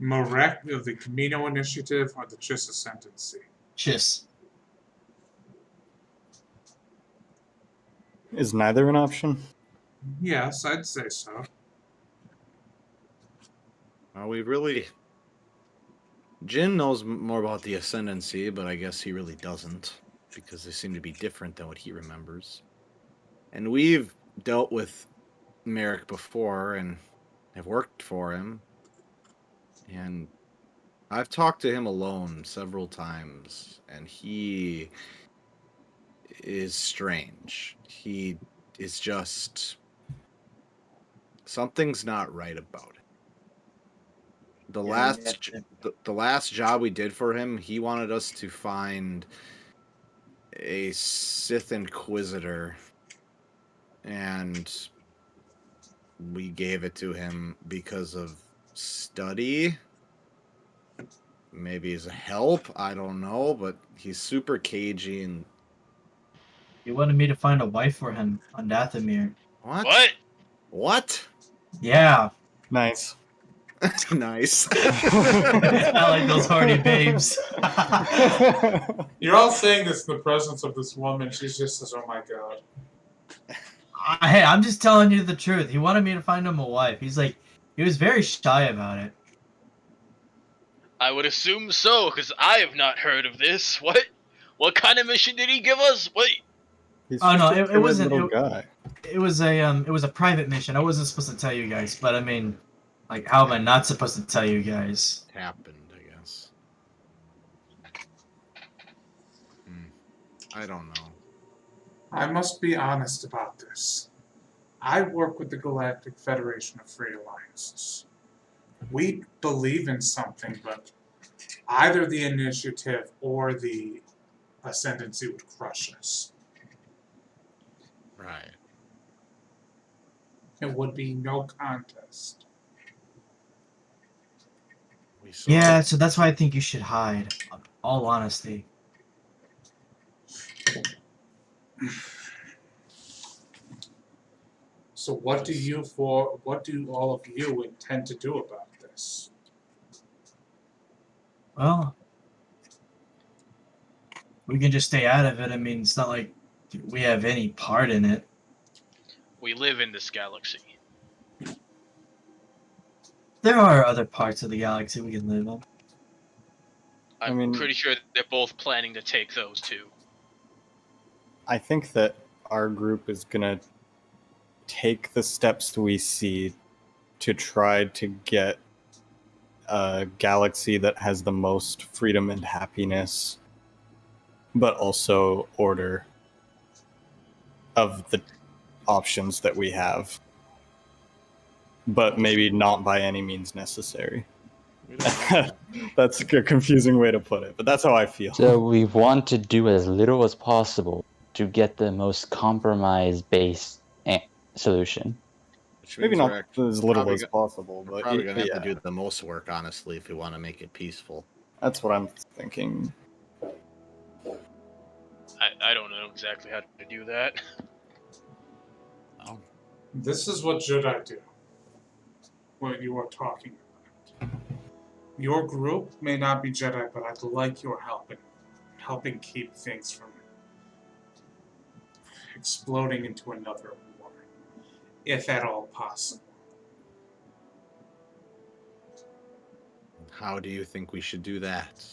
Marek of the Camino Initiative or the Chiss Ascendancy?
Chiss.
Is neither an option?
Yes, I'd say so.
Well, Jin knows more about the Ascendancy, but I guess he really doesn't, because they seem to be different than what he remembers. And we've dealt with Merrick before and have worked for him. And I've talked to him alone several times, and he is strange. He is just... something's not right about it. The last job we did for him, he wanted us to find a Sith Inquisitor, and we gave it to him because of study. Maybe as a help, I don't know, but he's super cagey and...
He wanted me to find a wife for him on Dathomir.
What? What?
Yeah.
Nice.
Nice.
I like those horny babes.
You're all saying this in the presence of this woman. She just says, oh my god.
Hey, I'm just telling you the truth. He wanted me to find him a wife. He's like, He was very shy about it.
I would assume so, because I have not heard of this. What? What kind of mission did he give us? Wait.
He's
Oh
just
no,
a
it
timid
wasn't.
little guy.
It was a private mission. I wasn't supposed to tell you guys, but I mean, like, how am I not supposed to tell you guys?
Happened, I guess. I don't know.
I must be honest about this. I work with the Galactic Federation of Free Alliances. We believe in something, but either the initiative or the ascendancy would crush us.
Right.
It would be no contest.
We saw.
Yeah, so that's why I think you should hide. All honesty.
So what do all of you intend to do about this?
Well, we can just stay out of it. I mean, it's not like we have any part in it.
We live in this galaxy.
There are other parts of the galaxy we can live in.
I'm pretty sure they're both planning to take those too.
I think that our group is gonna take the steps we see to try to get a galaxy that has the most freedom and happiness, but also order of the options that we have. But maybe not by any means necessary. That's a confusing way to put it, but that's how I feel.
So we want to do as little as possible to get the most compromise-based solution.
Maybe not as little as possible,
We're
but
probably gonna have
yeah,
to do the most work, honestly, if we want to make it peaceful.
that's what I'm thinking.
I don't know exactly how to do that.
Oh.
This is what Jedi do. What you are talking about. Your group may not be Jedi, but I'd like your help in helping keep things from exploding into another war, if at all possible.
How do you think we should do that?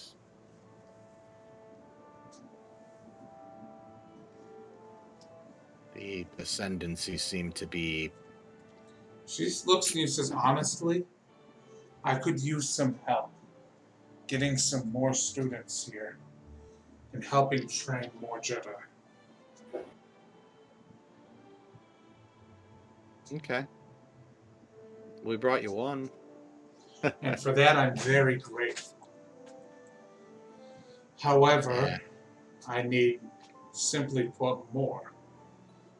The ascendancy seem to be.
She looks at you and says, honestly, I could use some help getting some more students here and helping train more Jedi.
Okay. We brought you one.
And for that, I'm very grateful. However, I need, simply put, more.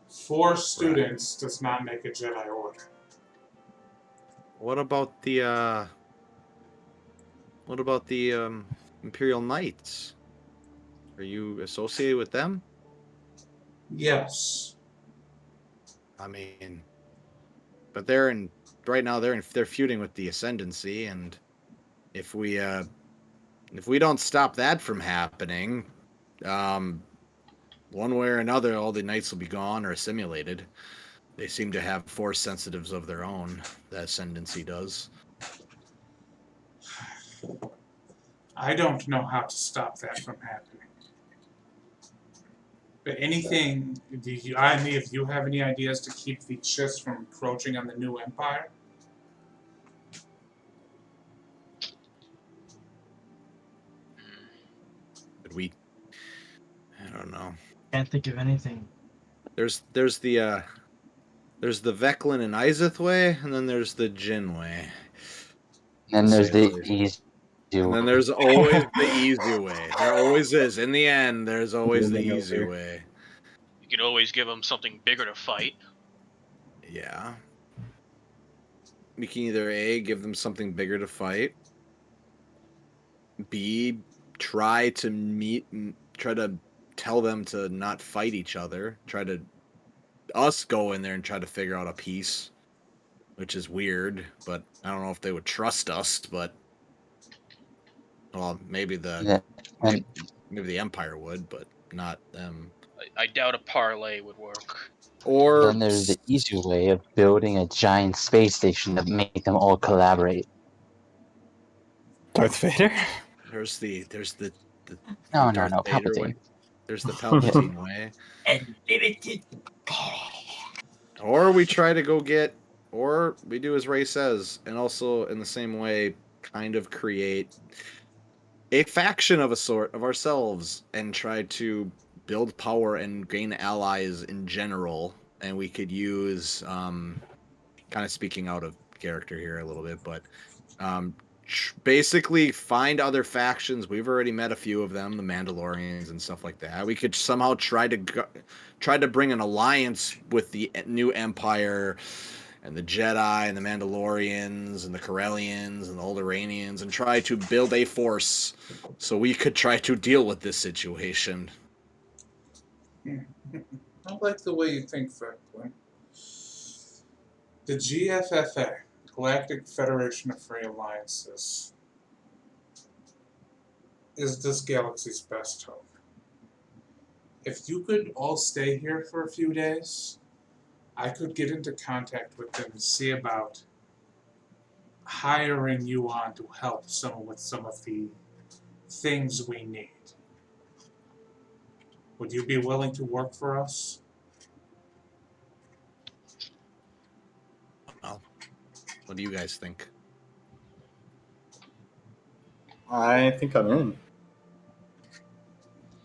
4 students does not make a Jedi Order.
What about the Imperial Knights? Are you associated with them?
Yes.
I mean, but they're feuding with the Ascendancy, and if we don't stop that from happening, one way or another, all the knights will be gone or assimilated. They seem to have force sensitives of their own. The Ascendancy does.
I don't know how to stop that from happening. But anything, any of you have any ideas to keep the Chiss from encroaching on the new empire?
But I don't know.
Can't think of anything.
There's the Veclin and Izeth way, and then there's the Jin way.
And there's the easy
And then there's always the easy way. There always is. In the end, there's always the easy way.
You can always give them something bigger to fight.
Yeah. We can either A, give them something bigger to fight. B, try to tell them to not fight each other. Us go in there and try to figure out a peace. Which is weird, but I don't know if they would trust us, but well, maybe maybe the Empire would, but not them.
I doubt a parlay would work.
Or
Then there's the easy way of building a giant space station to make them all collaborate.
Darth Vader.
there's the
No,
Darth Vader way.
Palpatine.
There's the Palpatine way.
Unlimited.
Or we try to go get, or we do as Ray says, and also in the same way, kind of create a faction of a sort of ourselves and try to build power and gain allies in general. And we could use, kind of speaking out of character here a little bit, but basically find other factions. We've already met a few of them, the Mandalorians and stuff like that. We could somehow try to bring an alliance with the new Empire and the Jedi and the Mandalorians and the Corellians and the Alderaanians and try to build a force so we could try to deal with this situation.
I like the way you think, Franklin. The GFFA, Galactic Federation of Free Alliances, is this galaxy's best hope. If you could all stay here for a few days, I could get into contact with them and see about hiring you on to help with some of the things we need. Would you be willing to work for us?
Well, what do you guys think?
I think I'm in.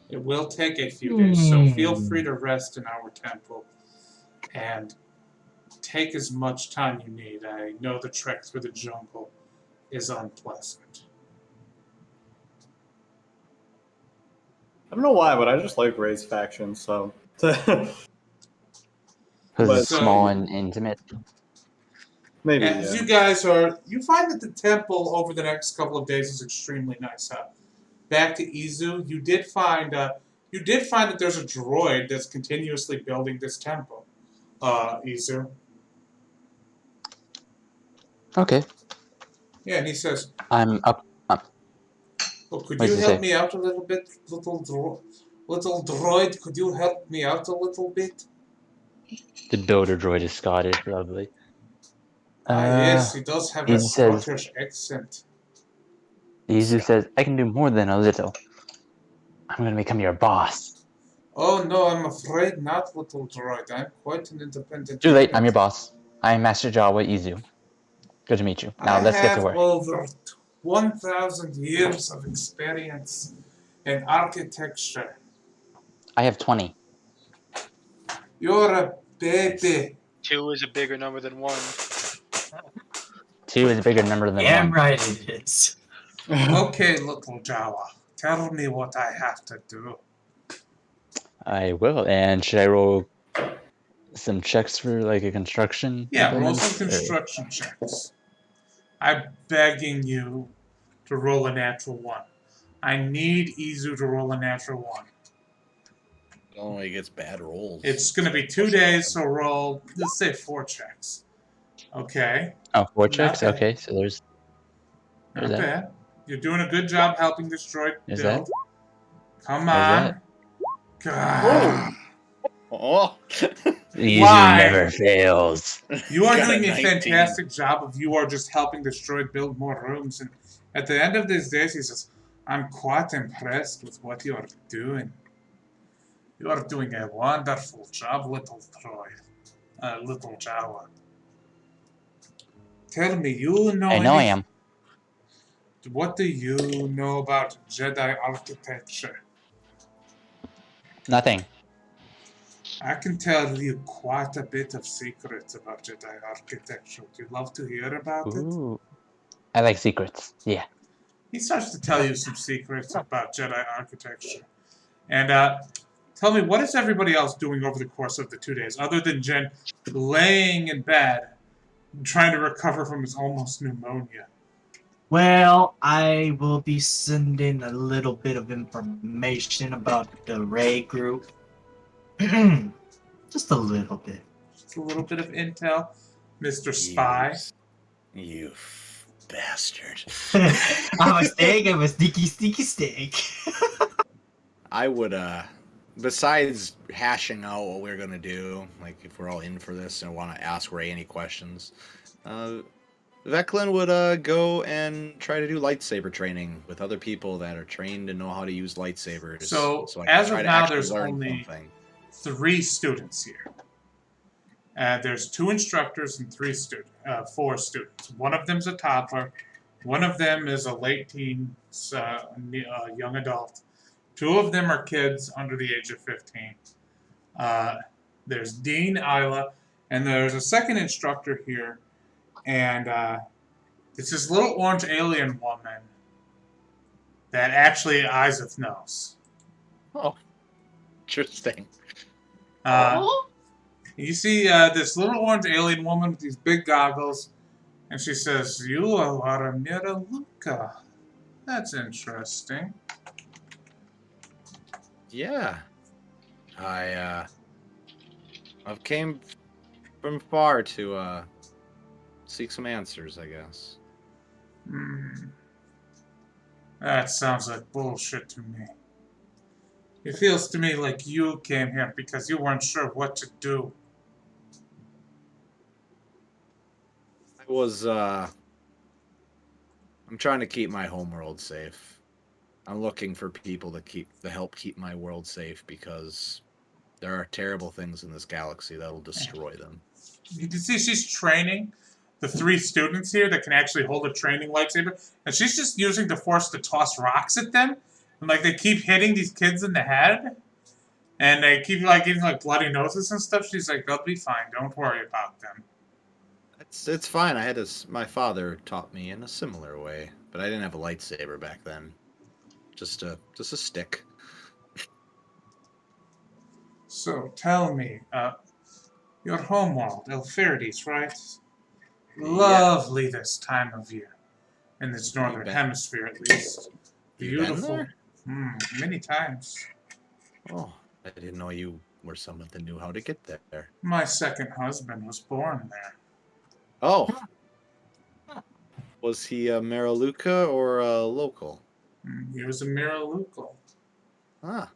It will take a few days, so feel free to rest in our temple and take as much time you need. I know the trek through the jungle is unpleasant.
I don't know why, but I just like Ray's faction, so.
Because
But-
it's small and intimate.
Maybe.
As
Yeah.
you guys you find that the temple over the next couple of days is extremely nice. Back to Izu, you did find that there's a droid that's continuously building this temple. Izu.
Okay.
Yeah, and he says,
I'm up.
"Well, could
What
you
does it
help
say?
me out a little bit, little droid? Could you help me out a little bit?"
The builder droid is Scottish, lovely.
Yes, he does have a
Izu says-
Scottish accent.
Izu says, I can do more than a little. I'm gonna become your boss.
Oh no, I'm afraid not, little droid. I'm quite an independent.
Too late,
unit.
I'm your boss. I'm Master Jawa Izu. Good to meet you. Now
I
let's get to
have
work.
over 1,000 years of experience in architecture.
I have 20.
You're a baby.
2 is a bigger number than 1.
2 is a bigger number than
Damn
1.
right it is.
Okay, little Jawa, tell me what I have to do.
I will. And should I roll some checks for like a construction?
Yeah, roll
implement,
some
or-
construction checks. I'm begging you to roll a natural 1. I need Izu to roll a natural 1.
Oh, he gets bad rolls.
It's going to be 2 days, so roll, let's say 4 checks. Okay,
Oh, 4
Not
checks?
bad.
Okay, so there's
not
that?
bad. You're doing a good job helping this droid
Is
build. Come
There's
on. God.
Oh,
Izu
Why?
never fails.
You are
Got a
doing a
19.
fantastic job of you are just helping this droid build more rooms. And at the end of these days, he says, I'm quite impressed with what you are doing. You are doing a wonderful job, little droid. Little Jawa. Tell me, you know
I know I am.
What do you know about Jedi architecture?
Nothing.
I can tell you quite a bit of secrets about Jedi architecture. Would you love to hear about it?
Ooh. I like secrets. Yeah.
He starts to tell you some secrets about Jedi architecture. And tell me, what is everybody else doing over the course of the 2 days, other than Jen laying in bed, trying to recover from his almost pneumonia?
Well, I will be sending a little bit of information about the Ray group. Just a little bit.
Just a little bit of intel, Mr. Spy.
You bastard.
I'm a steak, I'm a sneaky steak.
I would besides hashing out what we're gonna do, like if we're all in for this and want to ask Ray any questions, Veclin would go and try to do lightsaber training with other people that are trained and know how to use lightsabers.
So,
I
as
can try
of
to
now,
actually
there's
learn
only
something.
3 students here. There's 2 instructors and 4 students. One of them's a toddler. One of them is a late teen, young adult. 2 of them are kids under the age of 15. There's Dean, Isla, and there's a second instructor here, and it's this little orange alien woman that actually Isaac knows.
Oh, interesting.
You see this little orange alien woman with these big goggles, and she says, "You are a Miraluka. That's interesting."
Yeah, I've came from far to seek some answers, I guess.
That sounds like bullshit to me. It feels to me like you came here because you weren't sure what to do.
I was I'm trying to keep my homeworld safe. I'm looking for people to help keep my world safe because there are terrible things in this galaxy that'll destroy them.
You can see she's training the 3 students here that can actually hold a training lightsaber, and she's just using the Force to toss rocks at them, and like they keep hitting these kids in the head, and they keep like getting like bloody noses and stuff. She's like, "They'll be fine. Don't worry about them."
It's fine. My father taught me in a similar way, but I didn't have a lightsaber back then. Just a stick.
So tell me, your homeworld, Elferides, right? Lovely this time of year, in this northern hemisphere at least. Beautiful. Many times.
Oh, I didn't know you were someone that knew how to get there.
My second husband was born there.
Oh. Was he a Maraluka or a local?
He was a Miraluko.
Ah.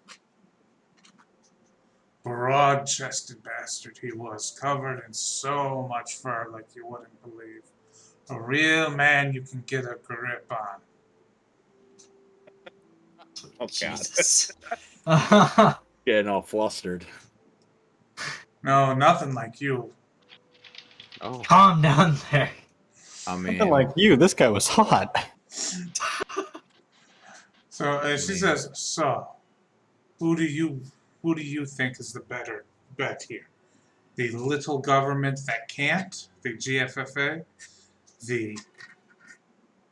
Broad-chested bastard he was, covered in so much fur like you wouldn't believe. A real man you can get a grip on.
Oh,
Jesus.
Getting all flustered.
No, nothing like you.
Oh.
Calm down there.
I mean,
Something like you. This guy was hot.
So she says, "So, who do you think is the better bet here? The little government that can't, the GFFA, the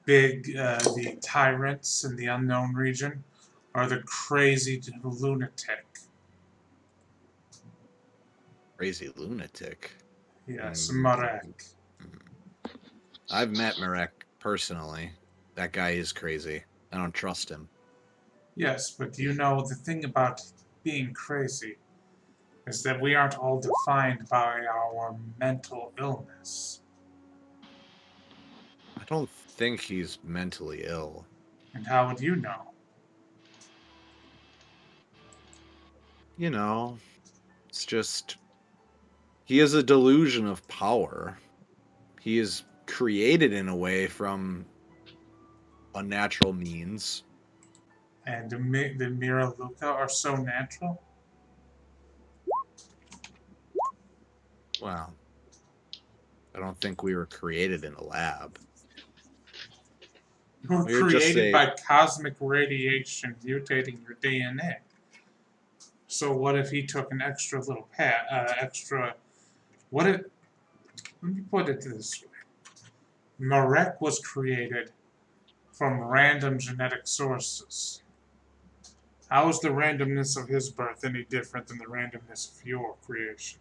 the tyrants in the unknown region, or the crazy lunatic?"
crazy lunatic.
Yes, Marek.
I've met Marek personally. That guy is crazy. I don't trust him.
Yes, but you know the thing about being crazy is that we aren't all defined by our mental illness.
I don't think he's mentally ill.
And how would you know?
You know, it's just he has a delusion of power. He is created in a way from unnatural means.
And the Mira Luca are so natural?
Well, I don't think we were created in a lab.
You were
We would just
created
say-
by cosmic radiation mutating your DNA. So what if he took an extra little what if, let me put it this way. Marek was created from random genetic sources. How is the randomness of his birth any different than the randomness of your creation?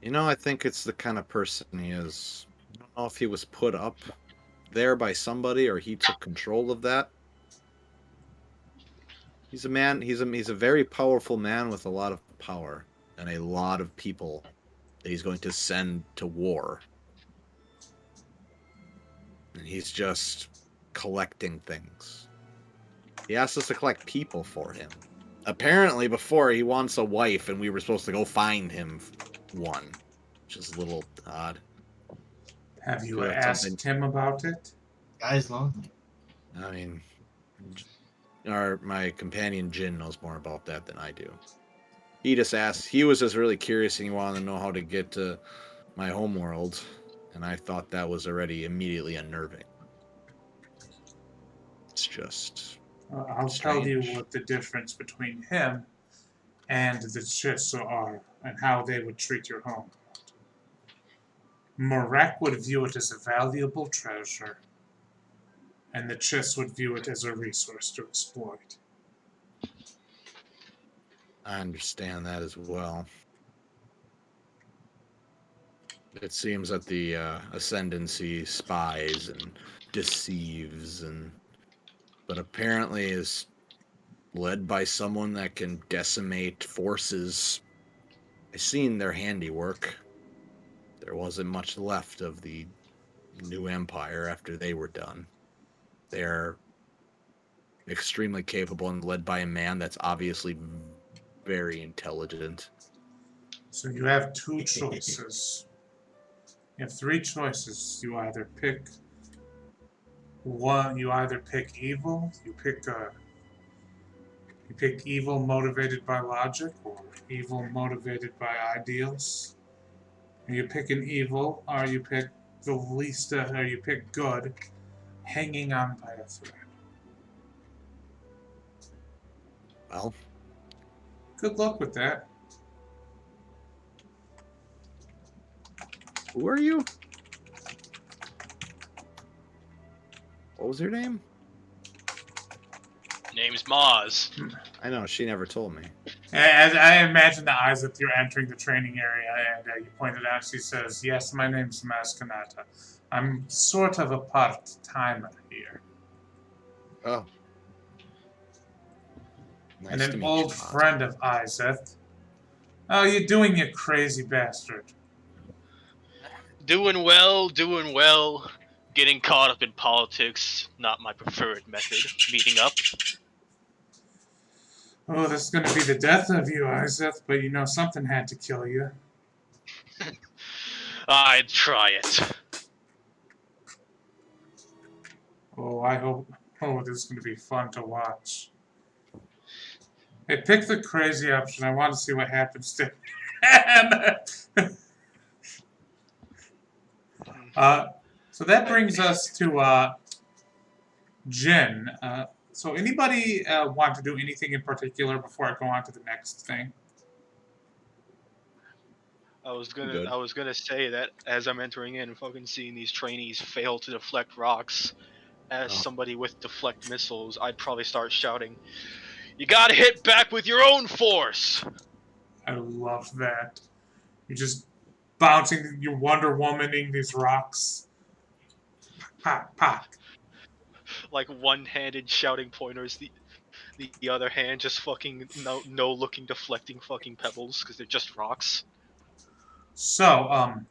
You know, I think it's the kind of person he is. I don't know if he was put up there by somebody or he took control of that. He's a man. He's a very powerful man with a lot of power and a lot of people that he's going to send to war. And he's just collecting things. He asked us to collect people for him. Apparently, before he wants a wife, and we were supposed to go find him one, which is a little odd.
Have you
Could have something.
asked him about it?
Guy's lonely.
I mean, my companion Jin knows more about that than I do. He just asked. He was just really curious, and he wanted to know how to get to my homeworld, and I thought that was already immediately unnerving. It's just.
I'll tell you
strange.
what the difference between him and the Chisso are, and how they would treat your home. Marek would view it as a valuable treasure, and the Chiss would view it as a resource to exploit.
I understand that as well. It seems that the ascendancy spies and deceives, but apparently is led by someone that can decimate forces. I've seen their handiwork. There wasn't much left of the new empire after they were done. They're extremely capable and led by a man that's obviously very intelligent.
So you have two choices. You have three choices. You either pick one. You either pick evil. You pick evil motivated by logic, or evil motivated by ideals. And you pick an evil, or you pick the least, or you pick good, hanging on by a thread.
Well,
Good luck with that.
who are you? What was her name?
Name's Maz.
I know, she never told me.
As I imagine the eyes that you're entering the training area, and you pointed out, she says, "Yes, my name's Maskanata. I'm sort of a part-timer here,
Oh. Nice
and
to
an
meet
old
you, Maz.
friend of Iseth. Oh, you're doing, you crazy bastard."
Doing well, doing well. Getting caught up in politics, not my preferred method. Meeting up.
Oh, this is going to be the death of you, Iseth, but you know something had to kill you.
I'd try it.
Oh, I hope. Oh, this is going to be fun to watch. Hey, pick the crazy option. I want to see what happens to him. So that brings us to Jin. So anybody want to do anything in particular before I go on to the next thing?
I was
Good.
gonna say that as I'm entering in, fucking seeing these trainees fail to deflect rocks, as somebody with deflect missiles, I'd probably start shouting, "You gotta hit back with your own force!"
I love that. You're just bouncing, you're Wonder Womaning these rocks. Pop, pop.
Like one-handed shouting pointers, the other hand just fucking no looking deflecting fucking pebbles because they're just rocks.
So, I'm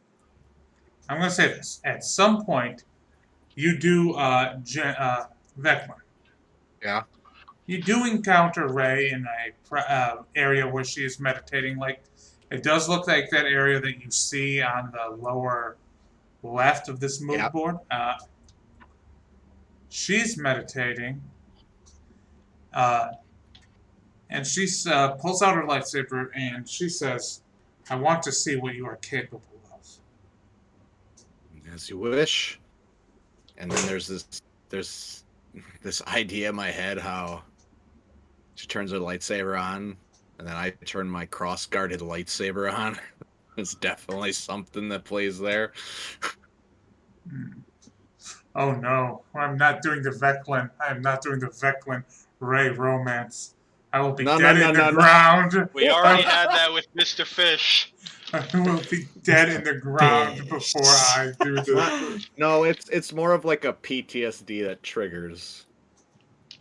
going to say this. At some point, you do Vecna.
Yeah.
You do encounter Ray in a area where she is meditating. Like, it does look like that area that you see on the lower left of this mood
Yep.
board. She's meditating, and she pulls out her lightsaber and she says, "I want to see what you are capable of."
As you wish. And then there's this idea in my head how she turns her lightsaber on, and then I turn my cross-guarded lightsaber on. It's definitely something that plays there.
Oh no, I'm not doing the Veclin. I am not doing the Veclin Ray romance. I will be dead in the ground.
We already had that with Mr. Fish.
I will be dead in the ground before I do this.
No, it's more of like a PTSD that triggers.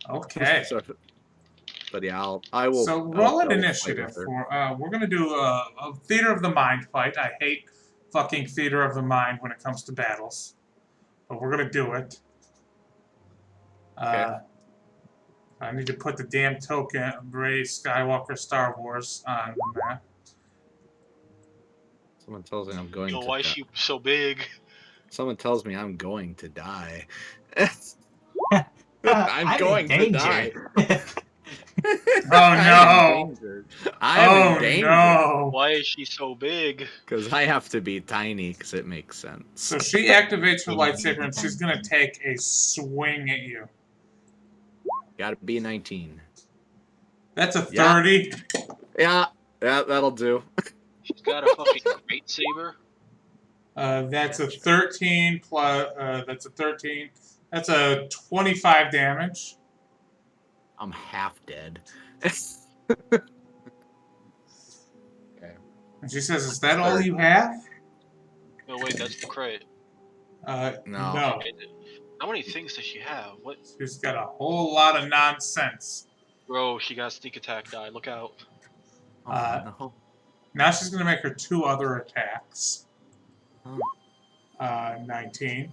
Okay.
But yeah, I will.
So roll an initiative for. We're gonna do a theater of the mind fight. I hate fucking theater of the mind when it comes to battles, but we're gonna do it.
Okay.
I need to put the damn token of Rey Skywalker Star Wars on the map.
Someone tells me I'm going
Yo,
to
why is
die.
she so big?
Someone tells me I'm going to die.
I'm
going
in
to
danger.
die.
Oh no!
I'm in
Oh
danger.
no!
Why is she so big?
Because I have to be tiny because it makes sense.
So she activates her lightsaber and she's gonna take a swing at you.
Gotta be 19.
That's a
Yeah.
30.
Yeah, that'll do.
She's got a fucking great saber.
That's a 13 plus. That's a 13. That's a 25 damage.
I'm half dead. Okay.
And she says, "Is that all you have?"
No, wait, that's the crit.
No.
No.
How many things does she have? What?
She's got a whole lot of nonsense.
Bro, she got sneak attack die. Look out.
Oh, no.
Now she's gonna make her 2 other attacks.
Oh.
19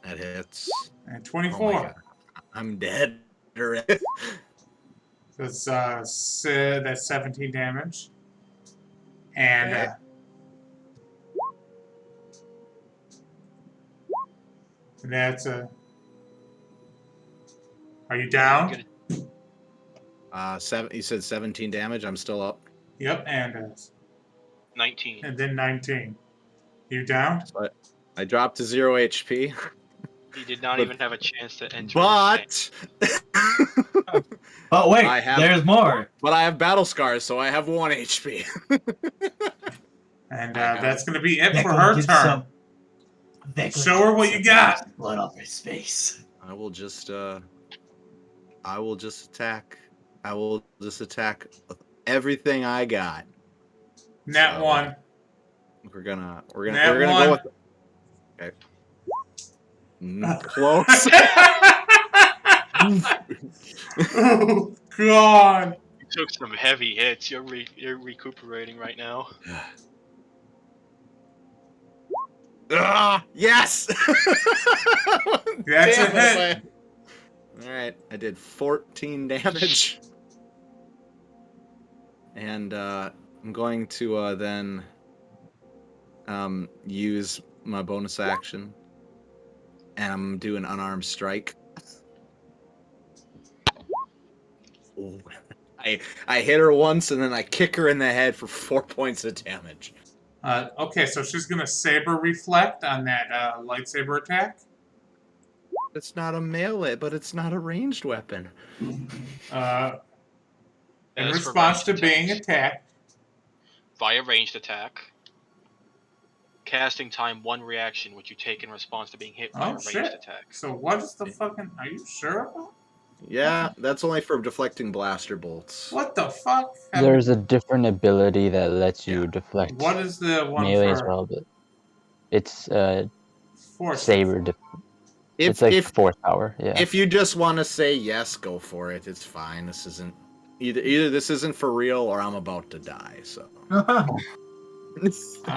That hits.
and
Oh
24.
my god. I'm dead already.
That's 17 damage. And
Okay.
that's a. Are you down?
You said 17 damage. I'm still up.
Yep, and
19.
then 19. You down?
But I dropped to 0 HP.
He did not
But-
even have a chance to enter.
But
Oh wait,
I have-
there's more.
but I have battle scars, so I have 1 HP.
And
I got
that's going to be it
That
for
one
her
gets
turn.
some- that
Show
one
her what
gets
you
some
got.
Blood off his face.
I will just attack. I will just attack with everything I got.
Nat
So,
1.
We're gonna
Nat
go
1.
with. Okay. Close.
Oh, God.
You took some heavy hits. You're recuperating right now.
Yes.
That's a
Damn it,
hit.
All right, I did 14 damage, and I'm going to then use my bonus action, and I'm doing unarmed strike. Ooh. I hit her once, and then I kick her in the head for 4 points of damage.
Okay, so she's going to saber reflect on that lightsaber attack.
It's not a melee, but it's not a ranged weapon.
In
As for
response to
ranged
being
attacks,
attacked.
via ranged attack, casting time 1 reaction, which you take in response to being hit by a
Oh,
ranged
shit.
attack.
So what is the fucking... Are you sure about?
Yeah, that's only for deflecting blaster bolts.
What the fuck?
There's a different ability that lets you
Yeah.
deflect
What is the one
melee as
for
well, but it's
force?
saber. It's like
If
force power. Yeah.
if you just want to say yes, go for it. It's fine. This isn't either this isn't for real or I'm about to die. So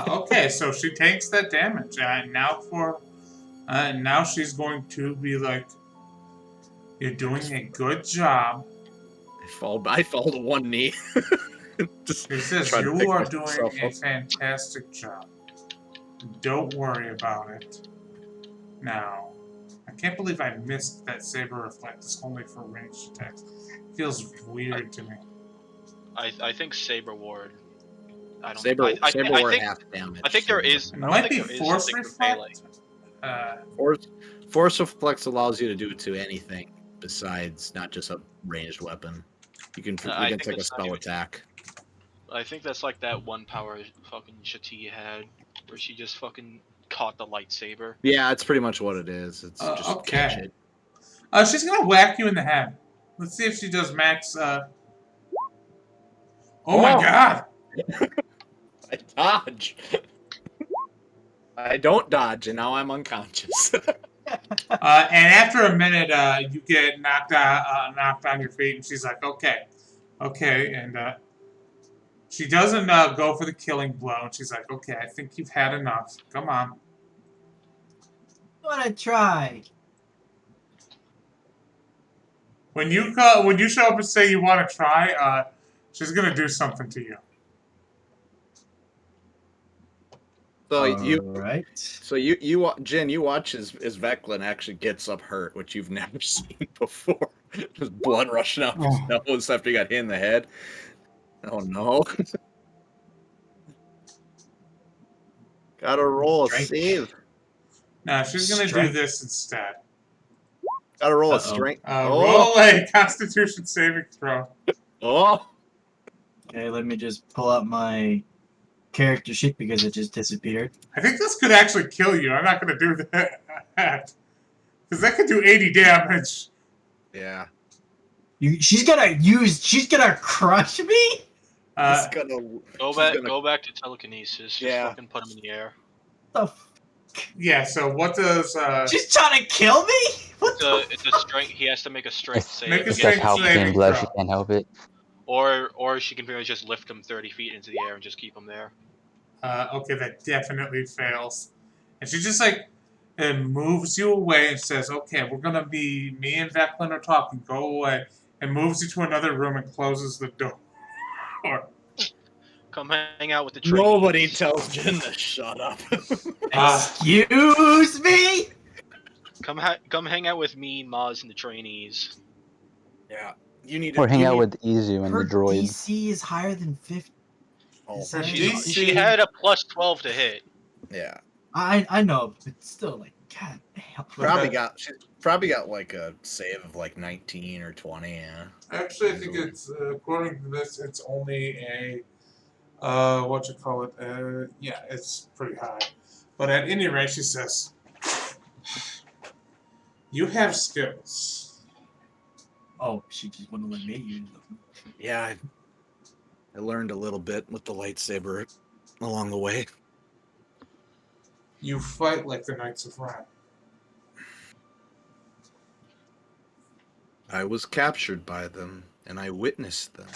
Okay, so she takes that damage. Now she's going to be like, "You're doing a good job."
I fall to one knee. Just
She says,
try to
"You
pick
are doing
myself
a
up.
fantastic job. Don't worry about it." Now, I can't believe I missed that saber reflect. It's only for ranged attacks. Feels weird to me.
I think Saber Ward. I don't.
Saber
I
Ward
think,
half damage.
I think there is.
It
I
might
think
be
there is
force
something for melee.
reflect.
Force reflex allows you to do it to anything besides not just a ranged weapon. You can
I think
take a
it's not
spell
even-
attack.
I think that's like that one power fucking Shati had, where she just fucking caught the lightsaber.
Yeah, it's pretty much what it is. It's just catch
Okay.
it.
She's gonna whack you in the head. Let's see if she does max. Oh my god!
I dodge. I don't dodge, and now I'm unconscious.
And after a minute, you get knocked on your feet, and she's like, "Okay, and she doesn't go for the killing blow. And she's like, "Okay, I think you've had enough. Come on."
Wanna try?
when you show up and say you want to try, she's gonna do something to you.
So Jin, you watch as Veclin actually gets up hurt, which you've never seen before. Just blood rushing out his nose after he got hit in the head. Oh no! Gotta roll a save.
Now she's gonna do this instead.
Gotta roll a strength.
Roll a Constitution saving throw.
Oh.
Okay, let me just pull up my character sheet because it just disappeared.
I think this could actually kill you. I'm not gonna do that because that could do 80 damage.
Yeah.
She's gonna crush me.
Go back to telekinesis. Just fucking put him in the air.
Yeah. So what does?
She's trying to kill me.
It's a strength. He has to make a strength save.
Make a
It's
strength
like
saving
Palpatine blood. She
throw.
can't help it.
Or she can really just lift him 30 feet into the air and just keep him there.
Okay, that definitely fails. And she just moves you away and says, "Okay, we're gonna be me and Veclin are talking. Go away." And moves you to another room and closes the door.
Come hang out with the trainees.
Nobody tells Jin to shut up.
Excuse me.
Come hang out with me, Maz, and the trainees.
Yeah, you need.
Or hang out with Izu and the droids.
DC is higher than 50.
She had a plus 12 to hit.
Yeah.
I know, but still, like, God damn.
She's probably got like a save of like 19 or 20. Yeah.
Actually, I think it's according to this, it's only a yeah, it's pretty high. But at any rate, she says, "You have skills."
Oh, she just wouldn't let me use them.
Yeah, I learned a little bit with the lightsaber along the way.
You fight like the Knights of Ren.
I was captured by them, and I witnessed them.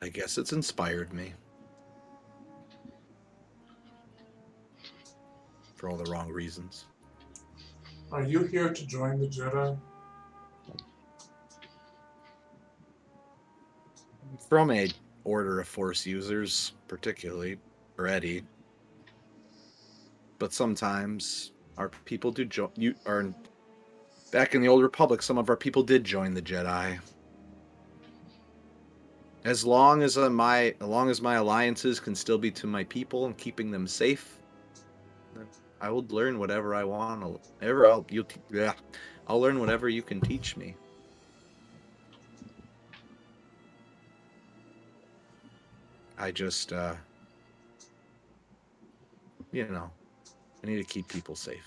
I guess it's inspired me. For all the wrong reasons.
Are you here to join the Jedi?
From a order of Force users, particularly ready. But sometimes our people do join. Back in the Old Republic, some of our people did join the Jedi. As long as my alliances can still be to my people and keeping them safe, I will learn whatever I want. I'll learn whatever you can teach me. I just, I need to keep people safe.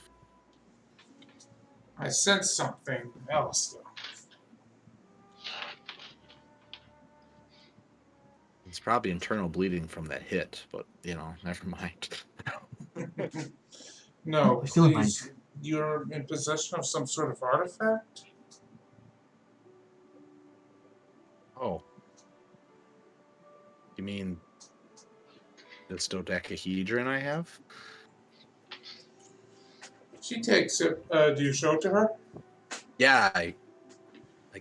I sense something else, though.
It's probably internal bleeding from that hit, but, never mind.
No, please. You're in possession of some sort of artifact?
Oh. You mean this dodecahedron I have?
She takes it. Do you show it to her?
Yeah, I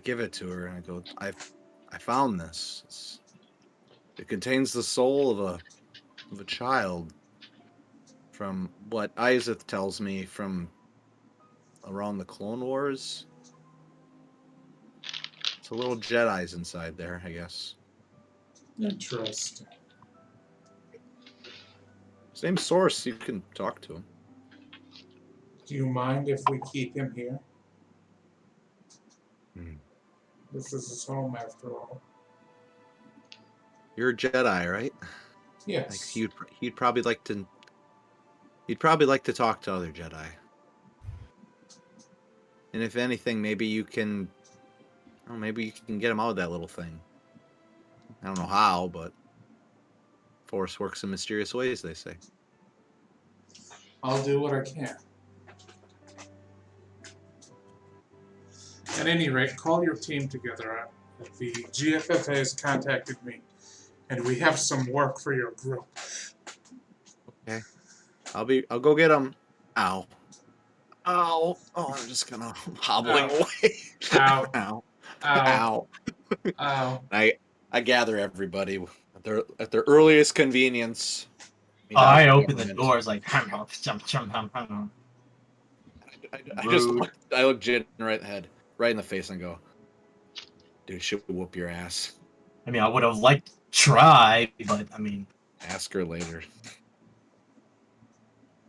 give it to her and I go, I found this. It contains the soul of a child. From what Isaac tells me from around the Clone Wars. It's a little Jedi's inside there, I guess.
Interesting.
Same source, you can talk to him.
Do you mind if we keep him here? This is his home, after all.
You're a Jedi, right?
Yes.
Like he'd probably like to. He'd probably like to talk to other Jedi. And if anything, maybe you can get him out of that little thing. I don't know how, but Force works in mysterious ways, they say.
I'll do what I can. At any rate, call your team together. The GFFA has contacted me, and we have some work for your group.
Okay. I'll go get him. Ow. Ow. Oh, I'm just gonna hobbling
Ow.
away.
Ow.
Ow.
Ow.
Ow.
Ow.
I gather everybody at their earliest convenience. Me down
I
to
open the
government.
doors like jump, jump, jump.
I just
Rude.
look Jin right in the face and go, dude, she'll whoop your ass.
I mean, I would have liked to try, but I mean,
Ask her later.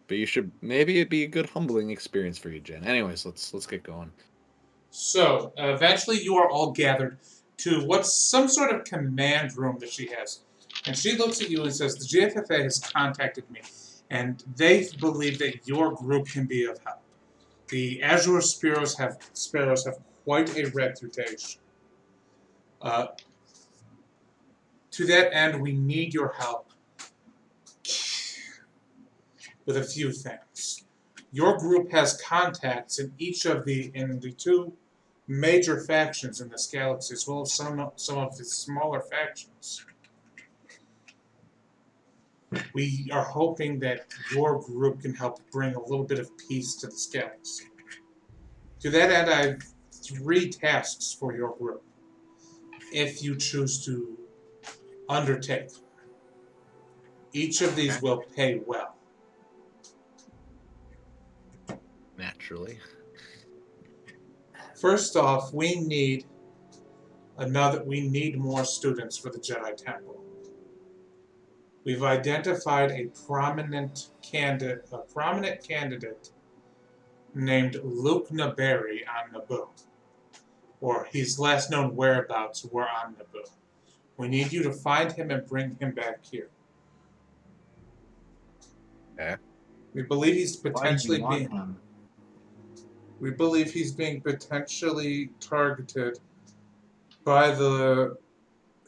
But maybe it'd be a good humbling experience for you, Jen. Anyways, let's get going.
So, eventually you are all gathered to what's some sort of command room that she has. And she looks at you and says, the GFFA has contacted me, and they believe that your group can be of help. The Azure Sparrows have quite a reputation. To that end, we need your help with a few things. Your group has contacts in the two major factions in this galaxy, as well as some of the smaller factions. We are hoping that your group can help bring a little bit of peace to this galaxy. To that end, I have 3 tasks for your group, if you choose to undertake. Each of these will pay well.
Naturally.
First off, we need more students for the Jedi Temple. We've identified a prominent candidate named Luke Naberry on Naboo, or his last known whereabouts were on Naboo. We need you to find him and bring him back here.
Okay.
We believe he's
why do you want
being
him?
we believe he's being potentially targeted by the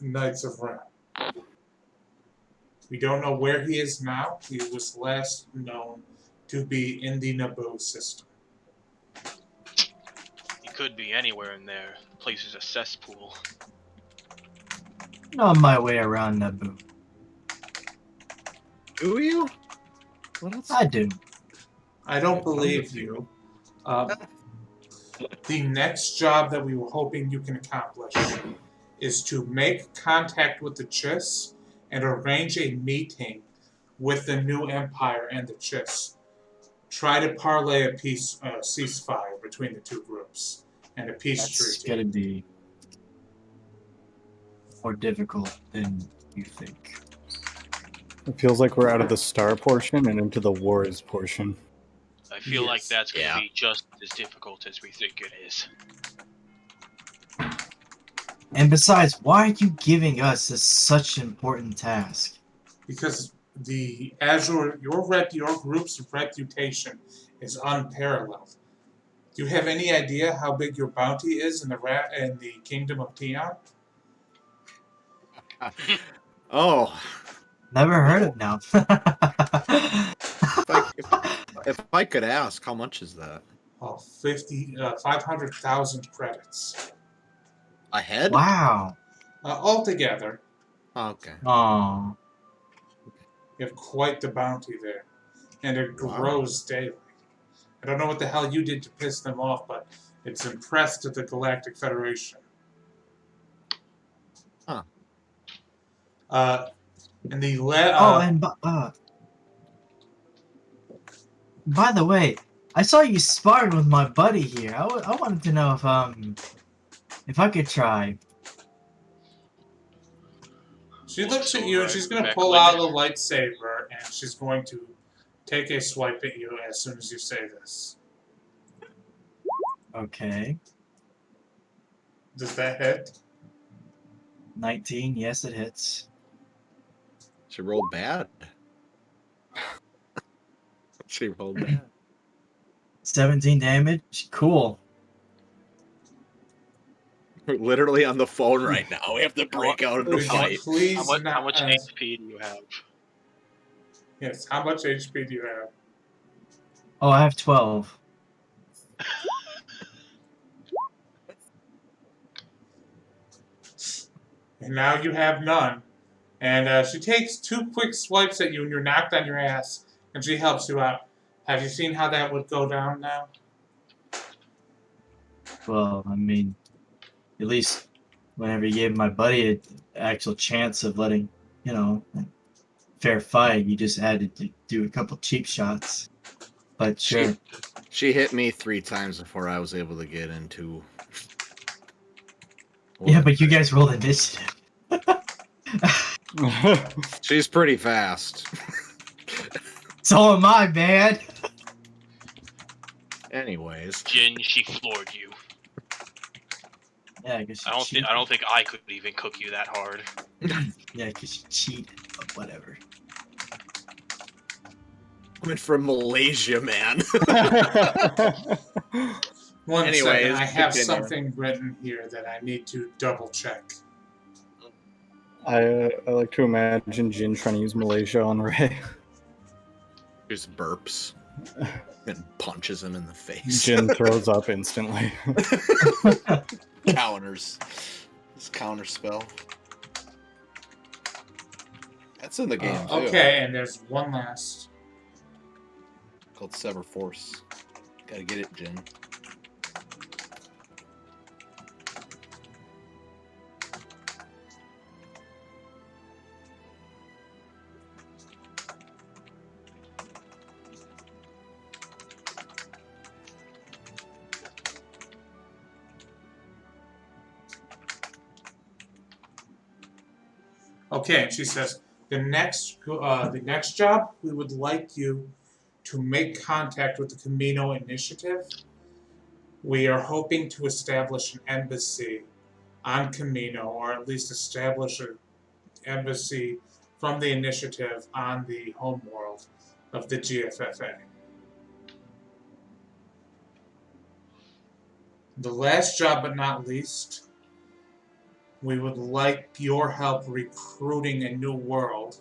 Knights of Ren. We don't know where he is now. He was last known to be in the Naboo system.
He could be anywhere in there. The place is a cesspool.
On my way around Naboo.
Do you? What else?
I do.
I don't believe you. The next job that we were hoping you can accomplish is to make contact with the Chiss and arrange a meeting with the new Empire and the Chiss. Try to parlay a ceasefire between the two groups and a peace
That's
treaty.
gonna be more difficult than you think.
It feels like we're out of the star portion and into the wars portion.
I feel like
Yes.
that's going to
Yeah.
be just as difficult as we think it is.
And besides, why are you giving us such an important task?
Because the your group's reputation is unparalleled. Do you have any idea how big your bounty is in the Kingdom of Tion?
Oh,
Never heard of now.
if I could ask, how much is that?
Oh, 500,000 credits.
A head?
Wow.
Altogether,
Oh, okay.
Oh.
you have quite the bounty there. And it
Wow.
grows daily. I don't know what the hell you did to piss them off, but it's impressed the Galactic Federation.
Huh.
And the
by the way, I saw you sparring with my buddy here. I wanted to know if I could try.
she looks at you and she's going to
Back
pull
when-
out a lightsaber and she's going to take a swipe at you as soon as you say this.
Okay.
Does that hit?
19, yes it hits.
She rolled bad. She rolled bad.
17 damage. Cool.
We're literally on the phone right now. We have to break out of the
Would you
fight.
please
How
not
much
ask-
HP do you have?
Yes, how much HP do you have?
Oh, I have 12.
And now you have none. And she takes 2 quick swipes at you and you're knocked on your ass. And she helps you out. Have you seen how that would go down now?
Well, I mean, at least whenever you gave my buddy an actual chance of letting, a fair fight, you just had to do a couple cheap shots. But sure.
She hit me 3 times before I was able to get into.
Yeah, but you guys rolled initiative.
She's pretty fast.
So am I, man.
Anyways,
Jin, she floored you.
Yeah, I guess
I don't think I could even cook you that hard.
Yeah, because you cheat, but whatever.
coming from Malaysia, man.
One
Anyways,
second, I have
continue.
something written here that I need to double check.
I like to imagine Jin trying to use Malaysia on Ray.
Just burps and punches him in the face.
Jin throws up instantly.
Counters. This counter spell. That's in the game, too.
Okay, and there's one last.
Called Sever Force. Gotta get it, Jin.
Okay, and she says, the next job, we would like you to make contact with the Camino Initiative. We are hoping to establish an embassy on Camino, or at least establish an embassy from the initiative on the homeworld of the GFFA. The last job, but not least, we would like your help recruiting a new world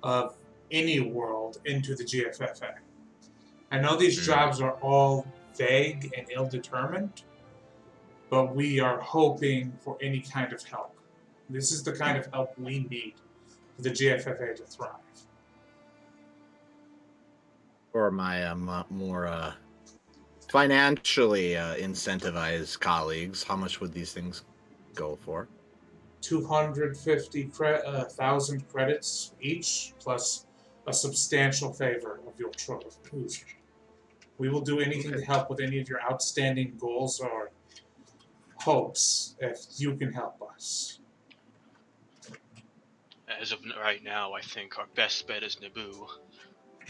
of any world into the GFFA. I know these jobs are all vague and ill-determined, but we are hoping for any kind of help. This is the kind of help we need for the GFFA to thrive.
For my more financially incentivized colleagues, how much would these things go for?
250,000 credits each, plus a substantial favor of your choice. We will do anything to help with any of your outstanding goals or hopes if you can help us.
As of right now, I think our best bet is Naboo.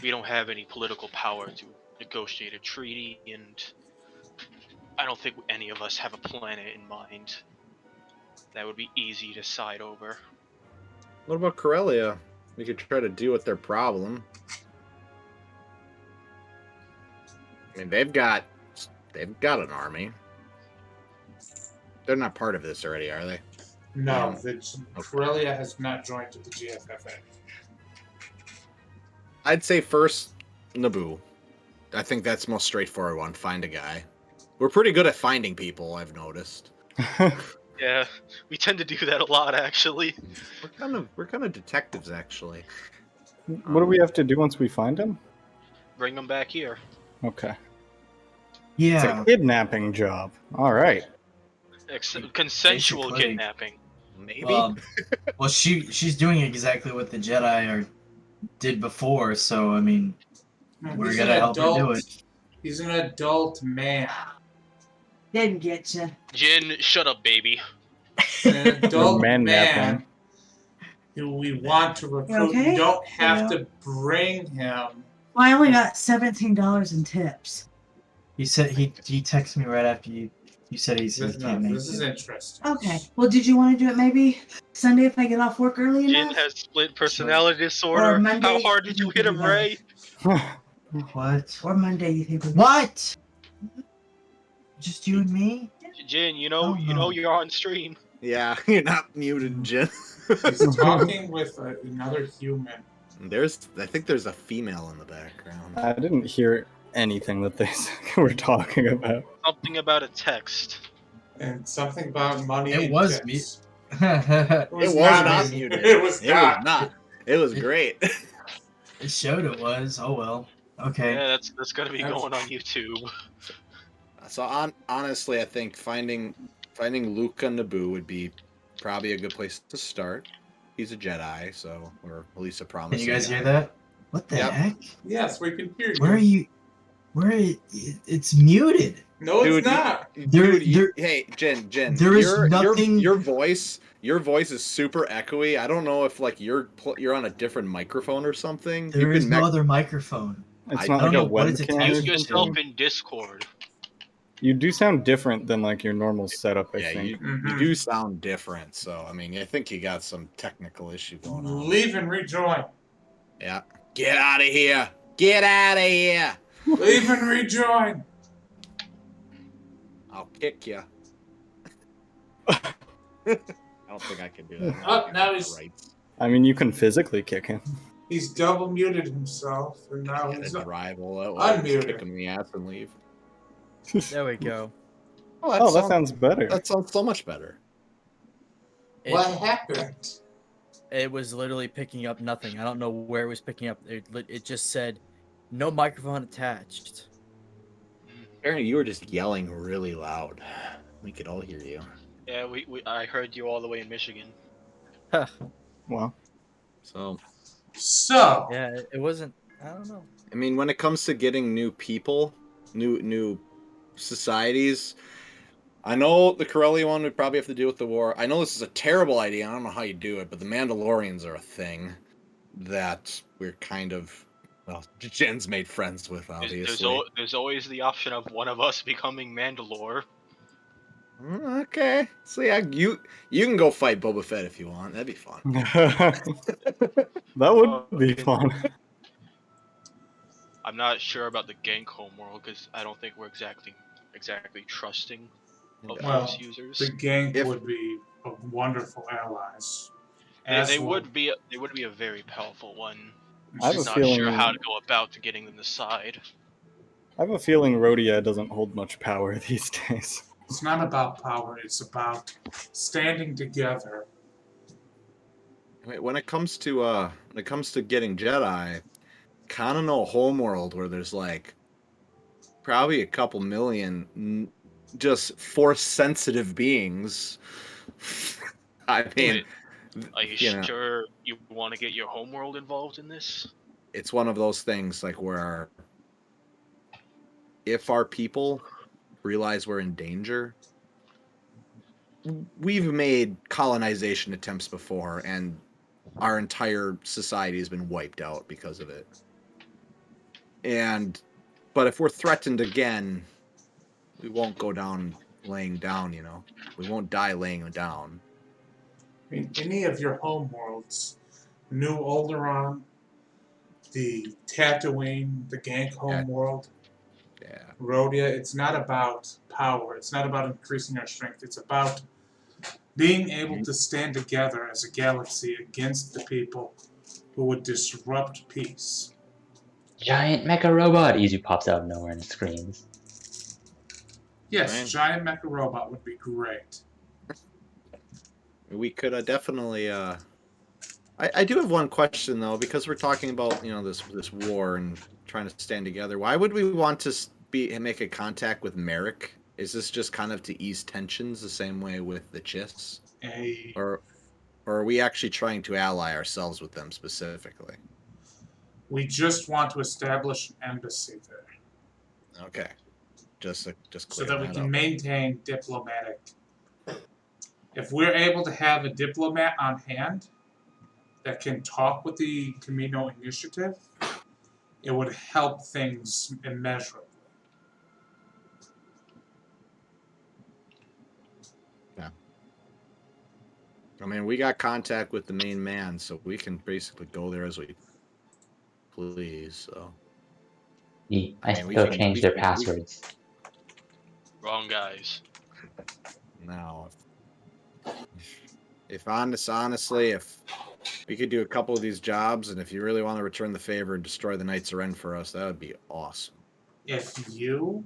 We don't have any political power to negotiate a treaty, and I don't think any of us have a planet in mind that would be easy to side over.
What about Corellia? We could try to deal with their problem. I mean, they've got an army. They're not part of this already, are they?
No, Corellia has not joined the GFFA.
I'd say first, Naboo. I think that's the most straightforward one. Find a guy. We're pretty good at finding people, I've noticed.
Yeah, we tend to do that a lot, actually.
We're kind of detectives, actually.
What do we have to do once we find him?
Bring them back here.
Okay.
Yeah.
It's a kidnapping job. All right.
Consensual
Basically.
kidnapping.
Maybe.
Well, she's doing exactly what the Jedi did before, so I mean, we're
He's
gonna
an
help her do it.
He's an adult man.
Didn't get you.
Jin, shut up, baby.
An adult
Man
man
napping.
who we want to recruit.
okay?
You don't have to bring him.
Well, I only got $17 in tips.
He said he texted me right after you said he can't make
This is
it.
interesting.
Okay. Well, did you want to do it maybe Sunday if I get off work early
Jin
enough?
has split personality disorder.
Or Monday,
How hard did you hit him, Ray?
What?
Or Monday, you think?
What? Just you and me?
Jin, you
Oh,
know
no.
you're on stream.
Yeah, you're not muted, Jin.
He's talking with another human.
I think there's a female in the background.
I didn't hear anything that they were talking about.
Something about a text.
And something about money.
It
and
was
tips.
It
It was not
me.
muted.
It was not.
It was great.
showed it was. Oh well. Okay.
Yeah, that's gonna be going on YouTube.
So honestly, I think finding Luke on Naboo would be probably a good place to start. He's a Jedi, so or at least a
Can
promising
you guys
guy.
hear that? What the
Yep.
heck?
Yes, we can hear you.
Where are you? It's muted.
No, it's
Dude,
not.
Hey, Jen,
there is nothing-
your voice is super echoey. I don't know if like you're on a different microphone or something.
There is no other microphone.
It's
I
not
don't
like a
know what it's
webcam
attached
or
Mute
to.
yourself
something.
in Discord.
You do sound different than like your normal setup, I
Yeah,
think.
you do sound different. So I mean, I think you got some technical issue going on.
Leave and rejoin.
Yeah. Get out of here. Get out of here.
Leave and rejoin.
I'll kick you. I don't think I can do that.
Oh, now he's
I mean, you can physically kick him.
he's double muted himself, and now
Get
he's
a rival.
unmuted.
Kick him in the ass and leave.
There we go.
Oh, that sounds better.
That sounds so much better.
What happened?
It was literally picking up nothing. I don't know where it was picking up. It just said, no microphone attached.
Apparently, you were just yelling really loud. We could all hear you.
Yeah, I heard you all the way in Michigan.
Well,
So,
Yeah, it wasn't. I don't know.
I mean, when it comes to getting new people, new societies, I know the Corelli one would probably have to deal with the war. I know this is a terrible idea. I don't know how you do it, but the Mandalorians are a thing that we're kind of, well, Jen's made friends with, obviously.
There's always the option of one of us becoming Mandalore.
Okay. So yeah, you can go fight Boba Fett if you want. That'd be fun.
that would be fun.
I'm not sure about the gank homeworld because I don't think we're exactly trusting of
Well,
Force users.
the gank would be wonderful allies.
They would be a very powerful one.
I have
I'm
a
not
feeling-
sure how to go about to getting them to side.
I have a feeling Rhodia doesn't hold much power these days.
It's not about power, it's about standing together.
When it comes to getting Jedi, kind of know a homeworld where there's like probably a couple million just force sensitive beings. I mean,
Are you sure you want to get your homeworld involved in this?
It's one of those things like where if our people realize we're in danger, we've made colonization attempts before and our entire society has been wiped out because of it. But if we're threatened again, we won't go down laying down, you know. We won't die laying down.
I mean, any of your homeworlds, New Alderaan, the Tatooine, the gank homeworld, Rhodia, it's not about power. It's not about increasing our strength. It's about being able to stand together as a galaxy against the people who would disrupt peace.
Giant mecha robot Izu pops out of nowhere and screams.
Yes, giant mecha robot would be great.
We could definitely. I do have one question though, because we're talking about this war and trying to stand together. Why would we want to make a contact with Merrick? Is this just kind of to ease tensions the same way with the Chiss? Or are we actually trying to ally ourselves with them specifically?
We just want to establish an embassy there.
Okay. Just
so that we can maintain diplomatic. If we're able to have a diplomat on hand that can talk with the Camino Initiative, it would help things immeasurably.
Yeah. I mean, we got contact with the main man, so we can basically go there as we please. So.
I still change their passwords.
Wrong guys.
Now, if honestly, if we could do a couple of these jobs, and if you really want to return the favor and destroy the Knights of Ren for us, that would be awesome.
If you,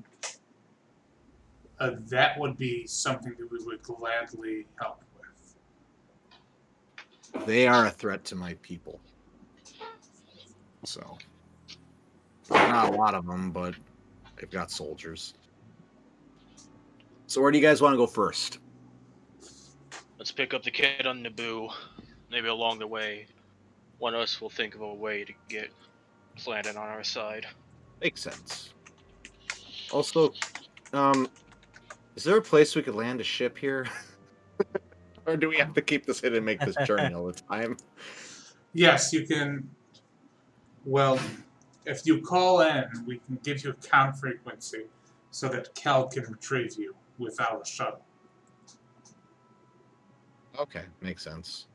that would be something that we would gladly help with.
They are a threat to my people. So, Not a lot of them, but they've got soldiers. So where do you guys want to go first?
Let's pick up the kid on Naboo. Maybe along the way, one of us will think of a way to get planted on our side.
Makes sense. Also, is there a place we could land a ship here? Or do we have to keep this hidden and make this journey all the time?
Yes, you can. Well, if you call in, we can give you a count frequency so that Cal can retrieve you without a shuttle.
Okay, makes sense.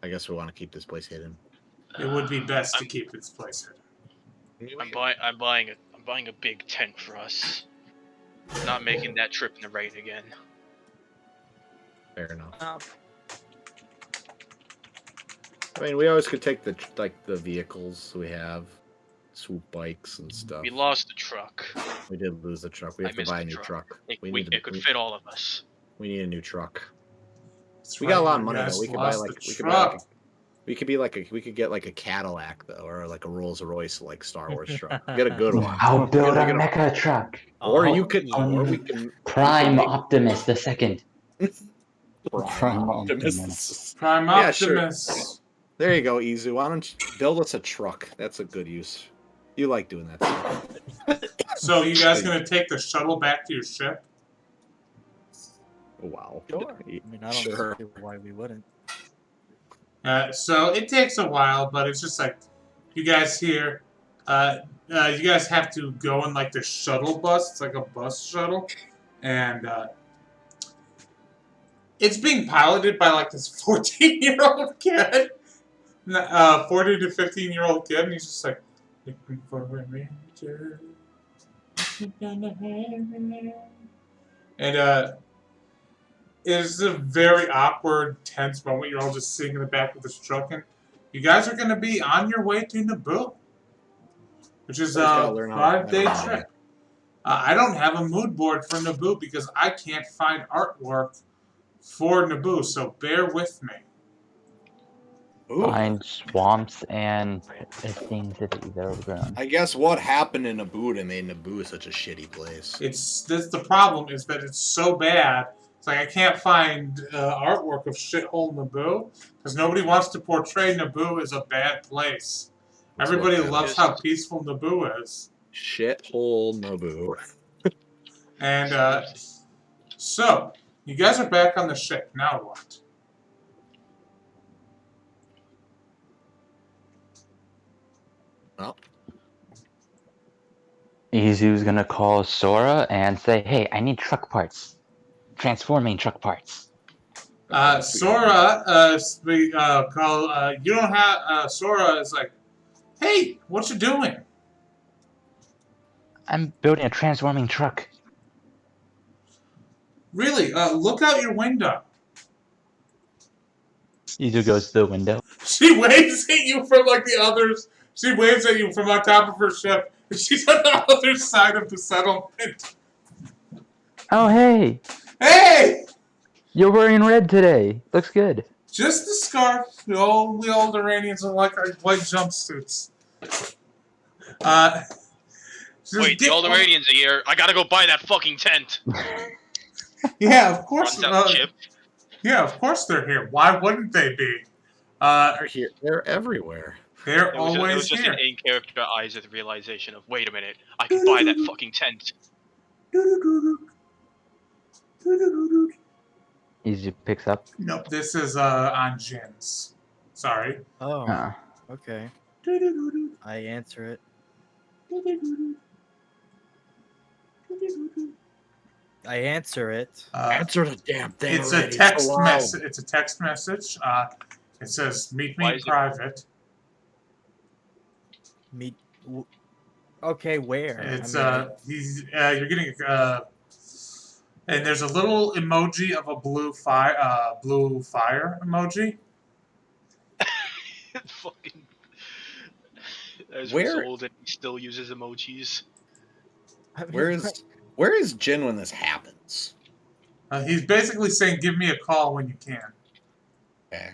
I guess we want to keep this place hidden.
It would be best to keep this place hidden.
I'm buying a big tent for us. Not making that trip in the rain again.
Fair enough. I mean, we always could take the vehicles we have, swoop bikes and stuff.
We lost the truck.
We did lose the truck. We have to buy a new truck.
It could fit all of us.
We need a new truck.
That's
We
right,
got a lot of
you
money though.
guys
We could
lost
buy
the
we
truck.
could get like a Cadillac though, or like a Rolls Royce like Star Wars truck. Get a good one.
I'll build
Get
a mecha truck.
Or
Oh,
you could,
Oh,
or we can
Prime
make-
Optimus the second.
Prime
Optimus.
Prime
Yeah, sure.
Optimus.
There you go, Izu. Why don't you build us a truck? That's a good use. You like doing that stuff.
So you guys gonna take the shuttle back to your ship?
Oh, wow.
Sure. I mean, I don't
Sure.
see why we wouldn't.
So it takes a while, but it's just like you guys here. You guys have to go in like the shuttle bus. It's like a bus shuttle, and it's being piloted by like this 14-year-old kid, 14 to 15-year-old kid, and he's just like looking for a ranger. And it's a very awkward, tense moment. You're all just sitting in the back of this truck, and you guys are going to be on your way to Naboo, which is a
Gotta learn how to
5-day
plan it.
trip. I don't have a mood board for Naboo because I can't find artwork for Naboo, so bear with me.
Ooh.
Find swamps and things that are overgrown.
I guess what happened in Naboo that made Naboo such a shitty place.
That's the problem, is that it's so bad. It's like I can't find artwork of shithole Naboo because nobody wants to portray Naboo as a bad place.
That's
Everybody
what that
loves
is.
how peaceful Naboo is.
Shithole Naboo.
And so, you guys are back on the ship. Now what?
Well,
Izu's gonna call Sora and say, "Hey, I need truck parts. Transforming truck parts."
Sora, we call, you don't have, Sora is like, hey, what you doing?
I'm building a transforming truck.
Really, look out your window.
Izu goes to the window.
She waves at you from like the others. She waves at you from on top of her ship. And she's on the other side of the settlement.
Oh, hey!
Hey!
You're wearing red today. Looks good.
Just the scarf. We old Iranians are like our white jumpsuits.
Wait, the old Iranians are here. I gotta go buy that fucking tent.
Yeah, of course.
Runs out the ship.
Yeah, of course they're here. Why wouldn't they be?
they're here. They're everywhere.
They're
It was
always
just
here.
an in-character eyes at the realization of, wait a minute, I can buy that fucking tent.
Izu picks up.
Nope, this is on Jin's. Sorry.
Oh,
Uh,
okay. I answer it. I answer it.
Answer the damn thing.
It's a text message. It's a text message. It says, "Meet me
Why
in
is it-
private."
Meet. Okay, where?
It's
I mean,
you're getting and there's a little emoji of a blue fire emoji.
Fucking. As
Where-
old and he still uses emojis.
I mean,
Where is Jin when this happens?
He's basically saying, "Give me a call when you can."
Okay.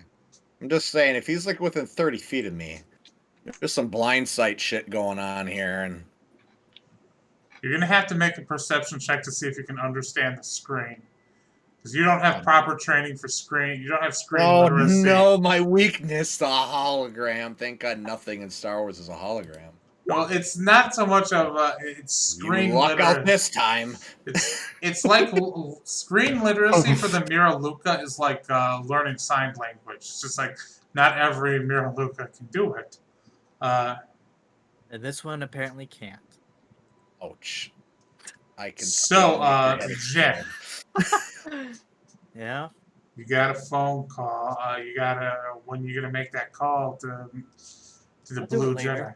I'm just saying, if he's like within 30 feet of me, there's some blind sight shit going on here, and
You're gonna have to make a perception check to see if you can understand the screen. Because you don't have proper training for screen. You don't have screen literacy.
no, my weakness, the hologram. Thank God nothing in Star Wars is a hologram.
Well, it's not so much of it's screen
You luck
literacy.
out this time.
It's like screen literacy for the Mira Luca is like learning sign language. It's just like not every Mira Luca can do it.
And this one apparently can't.
Ouch. I can.
So, Jen,
Yeah.
you got a phone call. You gotta when you gonna make that call to the
I'll do
Blue
it later.
Jedi.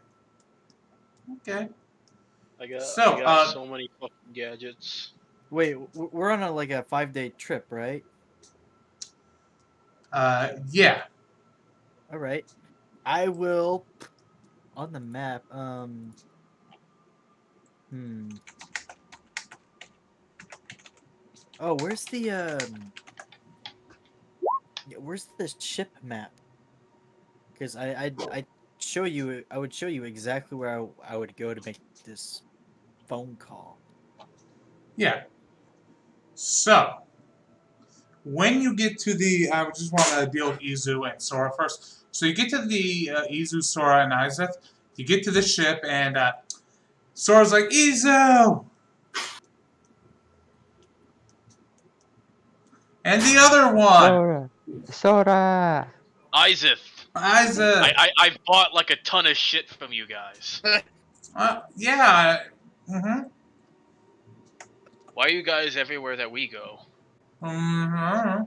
Okay.
I got
So,
so many fucking gadgets.
Wait, we're on a 5-day trip, right?
Yeah.
All right. I will on the map. Oh, where's the ship map? Because I show you. I would show you exactly where I would go to make this phone call.
Yeah. So, when you get to the, I just want to deal with Izu and Sora first. So you get to the Izu, Sora, and Izeth. You get to the ship, and Sora's like, Izu! And the other one!
Sora.
Izeth,
Izeth!
I've bought like a ton of shit from you guys.
Yeah. Mm-hmm.
Why are you guys everywhere that we go?
Mm-hmm.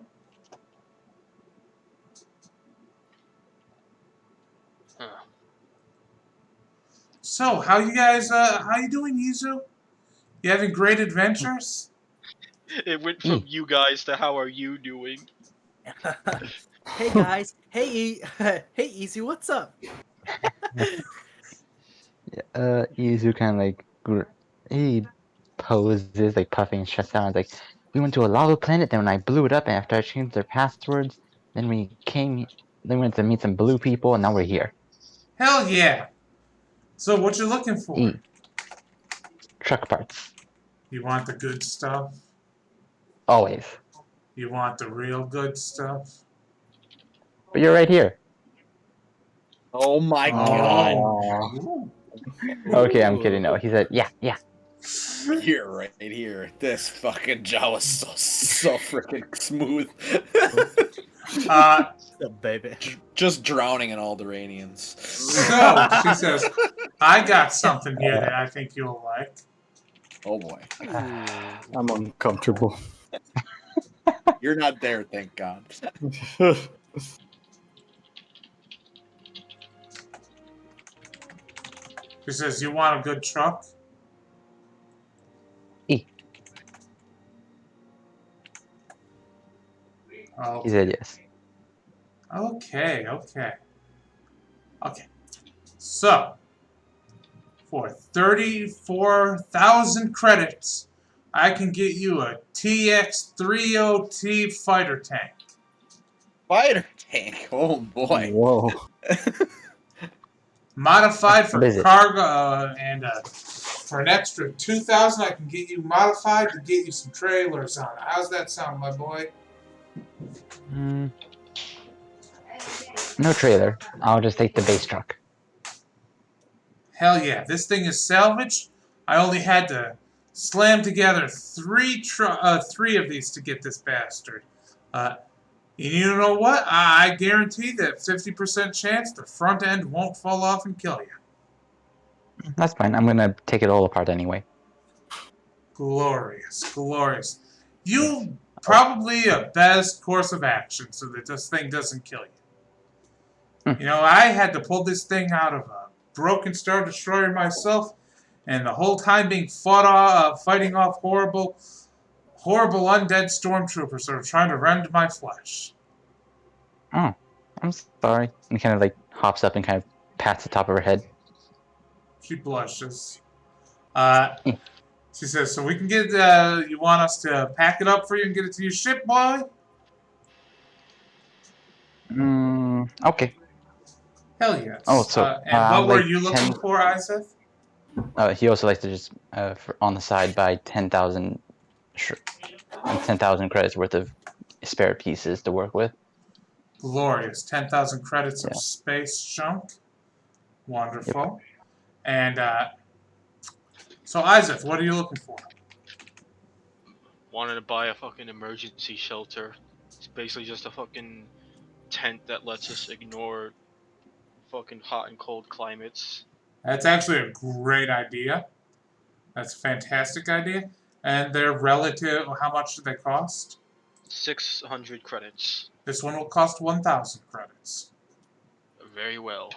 Huh.
So, how you doing, Izu? You having great adventures?
It went from you guys to how are you doing?
Hey guys. Hey hey Easy, what's up?
Izu kind of he poses like puffing and shuts down. Like, we went to a lava planet, then when I blew it up, and after I changed their passwords, then we went to meet some blue people, and now we're here.
Hell yeah! So, what you looking for?
Truck parts.
You want the good stuff?
Always.
You want the real good stuff?
But you're right here.
Oh my God.
Ooh.
Okay, I'm kidding. No, he said, yeah.
You're right here. This fucking Jawa's so freaking smooth.
Baby.
Just drowning in Alderanians.
So, she says, I got something here that I think you'll like.
Oh boy.
I'm uncomfortable.
You're not there, thank God.
She says, you want a good truck? Oh.
He said yes.
Okay. So, for 34,000 credits, I can get you a TX-30T fighter tank.
Fighter tank? Oh boy.
Whoa.
Modified for cargo, and for an extra 2,000, I can get you modified to get you some trailers on it. How's that sound, my boy?
No trailer. I'll just take the base truck.
Hell yeah, this thing is salvaged. I only had to slam together three of these to get this bastard. And you know what? I guarantee that 50% chance the front end won't fall off and kill you.
That's fine. I'm gonna take it all apart anyway.
Glorious. You probably a best course of action so that this thing doesn't kill you. You know, I had to pull this thing out of a broken Star Destroyer myself, and the whole time being fighting off horrible undead stormtroopers that are trying to rend my flesh.
Oh, I'm sorry. And he kind of hops up and kind of pats the top of her head.
She blushes. She says, so we can get, you want us to pack it up for you and get it to your ship, boy?
Okay.
Hell yes.
Oh, so,
and what were you looking for, Isaac?
He also likes to just on the side buy 10,000 credits worth of spare pieces to work with.
Glorious. 10,000 credits of
Yeah.
space junk. Wonderful. And so, Isaac, what are you looking for?
Wanted to buy a fucking emergency shelter. It's basically just a fucking tent that lets us ignore fucking hot and cold climates.
That's actually a great idea. That's a fantastic idea. And they're relative. How much do they cost?
600 credits.
This one will cost 1,000 credits.
Very well.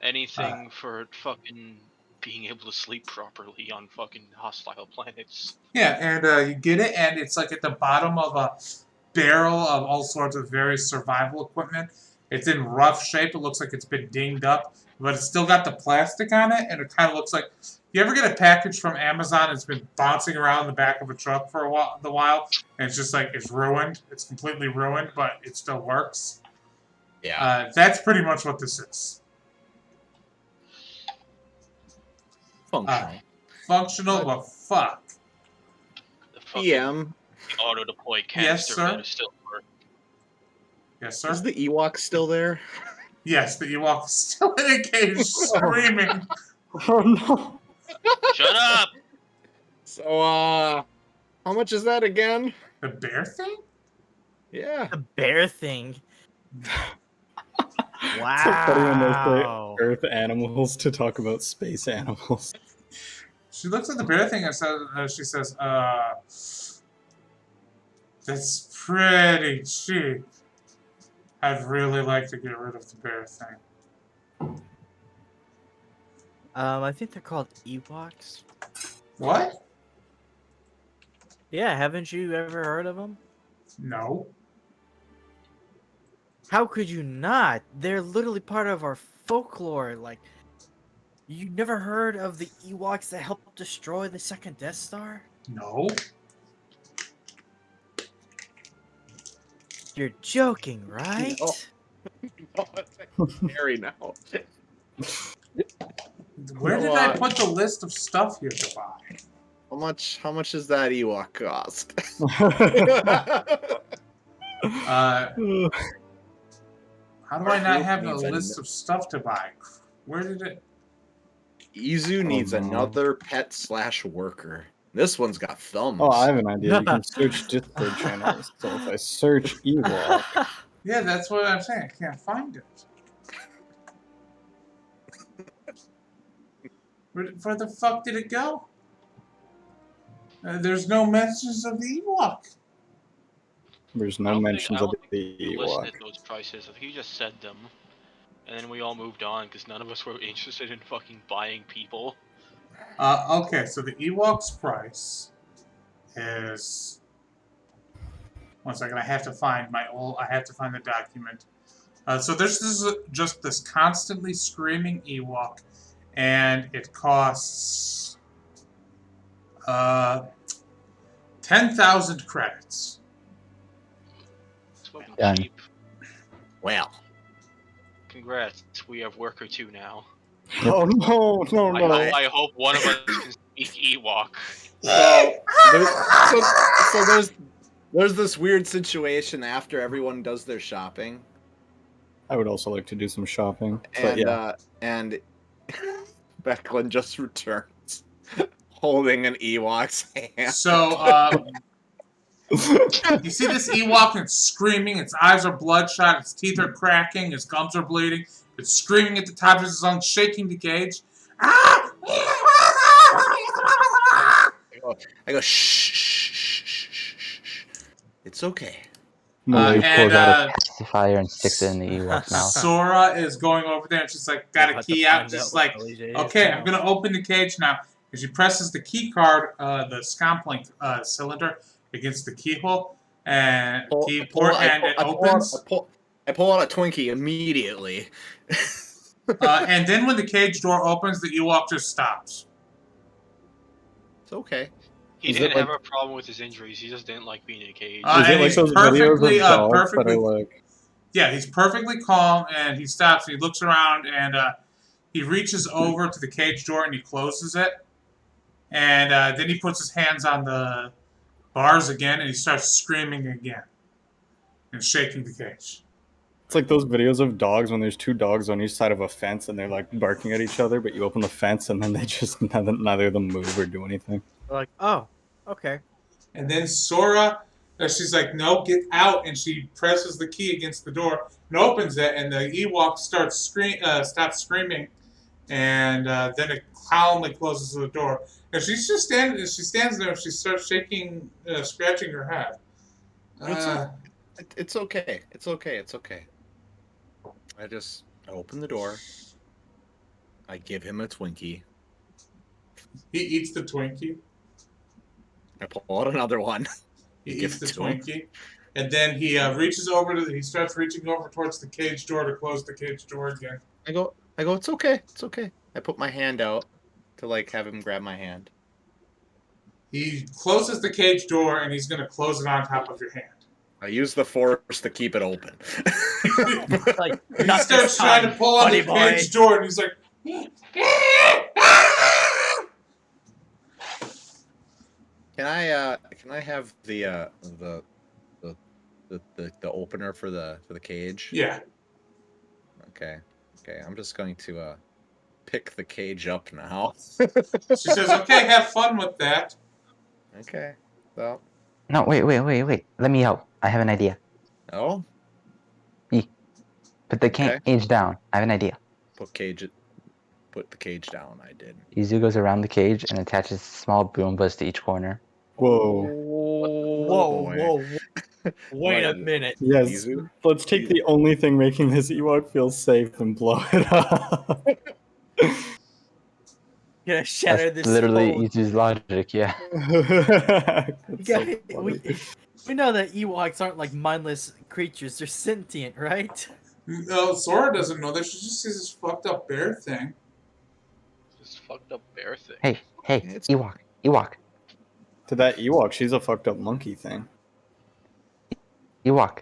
Anything for fucking being able to sleep properly on fucking hostile planets.
Yeah, and you get it, and it's like at the bottom of a barrel of all sorts of various survival equipment. It's in rough shape. It looks like it's been dinged up, but it's still got the plastic on it, and it kind of looks like. You ever get a package from Amazon? It's been bouncing around the back of a truck for a while, and it's just like it's ruined. It's completely ruined, but it still works.
Yeah.
That's pretty much what this is.
Functional.
Functional, but fuck.
The fucking
PM.
auto deploy
Yes,
canister
sir.
better still work.
Yes, sir.
Is the Ewok still there?
Yes, the Ewok is still in a cage screaming.
Oh no!
Shut up!
So, how much is that again?
The bear thing?
Yeah.
The bear thing.
It's so funny when they
Wow.
say Earth animals to talk about space animals.
She looks at the bear thing and says, she says, that's pretty cheap. I'd really like to get rid of the bear thing.
I think they're called Ewoks.
What?
Yeah, haven't you ever heard of them?
No.
How could you not? They're literally part of our folklore. Like, you never heard of the Ewoks that helped destroy the second Death Star?
No.
You're joking, right?
No. Scary now.
Where did I put the list of stuff here to buy?
How much does that Ewok cost?
How do I not have a list of stuff to buy? Where did it?
Izu needs another pet/worker. This one's got thumbs.
Oh, I have an idea. You can search Discord channels. So if I search Ewok,
Yeah, that's what I'm saying. I can't find it. Where the fuck did it go? There's no mentions of the Ewok.
there's
I
no
don't
mentions
think,
of the
you listed
Ewok.
those prices. I think you just said them. And then we all moved on because none of us were interested in fucking buying people.
Okay, so the Ewok's price is. One second, I have to find the document. So this is just this constantly screaming Ewok, and it costs 10,000 credits.
It's fucking
Done.
cheap.
Well,
Congrats, we have worker 2 now.
Oh no!
I hope one of us can speak Ewok.
so there's this weird situation after everyone does their shopping,
I would also like to do some shopping. But
and
yeah.
and Becklin just returns holding an Ewok's hand.
So you see this Ewok, and it's screaming. Its eyes are bloodshot. Its teeth are cracking. Its gums are bleeding. It's screaming at the top of its lungs, shaking the cage. Ah!
I go shh. It's okay.
Malay
and,
pulls out
Pacifier and sticks it in the Ewok's mouth.
Sora is going over there, and she's like, got a key out, just like, okay, I'm gonna open the cage now. And she presses the key card, the scomplink cylinder, against the keyhole, and it opens.
I pull out a Twinkie immediately.
And then when the cage door opens, the Ewok just stops.
It's okay.
He
Is it
didn't
like-
have a problem with his injuries. He just didn't like being in a cage.
Is it
and
like
he's
those videos
perfectly,
of dogs
perfectly,
that are like?
yeah, he's perfectly calm, and he stops, and he looks around, and he reaches over to the cage door and he closes it. And then he puts his hands on the bars again and he starts screaming again and shaking the cage.
It's like those videos of dogs when there's two dogs on each side of a fence and they're like barking at each other, but you open the fence and then they just neither of them move or do anything.
Like, oh, okay.
And then Sora, she's like, no, get out. And she presses the key against the door and opens it. And the Ewok stops screaming. And then it calmly closes the door. And she stands there and she starts shaking, scratching her head.
It's okay. It's okay. It's okay. I open the door. I give him a Twinkie.
He eats the Twinkie.
I pull out another one.
He eats the Twinkie. And then he he starts reaching over towards the cage door to close the cage door again.
I go, it's okay. It's okay. I put my hand out to like have him grab my hand.
He closes the cage door and he's going to close it on top of your hand.
I use the force to keep it open.
Like,
he starts trying to pull on the cage door and he's like,
Can I have the opener for the cage?
Yeah.
Okay. I'm just going to pick the cage up now.
She says, "Okay, have fun with that."
Okay. Well.
No, wait. Let me help. I have an idea.
Oh.
Put the cage down. I have an idea.
Put the cage down. I did.
Izu goes around the cage and attaches small Boombas to each corner.
Whoa.
Whoa. Wait a minute.
Yes.
Izu?
Let's take the only thing making this Ewok feel safe and blow it up.
Gonna shatter
That's
this.
literally
whole-
Izu's logic, yeah.
We know that Ewoks aren't like mindless creatures. They're sentient, right?
No, Sora doesn't know that. She just sees this fucked up bear thing.
This fucked up bear thing.
Hey,
It's-
Ewok.
To that Ewok, she's a fucked up monkey thing.
Ewok.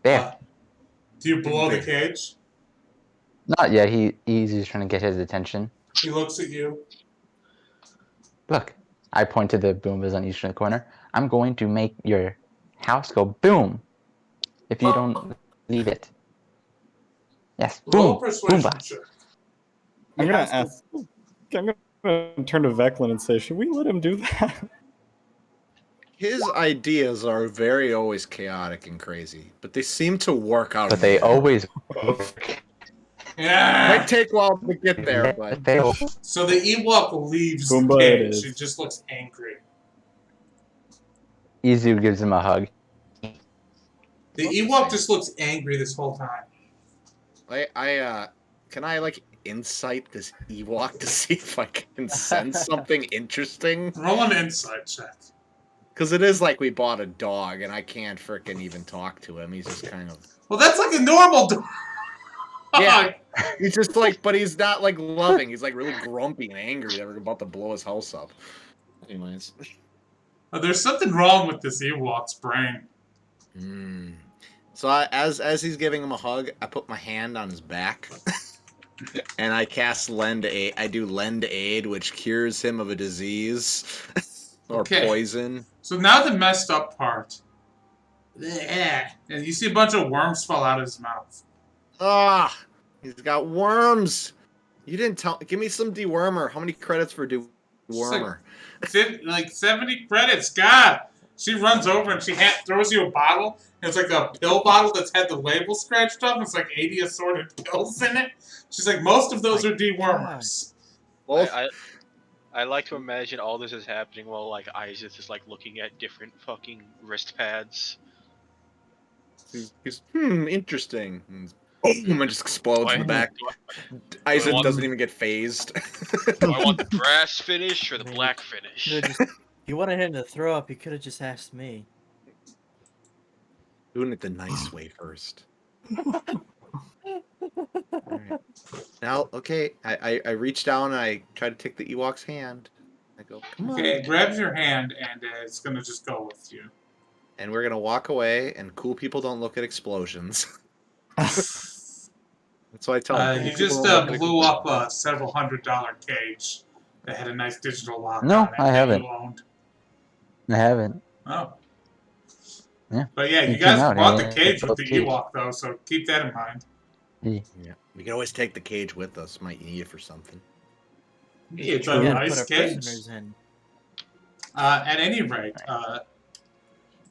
Bear.
Do you blow the cage?
Not yet. He's just trying to get his attention.
He looks at you.
Look, I point to the Boombas on each corner. I'm going to make your house go boom if you don't leave it. Yes,
Roll
boom,
persuasion
Boomba.
check.
I'm gonna turn to Veclin and say, should we let him do that?
His ideas are very always chaotic and crazy, but they seem to work out.
But they always work.
Yeah.
Might take a while to get there, but
Fail.
So the Ewok leaves
Boomba
the
it
cage.
is.
She just looks angry.
Izu gives him a hug.
The Ewok just looks angry this whole time.
Can I like insight this Ewok to see if I can sense something interesting?
Roll an insight check.
Because it is like we bought a dog and I can't frickin' even talk to him. He's just kind of.
Well, that's like a normal dog.
Yeah. He's just like, but he's not like loving. He's like really grumpy and angry that we're about to blow his house up. Anyways.
There's something wrong with this Ewok's brain.
So as he's giving him a hug, I put my hand on his back, and I cast Lend Aid. I do Lend Aid, which cures him of a disease or poison.
So now the messed up part. And you see a bunch of worms fall out of his mouth.
Ah, he's got worms. You didn't tell. Give me some dewormer. How many credits for dewormer?
Like 70 credits. God. She runs over and she throws you a bottle. And it's like a pill bottle that's had the label scratched up. It's like 80 assorted pills in it. She's like, most of those are dewormers.
I like to imagine all this is happening while like Isaac is like looking at different fucking wrist pads.
He's interesting. Boom, and just explodes in the back. Isaac doesn't even get phased.
Do I want the brass finish or the black finish?
You wanted him to throw up, you could have just asked me.
Doing it the nice way first. Alright. Now, okay, I reach down and I try to take the Ewok's hand. I go, come on.
Okay, it grabs your hand and it's going to just go with you.
And we're going to walk away, and cool people don't look at explosions. That's why I tell them.
You just blew up a several $100 cage that had a nice digital lock
No,
on it
I
that
haven't.
you owned.
I haven't.
Oh.
Yeah.
But yeah,
It
you
came
guys
out,
bought the
and
cage
it
with the
cage.
Ewok, though, so keep that in mind.
Yeah, we can always take the cage with us. Might need it for something.
It's
We
a
gotta
nice
put our
cage.
prisoners in.
At any rate,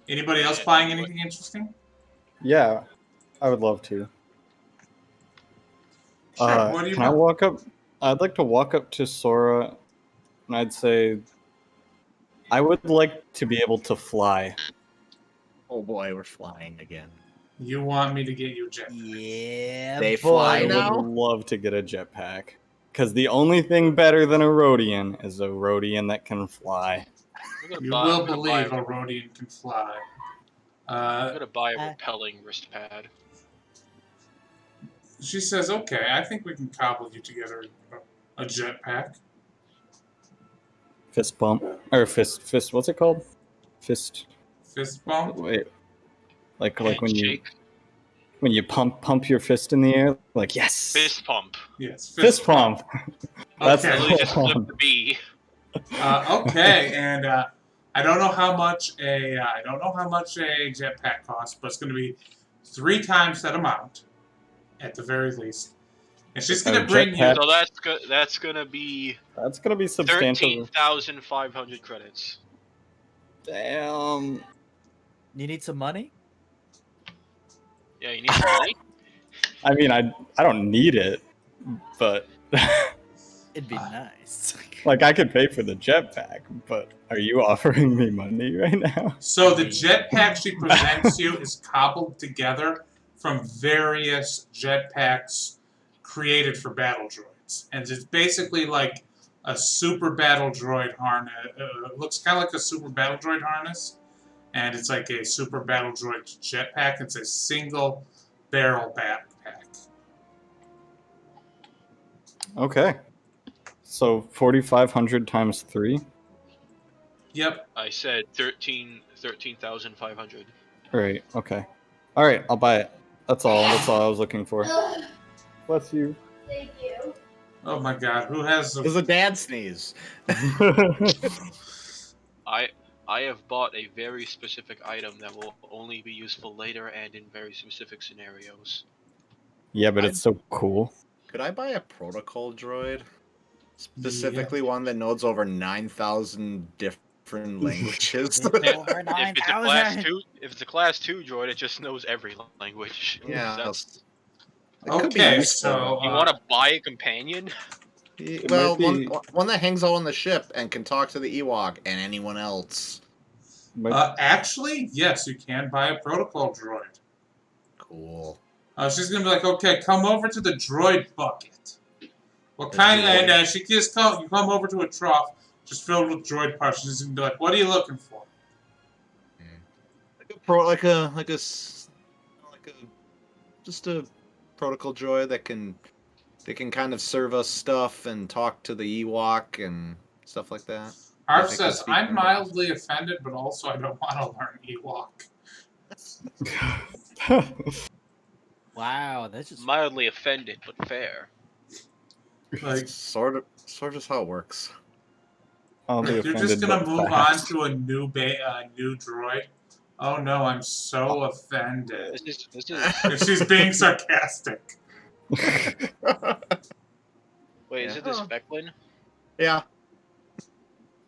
anybody else buying anything interesting?
Yeah, I would love to.
Sure. What do you
Can I
want?
walk up? I'd like to walk up to Sora, and I'd say, I would like to be able to fly.
Oh boy, we're flying again.
You want me to get you a jetpack?
Yeah,
They
boy.
fly
I
now?
would love to get a jetpack. Because the only thing better than a Rhodian is a Rhodian that can fly.
You will believe a Rhodian can fly.
I'm gonna buy a repelling wrist pad.
She says, okay, I think we can cobble you together a jetpack.
Fist bump. Or fist, what's it called? Fist
bump?
Wait. Like when
Handshake.
you pump your fist in the air, like yes.
Fist pump.
Yes.
Fist pump. That's
Okay.
Literally just flip the B.
Okay, and I don't know how much a jetpack costs, but it's going to be 3 times that amount, at the very least. And she's going to bring you.
So that's gonna be.
That's gonna be substantial.
13,500 credits.
Damn.
You need some money?
Yeah, you need some money.
I mean, I don't need it, but
It'd be nice.
like I could pay for the jetpack. But are you offering me money right now?
So the jetpack she presents you is cobbled together from various jetpacks created for battle droids, and it's basically like a super battle droid harness. It looks kind of like a super battle droid harness, and it's like a super battle droid jetpack. It's a single barrel backpack.
Okay. So 4,500 times 3.
Yep.
I said 13,500.
Right. Okay. All right. I'll buy it. That's all. That's all I was looking for. Bless you.
Thank you.
Oh my God! Who has
It was a dad sneeze.
I have bought a very specific item that will only be useful later and in very specific scenarios.
Yeah, but it's so cool.
Could I buy a protocol droid? Specifically one that knows over 9,000 different languages.
Over
If it's a class 2 droid, it just knows every language.
Yeah.
That's,
Okay, so
you want to buy a companion?
Well,
might be-
one that hangs out on the ship and can talk to the Ewok and anyone else.
actually, yes, you can buy a protocol droid.
Cool.
She's gonna be like, okay, come over to the droid bucket. What
The
kind?
droid.
And she just you come over to a trough just filled with droid parts. She's gonna be like, what are you looking for?
Just a protocol droid that can kind of serve us stuff and talk to the Ewok and stuff like that.
Arf
They can
says,
speak
I'm
English.
mildly offended, but also I don't want to learn Ewok.
Wow, that's just
Mildly offended, but fair.
Like,
Sort of just how it works.
I'll be
you're
offended.
just gonna
but
move
fast.
on to a new droid. Oh no, I'm so offended.
This is.
If she's being sarcastic.
Wait, is it this
Yeah.
Veclin?
Yeah,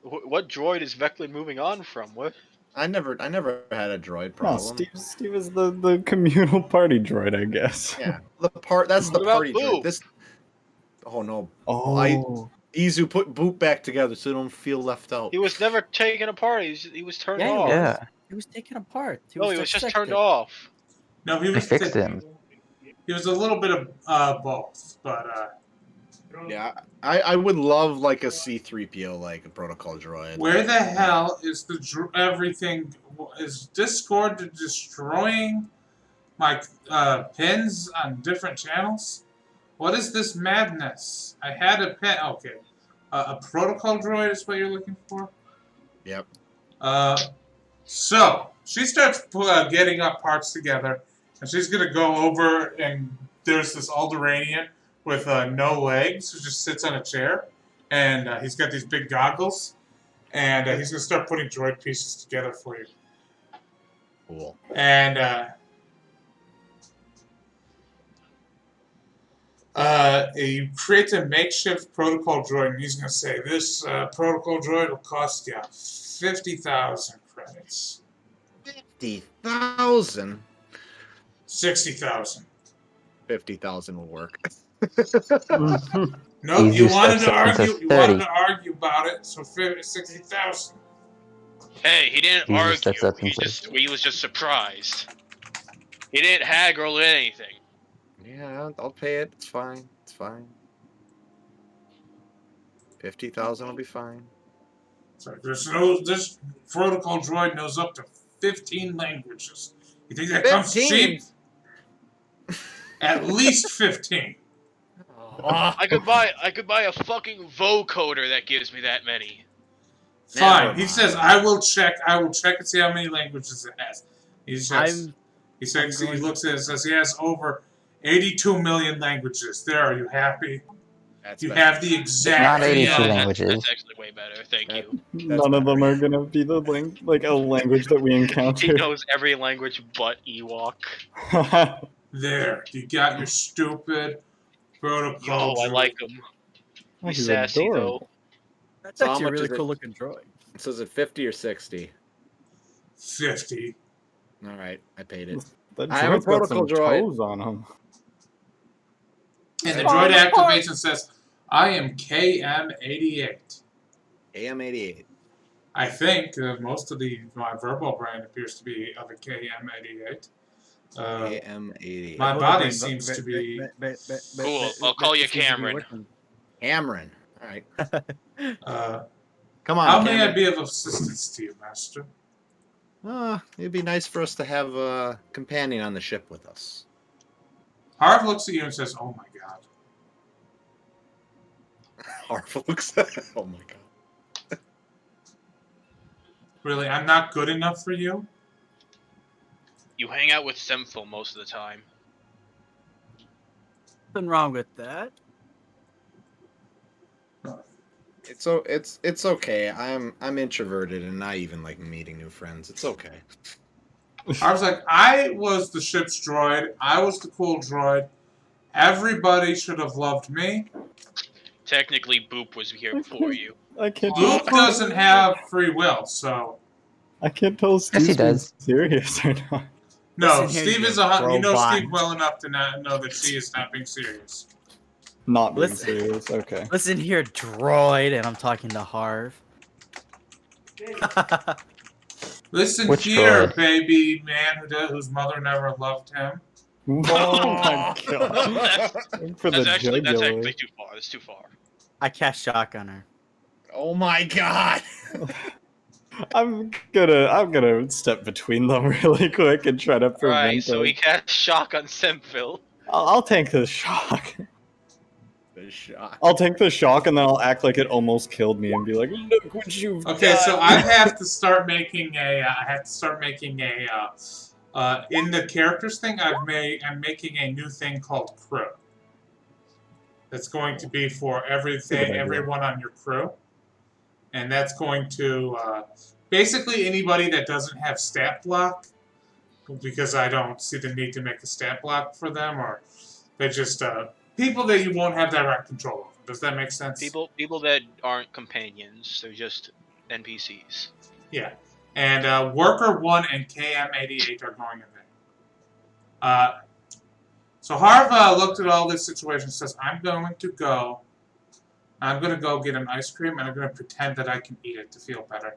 What droid is Veclin moving on from? What?
I never had a droid
No,
problem.
Steve is the communal party droid, I guess.
Yeah, that's the
What about
party droid.
Boo?
This. Oh no,
Oh.
Izu put Boot back together so they don't feel left out.
He was never taken apart. He was turned
Yeah, he
off.
was.
Yeah.
He was taken apart.
No, he was just
dissected.
turned off.
No, he
They
was
fixed him.
He was a little bit of both, but
Yeah, I would love like a C-3PO, like a protocol droid.
where the hell is the everything? Is Discord destroying my pins on different channels? What is this madness? I had a pin. Okay, a protocol droid is what you're looking for.
Yep.
So she starts getting up parts together, and she's gonna go over and there's this Alderanian with no legs who just sits on a chair, and he's got these big goggles, and he's gonna start putting droid pieces together for you.
Cool.
And you create a makeshift protocol droid, and he's gonna say, "This protocol droid will cost you 50,000 credits."
50,000.
60,000.
50,000 will work.
No,
Easy
you wanted
steps
to
up and says
argue. You wanted
30.
to argue about it, so 60,000.
Hey, he didn't
Jesus,
argue.
that's up and says.
He was just surprised. He didn't haggle or anything.
Yeah, I'll pay it. It's fine. It's fine. 50,000 will be fine.
So this protocol droid knows up to 15 languages. You think that comes
15?
cheap? At least 15.
I could buy a fucking vocoder that gives me that many.
Fine.
Never
He says, "I will check and see how many languages it has." He says, he looks at it and says he has over 82 million languages. There, are you happy?
That's
You
better.
have the exact
Not 82
amount.
languages.
That's actually way better. Thank you.
None of them are gonna be the like a language that we
He
encounter.
knows every language but Ewok.
There, you got your stupid protocol.
Yo, I
droid.
like him.
Oh,
He's
he's
sassy
adorable.
though.
That's
So how
actually a
much
really
is it?
cool looking droid.
So is it 50 or 60?
50.
All right, I paid it.
That
I have a
droid's got some
protocol droid.
toes on him.
And the droid activates and says, "I am KM88.
AM88.
I think most of my verbal brain appears to be of a KM88.
AM88.
My body seems to be.
Cool, I'll call you Cameron.
Cameron. All right.
Uh,
Come on,
how may I
Cameron.
be of assistance to you, Master?
It'd be nice for us to have a companion on the ship with us.
Harv looks at you and says, "Oh my god."
Harv looks. Oh my god.
Really, I'm not good enough for you?
You hang out with Semfil most of the time.
Nothing wrong with that.
It's okay. I'm introverted and not even like meeting new friends. It's okay.
I was like, I was the ship's droid. I was the cool droid. Everybody should have loved me.
Technically, Boop was here before you.
I can't.
Luke doesn't have free will, so
I can't tell if Steve's
he
being
does.
serious or not.
no.
Listen here,
Steve
you
is you know
robot.
Steve well enough to not know that she is not being serious.
Not being
Listen-
serious. Okay.
Listen here, droid, and I'm talking to Harv.
Listen
Which
here,
droid?
baby man whose mother never loved him.
Oh my god. For the
That's actually
jugular.
too far. That's too far.
I cast shock on her.
Oh my god.
I'm gonna step between them really quick and try to prevent
Alright, so
it.
we cast shock on Semfil.
I'll tank the shock.
The shock.
I'll tank the shock and then I'll act like it almost killed me and be like, "Look what you've
Okay,
done."
so I have to start making a. In the characters thing, I'm making a new thing called crew. That's going to be for everyone on your crew, and that's going to basically anybody that doesn't have stat block, because I don't see the need to make a stat block for them, or they just people that you won't have direct control over. Does that make sense?
People that aren't companions, they're just NPCs.
Yeah. And Worker 1 and KM88 are going in there. So Harv looked at all this situation and says, I'm going to go get an ice cream and I'm going to pretend that I can eat it to feel better.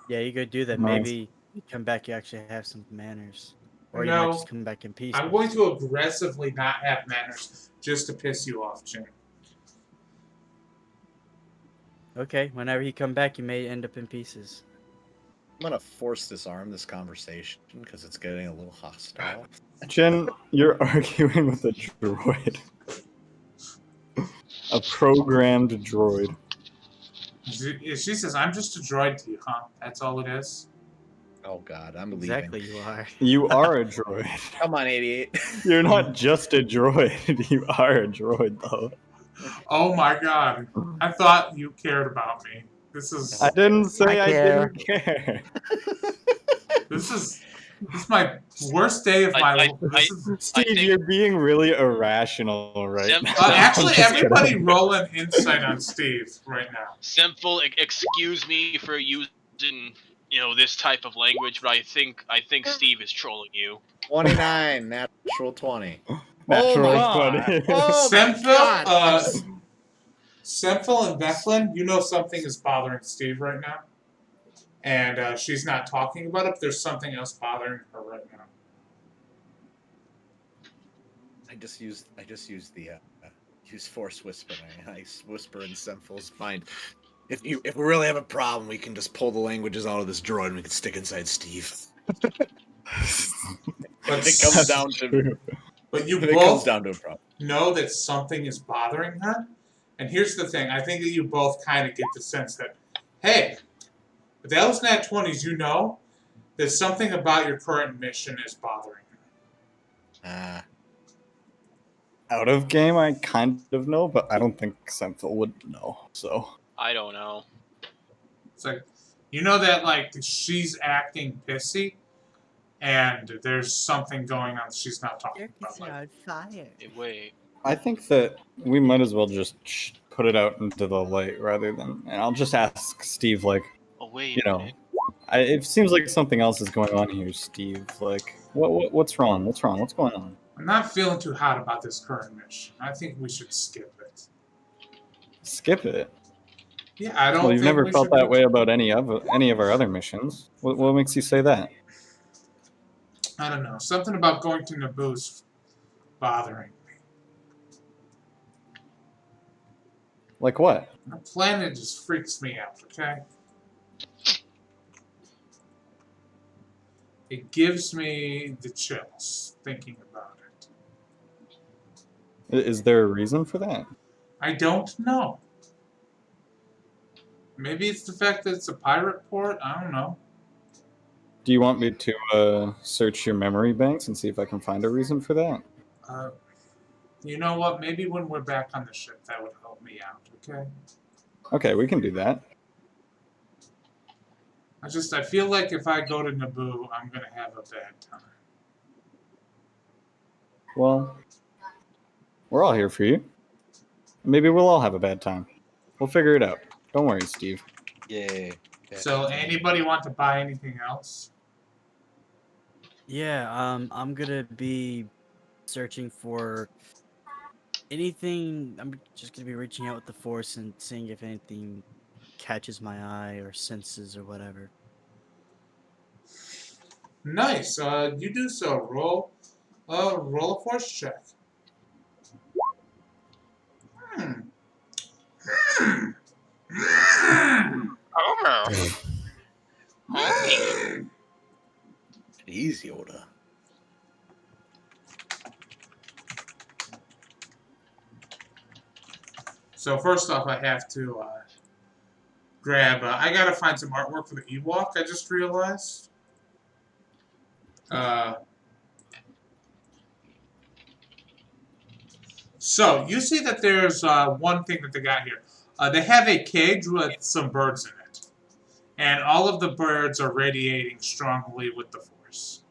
Yeah, you could do that.
Nice.
Maybe you come back, you actually have some manners. Or you
No.
might just come back in peace.
I'm going to aggressively not have manners just to piss you off, Jim.
Okay, whenever you come back, you may end up in pieces.
I'm gonna force disarm this conversation because it's getting a little hostile.
Jen, you're arguing with a droid. A programmed droid.
She says, I'm just a droid to you, huh? That's all it is?
Oh God, I'm
Exactly,
leaving.
you are.
You are a droid.
Come on, 88.
You're not just a droid. You are a droid, though.
Oh my god. I thought you cared about me. This
I
is
didn't say
I
I
care.
didn't care.
this is my worst day of my life. This is
Steve,
think-
you're being really irrational right
Sim-
now.
Sim-
actually
Just
everybody
kidding.
roll an insight on Steve right now.
Simple. Excuse me for using this type of language, but I think Steve is trolling you.
29, natural 20.
Natural
God.
20.
Oh my
Semphil,
God.
Semphil and Becklin, you know something is bothering Steve right now. And she's not talking about it, but there's something else bothering her right now.
I just used the use force whispering. I whisper in Semphil's mind. If we really have a problem, we can just pull the languages out of this droid and we can stick inside Steve.
But
It comes down to
True.
But you
it comes
both
down to a problem.
know that something is bothering her. And here's the thing, I think that you both kind of get the sense that, hey, with those nat 20s, you know that something about your current mission is bothering her.
Out of game, I kind of know, but I don't think Semphil would know. So
I don't know.
It's like, you know that, like, she's acting pissy, and there's something going on that she's not talking about. Like,
on fire.
Hey, wait.
I think that we might as well just put it out into the light rather than. And I'll just ask Steve, like,
Oh wait.
you
a
know,
minute.
it seems like something else is going on here, Steve. Like, what's wrong? What's wrong? What's going on?
I'm not feeling too hot about this current mission. I think we should skip it.
Skip it.
Yeah, I don't
Well, you've
think
never
we
felt
should
that way about any of our other missions. What makes you say that?
I don't know. Something about going to Naboo's bothering me.
Like what?
The planet just freaks me out, okay? It gives me the chills thinking about it.
Is there a reason for that?
I don't know. Maybe it's the fact that it's a pirate port. I don't know.
Do you want me to search your memory banks and see if I can find a reason for that?
You know what? Maybe when we're back on the ship, that would help me out, okay?
Okay, we can do that.
I feel like if I go to Naboo, I'm going to have a bad time.
Well, we're all here for you. Maybe we'll all have a bad time. We'll figure it out. Don't worry, Steve.
Yay.
So, anybody want to buy anything else?
Yeah, I'm gonna be searching for anything. I'm just gonna be reaching out with the force and seeing if anything catches my eye or senses or whatever.
Nice. You do so. Roll a force check.
Easy, Yoda.
So first off, I have to grab. I gotta find some artwork for the Ewok. I just realized. So you see that there's one thing that they got here. They have a cage with some birds in it, and all of the birds are radiating strongly with the force.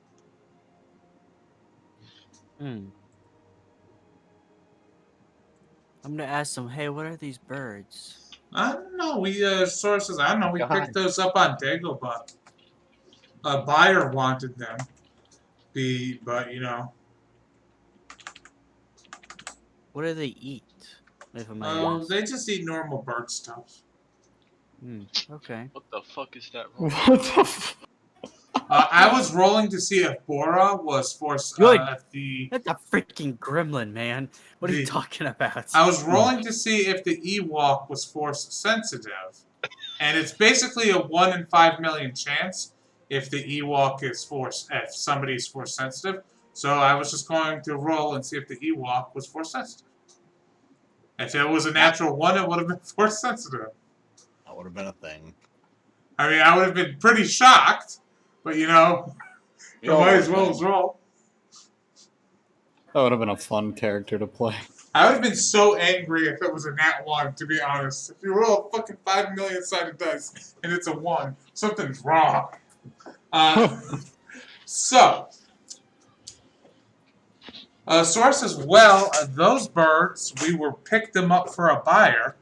I'm gonna ask them, hey, what are these birds?
I don't know. We sources. I don't know. We picked those up on Dagobah. A buyer wanted them. But you know.
What do they eat? If I may ask.
They just eat normal bird stuff.
Okay.
What the fuck is that?
What the
I was rolling to see if Bora was force
Good.
the.
That's a freaking gremlin, man. What are you talking about?
I was rolling to see if the Ewok was force sensitive, and it's basically a 1 in 5 million chance if the Ewok is if somebody's force sensitive. So I was just going to roll and see if the Ewok was force sensitive. If it was a natural 1, it would have been force sensitive.
That would have been a thing.
I mean, I would have been pretty shocked, But you know,
You
I might
almost
as well
did.
as roll.
That would have been a fun character to play.
I would have been so angry if it was a nat 1, to be honest. If you roll a fucking 5 million sided dice and it's a 1, something's wrong. So, Sora says, well, those birds, we were picked them up for a buyer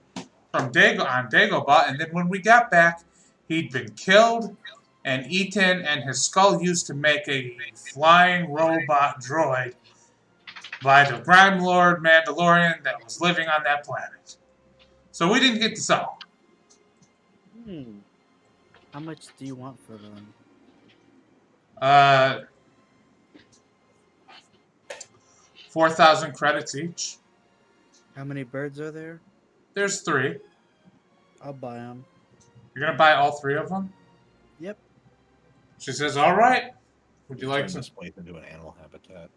from on Dagobah, and then when we got back, he'd been killed and eaten, and his skull used to make a flying robot droid by the Grime Lord Mandalorian that was living on that planet. So we didn't get to sell.
How much do you want for them?
4,000 credits each.
How many birds are there?
There's 3.
I'll buy them.
You're gonna buy all 3 of them?
Yep.
She says, all right. Would you like
Turn
some?
this place into an animal habitat?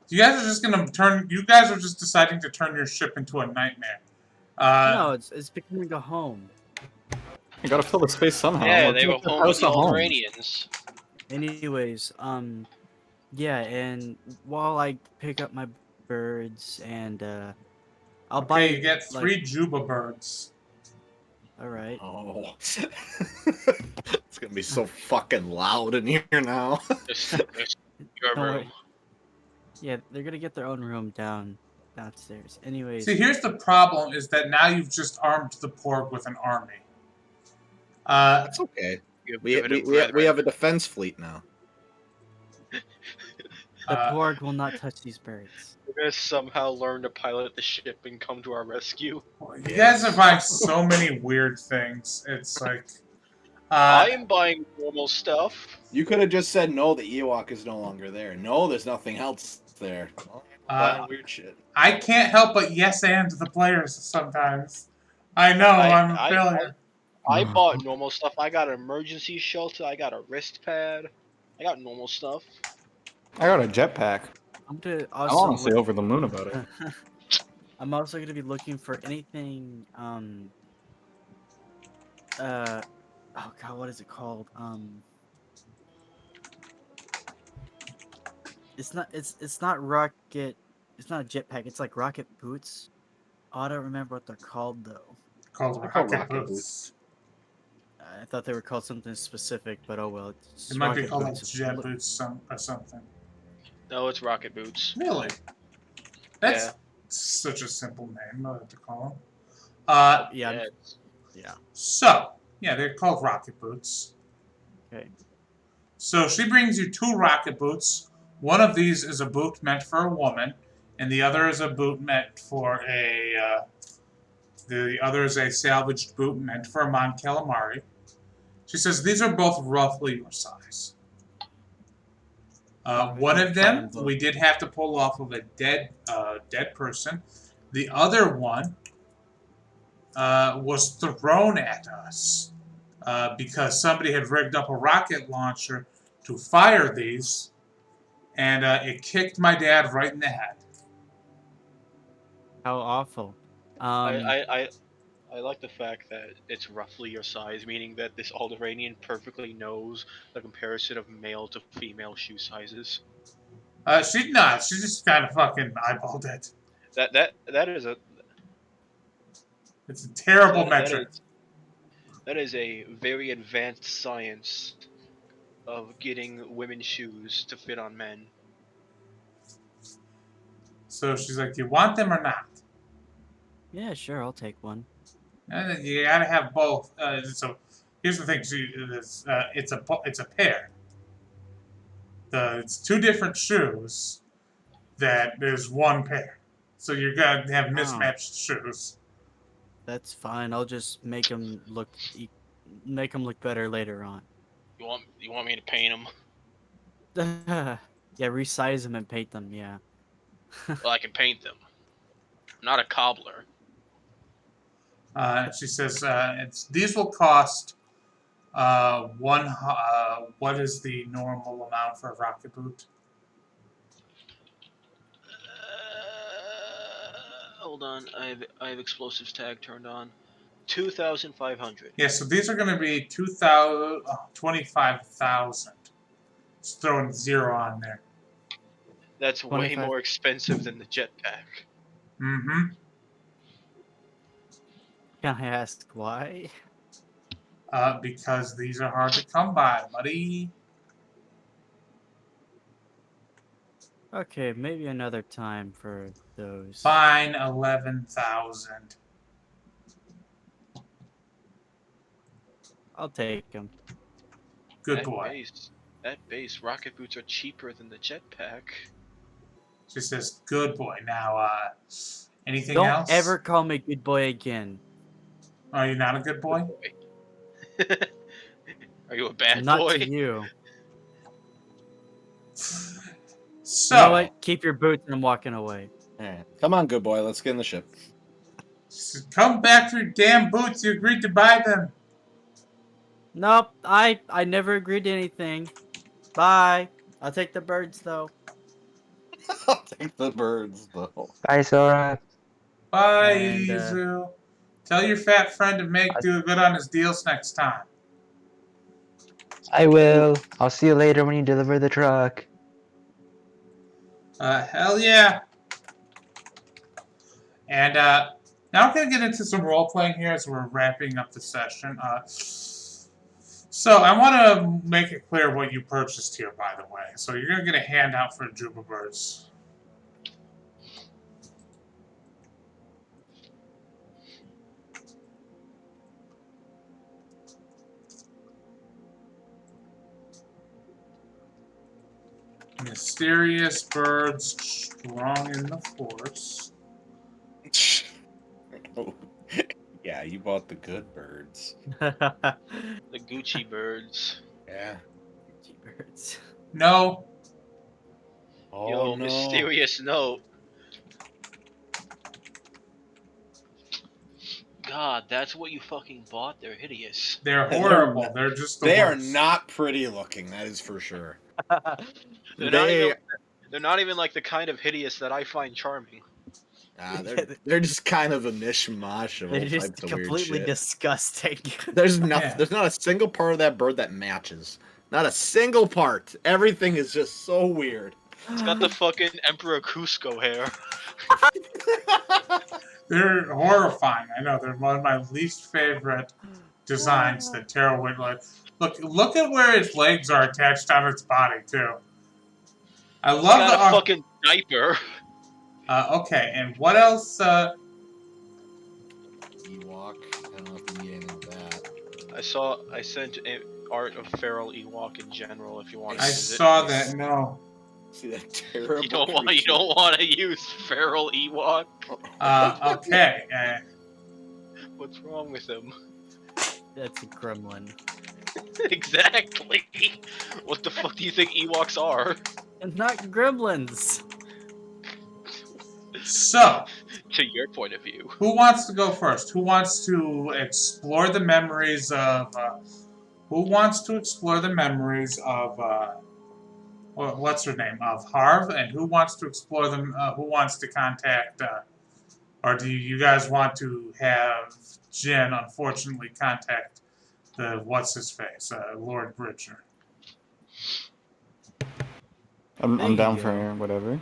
You guys are just gonna turn. You guys are just deciding to turn your ship into a nightmare.
No, it's becoming a home.
You gotta fill the space somehow.
Yeah,
Let's
they were
make the
home with
house
the
a home.
Alderanians.
Anyways, yeah, and while I pick up my birds and I'll buy.
Okay, you get 3 Juba birds.
All right.
Oh. It's gonna be so fucking loud in here now.
This your
Don't worry.
room.
Yeah, they're gonna get their own room downstairs. Anyways.
See, here's the problem: is that now you've just armed the Porg with an army.
That's okay.
You've
We
given it
we
brethren.
have a defense fleet now.
The Borg will not touch these birds.
We're gonna somehow learn to pilot the ship and come to our rescue.
You guys are buying so many weird things. It's like,
I am buying normal stuff.
You could have just said no. The Ewok is no longer there. No, there's nothing else there. Well, buying weird shit.
I can't help but yes and the players sometimes. I know I'm a failure.
I bought normal stuff. I got an emergency shelter. I got a wrist pad. I got normal stuff.
I got a jetpack.
I'm gonna
I'm
also
honestly over the moon about it.
I'm also gonna be looking for anything. Oh god, what is it called? It's not rocket. It's not a jetpack. It's like rocket boots. Oh, I don't remember what they're called though.
Called
They're called
rocket
rocket
boots.
I thought they were called something specific, but oh well. It's
It might be
rocket
called like
boots.
jet boots or something.
No, it's rocket boots.
Really? That's
Yeah.
such a simple name to call them.
Yeah.
Yeah.
So, yeah, they're called rocket boots.
Okay.
So she brings you 2 rocket boots. One of these is a boot meant for a woman, and the other is a boot meant for a. The other is a salvaged boot meant for a Mon Calamari. She says these are both roughly your size. One of them we did have to pull off of a dead person. The other one was thrown at us because somebody had rigged up a rocket launcher to fire these, and it kicked my dad right in the head.
How awful.
I like the fact that it's roughly your size, meaning that this Alderanian perfectly knows the comparison of male to female shoe sizes.
She's not. She just kind of fucking eyeballed it.
That is a.
It's a terrible metric.
That is a very advanced science of getting women's shoes to fit on men.
So she's like, "Do you want them or not?"
Yeah, sure, I'll take one.
And you gotta have both. So here's the thing: it's a pair. It's 2 different shoes. That is 1 pair. So you're gonna have mismatched shoes.
That's fine. I'll just make them look better later on.
You want me to paint them?
Yeah, resize them and paint them. Yeah.
Well, I can paint them. I'm not a cobbler.
She says these will cost one. What is the normal amount for a rocket boot?
Hold on, I have explosives tag turned on. 2,500.
Yeah, so these are going to be 25,000. Just throwing 0 on there.
That's way
25.
more expensive than the jetpack.
Mm-hmm.
Can I ask why?
Because these are hard to come by, buddy.
Okay, maybe another time for those.
Fine, 11,000.
I'll take them.
Good boy.
That base rocket boots are cheaper than the jetpack.
She says, good boy. Now, anything
Don't
else?
ever call me good boy again.
Are you not a good boy?
Are you a bad
Not
boy?
to you.
So,
You know what? Keep your boots and I'm walking away.
Alright. Come on, good boy. Let's get in the ship.
come back for your damn boots. You agreed to buy them.
Nope, I never agreed to anything. Bye. I'll take the birds though.
I'll take the birds, though.
Bye, Sora.
Bye,
And,
Izu. Tell your fat friend to do good on his deals next time.
I will. I'll see you later when you deliver the truck.
Hell yeah. And now I'm going to get into some role playing here as we're wrapping up the session. So I want to make it clear what you purchased here, by the way. So you're going to get a handout for Juba Birds. Mysterious birds strong in the force.
Yeah, you bought the good birds.
The Gucci birds.
Yeah.
birds.
No.
Oh,
Yo,
no.
mysterious note. God, that's what you fucking bought? They're hideous.
They're horrible. They're just the
They are
worst.
not pretty looking, that is for sure.
They're not even like the kind of hideous that I find charming.
They're just kind of a mishmash of all
They're just
types of weird
completely
shit.
disgusting.
There's nothing.
Yeah.
There's not a single part of that bird that matches. Not a single part. Everything is just so weird.
It's got the fucking Emperor Cusco hair.
They're horrifying. I know. They're one of my least favorite designs that Tara would like. Look at where its legs are attached on its body, too. I
It's
love
got
the
a fucking diaper.
okay, and what else?
Ewok. I don't know if you need any of that.
I sent art of feral Ewok in general if you want to
I
use it.
saw that. No.
See that terrible
You don't
creature?
want to use feral Ewok?
Okay.
What's wrong with him?
That's a gremlin.
Exactly. What the fuck do you think Ewoks are?
And not gremlins.
So,
To your point of view.
who wants to go first? Who wants to explore the memories of? Who wants to explore the memories of? What's her name? Of Harv, and who wants to explore them? Who wants to contact? Or do you guys want to have Jen, unfortunately, contact the what's his face, Lord Bridger?
I'm
There you
down
go.
for whatever.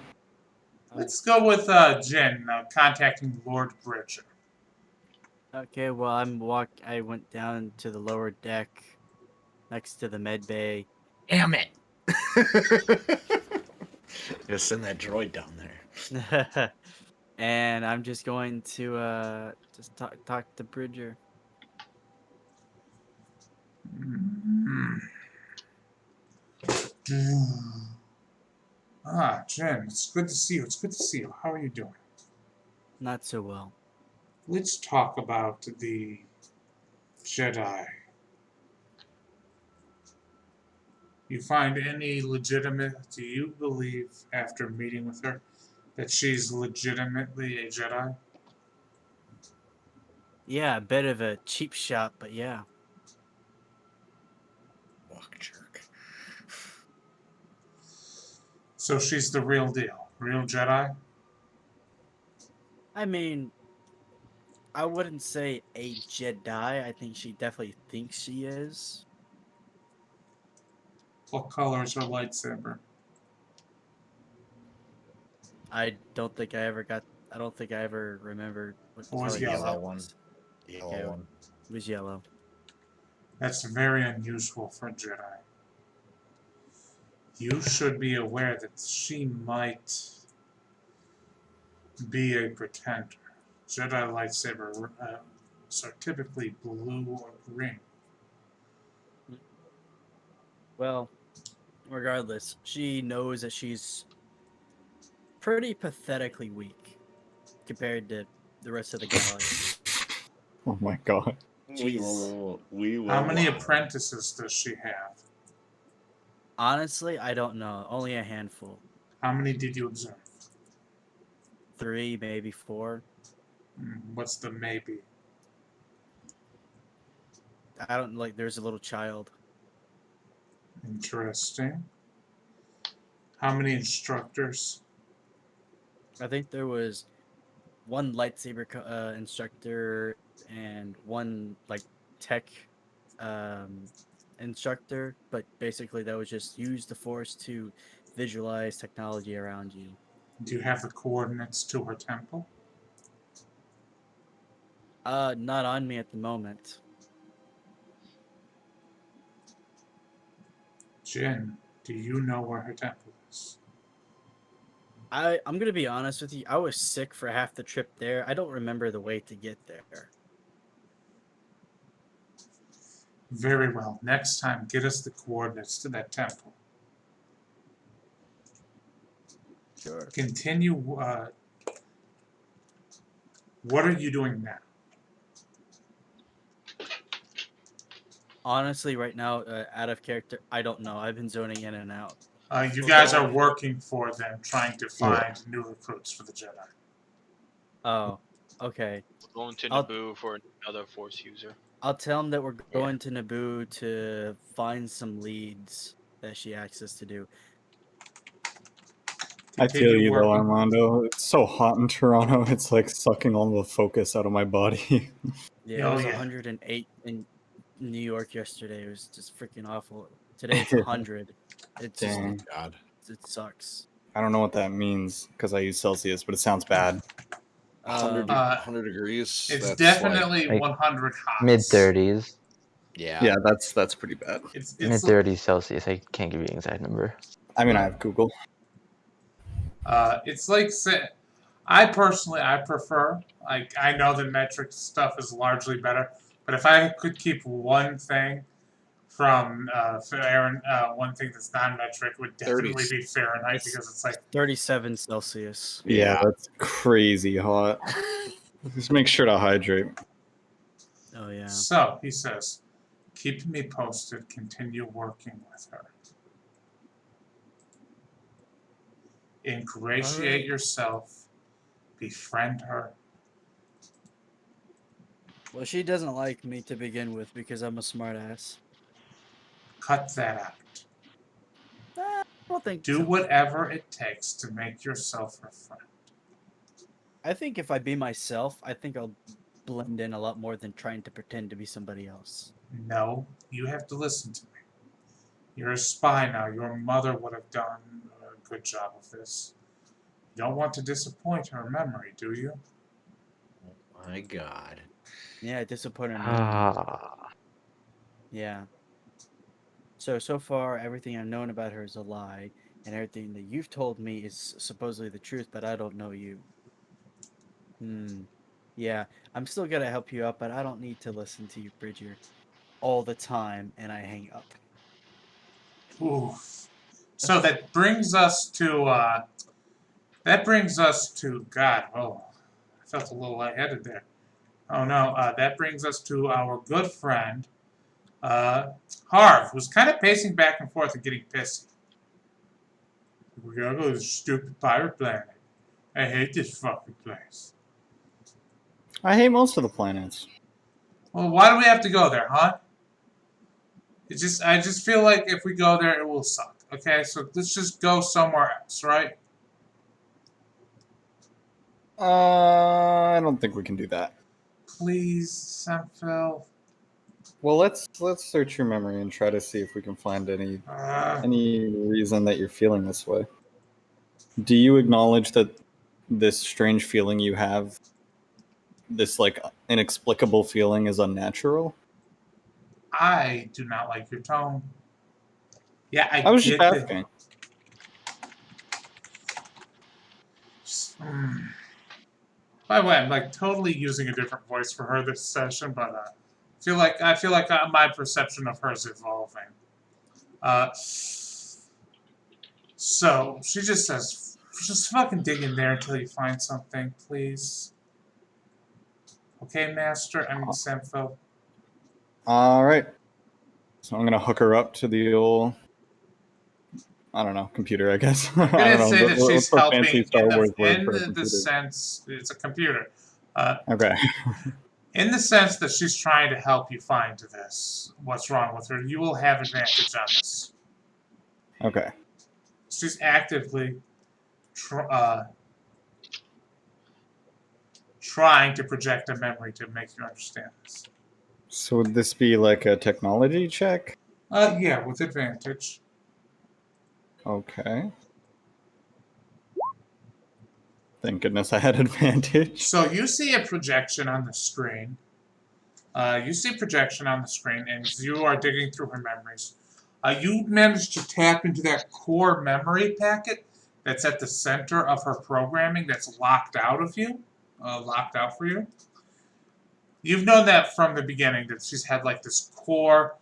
Let's go with Jen contacting Lord Bridger.
Okay, well I went down to the lower deck next to the med bay.
Damn it! Just send that droid down there.
And I'm just going to just talk to Bridger.
Jen, it's good to see you. It's good to see you. How are you doing?
Not so well.
Let's talk about the Jedi. You find any legitimate, do you believe, after meeting with her, that she's legitimately a Jedi?
Yeah, a bit of a cheap shot, but yeah.
Walk jerk.
So she's the real deal. Real Jedi?
I mean, I wouldn't say a Jedi. I think she definitely thinks she is.
What color is her lightsaber?
I don't think I ever got. I don't think I ever remembered what
Or was
color
it
his
yellow?
set
one.
was.
Yellow
Okay,
one.
It was yellow.
That's very unusual for a Jedi. You should be aware that she might be a pretender. Jedi lightsaber are typically blue or green.
Well, regardless, she knows that she's pretty pathetically weak compared to the rest of the galaxy.
Oh my god.
We will.
How many apprentices does she have?
Honestly, I don't know. Only a handful.
How many did you observe?
3, maybe 4.
What's the maybe?
I don't like. There's a little child.
Interesting. How many instructors?
I think there was one lightsaber instructor and one like tech instructor, but basically that was just use the force to visualize technology around you.
Do you have the coordinates to her temple?
Not on me at the moment.
Jin, do you know where her temple is?
I'm gonna be honest with you. I was sick for half the trip there. I don't remember the way to get there.
Very well. Next time, get us the coordinates to that temple.
Sure.
Continue. What are you doing now?
Honestly, right now, out of character, I don't know. I've been zoning in and out.
You guys are working for them, trying to find new recruits for the Jedi.
Oh, okay.
We're going to
I'll-
Naboo for another Force user.
I'll tell him that we're going to Naboo to find some leads that she asks us to do.
I feel
Continue
you though,
working.
Armando. It's so hot in Toronto. It's like sucking all the focus out of my body.
Yeah,
Oh,
it was
yeah.
108 in New York yesterday. It was just freaking awful. Today it's 100. It's just,
Dang.
God.
it sucks.
I don't know what that means because I use Celsius, but it sounds bad.
100,
Um,
100 degrees.
It's
that's
definitely
like
100 hots.
mid-30s,
yeah.
Yeah, that's pretty bad.
It's
mid-30s Celsius. I can't give you an exact number.
I mean, I have Google.
It's like I personally prefer, like, I know the metric stuff is largely better, but if I could keep one thing from one thing that's non-metric would definitely
30s.
be Fahrenheit,
It's-
because it's like
37 Celsius.
Yeah, that's crazy hot. Just make sure to hydrate.
Oh yeah.
So he says, keep me posted, continue working with her, ingratiate
Alright.
yourself, befriend her.
Well, she doesn't like me to begin with because I'm a smartass.
Cut that out.
I don't think
Do
so.
whatever it takes to make yourself her friend.
I think if I be myself, I think I'll blend in a lot more than trying to pretend to be somebody else.
No, you have to listen to me. You're a spy now. Your mother would have done a good job of this. You don't want to disappoint her memory, do you?
Oh my God.
Yeah, disappointed memory.
Ah,
Yeah. So far, everything I've known about her is a lie, and everything that you've told me is supposedly the truth, but I don't know you. Yeah, I'm still gonna help you out, but I don't need to listen to you, Bridger, all the time, and I hang up.
Ooh. So that brings us to God. Oh, I felt a little lightheaded there. Oh no, that brings us to our good friend Harv, who's kind of pacing back and forth and getting pissy. We gotta go to this stupid pirate planet. I hate this fucking place.
I hate most of the planets.
Well, why do we have to go there, huh? I just feel like if we go there, it will suck. Okay, so let's just go somewhere else, right?
I don't think we can do that.
please, Semfil.
Well, let's search your memory and try to see if we can find any reason that you're feeling this way. Do you acknowledge that this strange feeling you have, this like inexplicable feeling, is unnatural?
I do not like your tone. Yeah,
I was just
get that.
asking.
By the way, I'm like totally using a different voice for her this session, but I feel like my perception of her is evolving. So she just says, just fucking dig in there until you find something, please. Okay, Master. I mean, Semfil.
All right. So I'm gonna hook her up to the old, I don't know, computer, I guess.
I'm gonna say that she's helping
in
the sense it's a computer.
Okay.
In the sense that she's trying to help you find what's wrong with her. You will have advantage on this.
Okay.
She's actively trying to project a memory to make you understand this.
So would this be like a technology check?
Yeah, with advantage.
Okay. Thank goodness I had advantage.
So you see a projection on the screen. And you are digging through her memories. You managed to tap into that core memory packet that's at the center of her programming that's locked out for you. You've known that from the beginning, that she's had like this core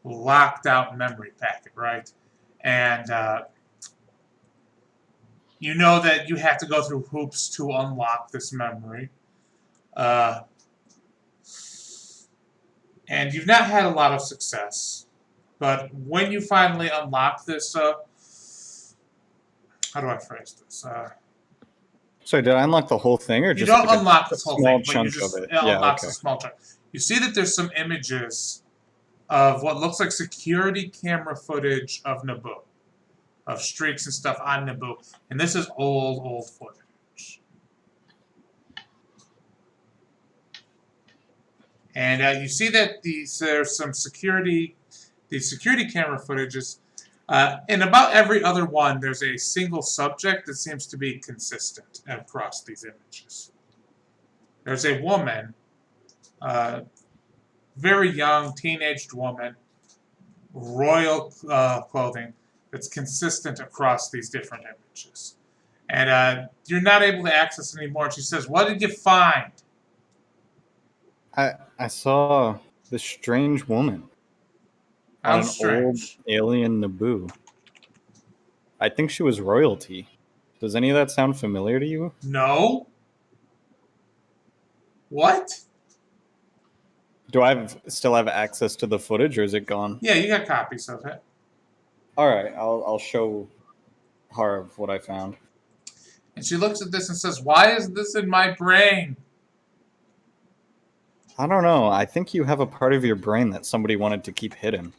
locked out memory packet, right? And you know that you have to go through hoops to unlock this memory. And you've not had a lot of success. But when you finally unlock this, how do I phrase this?
Sorry, did I unlock the whole thing, or
you
just
don't
like
unlock this whole thing, but you
chunk
just
of it?
unlock a small chunk. You see that there's some images of what looks like security camera footage of Naboo, of streets and stuff on Naboo, and this is old footage. And you see that there's some security camera footages. In about every other one, there's a single subject that seems to be consistent across these images. There's a woman, very young, teenaged woman, royal clothing, that's consistent across these different images. And you're not able to access it anymore. She says, "What did you find?"
I saw this strange woman on an old alien Naboo. I think she was royalty. Does any of that sound familiar to you?
No. What?
Do I still have access to the footage, or is it gone?
Yeah, you got copies of it.
All right, I'll show Harv what I found.
And she looks at this and says, "Why is this in my brain?"
I don't know. I think you have a part of your brain that somebody wanted to keep hidden.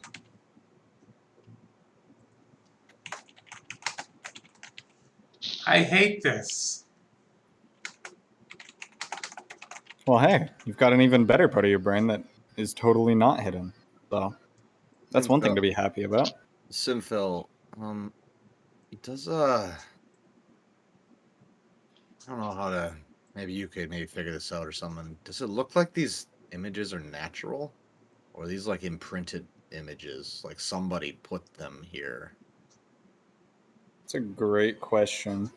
I hate this.
Well, hey, you've got an even better part of your brain that is totally not hidden. So that's one thing to be happy about.
Semfil, it does I don't know how to. Maybe you could figure this out or something. Does it look like these images are natural, or are these like imprinted images? Like somebody put them here.
It's a great question.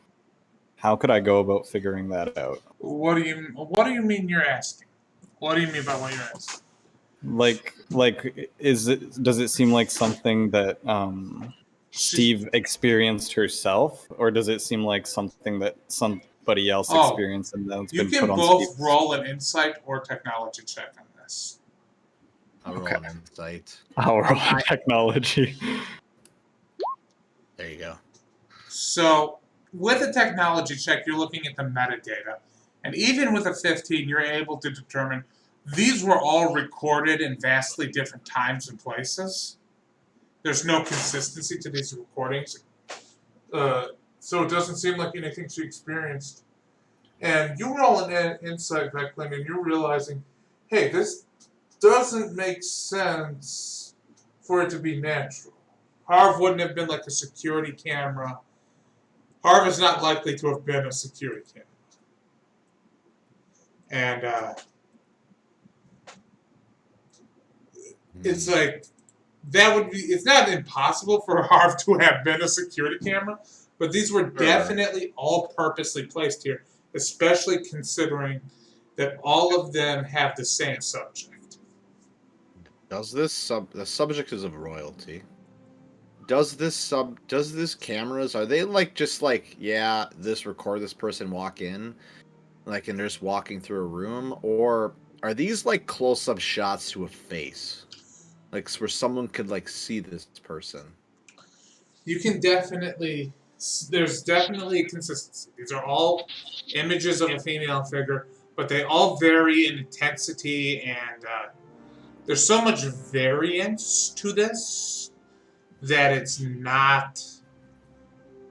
How could I go about figuring that out?
What do you mean you're asking? What do you mean by what you're asking?
Does it seem like something that Steve experienced herself, or does it seem like something that somebody else experienced and then it's been put on Steve?
You can both roll an insight or technology check on this.
I'll roll an insight.
I'll roll technology.
There you go.
So, with a technology check, you're looking at the metadata. And even with a 15, you're able to determine these were all recorded in vastly different times and places. There's no consistency to these recordings. So it doesn't seem like anything she experienced. And you roll an insight, Vecklin, and you're realizing hey, this doesn't make sense for it to be natural. Harv wouldn't have been like a security camera. Harv is not likely to have been a security camera. And it's like, that would be, it's not impossible for Harv to have been a security camera, but these were definitely all purposely placed here, especially considering that all of them have the same subject.
Does this the subject is of royalty? Does this cameras, are they like just like, yeah, this record this person walk in, like, and they're just walking through a room, or are these like close-up shots to a face, like where someone could like see this person?
You can definitely, there's definitely a consistency. These are all images of a female figure, but they all vary in intensity, and there's so much variance to this that it's not,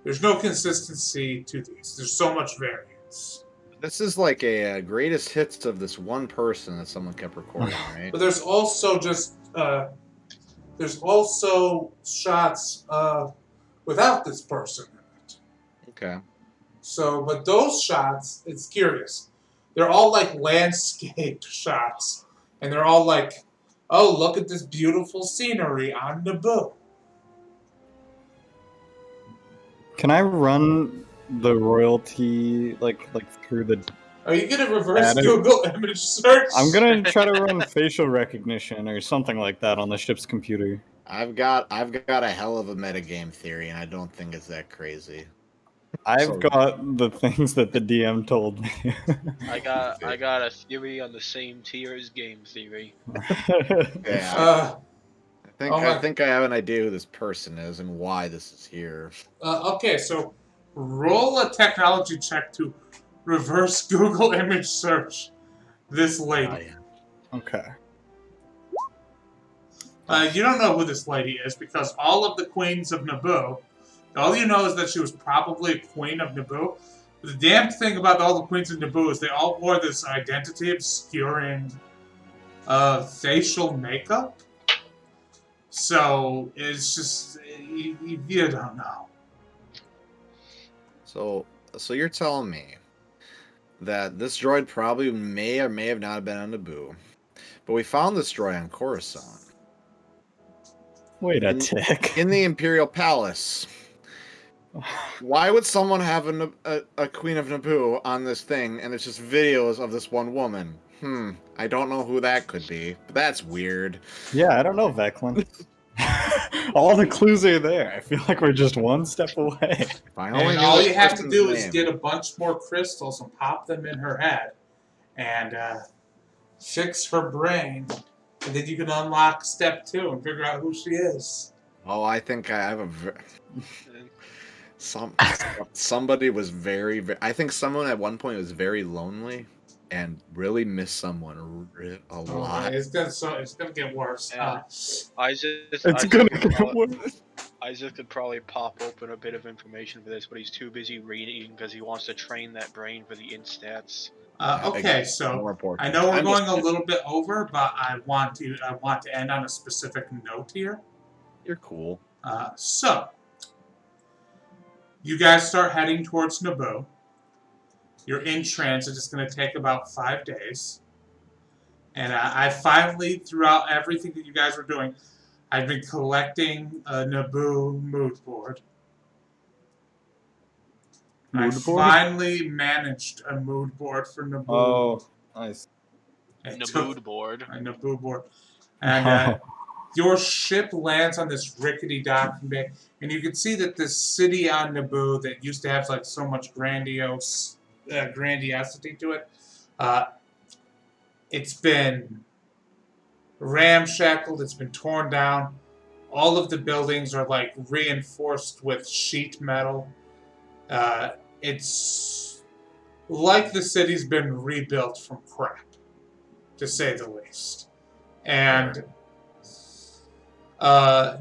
there's no consistency to these. There's so much variance.
This is like a greatest hits of this one person that someone kept recording, right?
But there's also just, there's also shots without this person in it.
Okay.
So, but those shots, it's curious. They're all like landscape shots. And they're all like, oh, look at this beautiful scenery on Naboo.
Can I run the royalty like through the?
Are you gonna reverse Google image search?
I'm gonna try to run facial recognition or something like that on the ship's computer.
I've got a hell of a metagame theory, and I don't think it's that crazy.
I've got the things that the DM told me.
I got a theory on the same tier as game theory.
Yeah. I think I have an idea who this person is and why this is here.
Okay, so roll a technology check to reverse Google image search this lady.
Okay.
You don't know who this lady is because all of the queens of Naboo, all you know is that she was probably a queen of Naboo. But the damn thing about all the queens of Naboo is they all wore this identity obscuring facial makeup. So it's just, you don't know.
So you're telling me that this droid probably may or may have not been on Naboo, but we found this droid on Coruscant.
Wait a tick.
In the Imperial Palace. Why would someone have a Queen of Naboo on this thing, and it's just videos of this one woman? I don't know who that could be, but that's weird.
Yeah, I don't know, Veclin. All the clues are there. I feel like we're just one step away.
And all you have to do is get a bunch more crystals and pop them in her head and fix her brain. And then you can unlock step 2 and figure out who she is.
Oh, I think I have somebody was very, I think someone at one point was very lonely and really missed someone a lot.
It's gonna get worse.
Yeah. Isaac could probably pop open a bit of information for this, but he's too busy reading because he wants to train that brain for the instats.
Okay, so I know we're going a little bit over, but I want to end on a specific note here.
You're cool.
So you guys start heading towards Naboo. You're in transit. It's going to take about 5 days. And I finally, throughout everything that you guys were doing, I've been collecting a Naboo mood board. I finally managed a mood board for Naboo.
Oh, nice.
A Naboo board.
A Naboo board. And your ship lands on this rickety docking bay, and you can see that this city on Naboo that used to have like so much grandiosity to it, it's been ramshackled, it's been torn down. All of the buildings are like reinforced with sheet metal. It's like the city's been rebuilt from crap, to say the least. And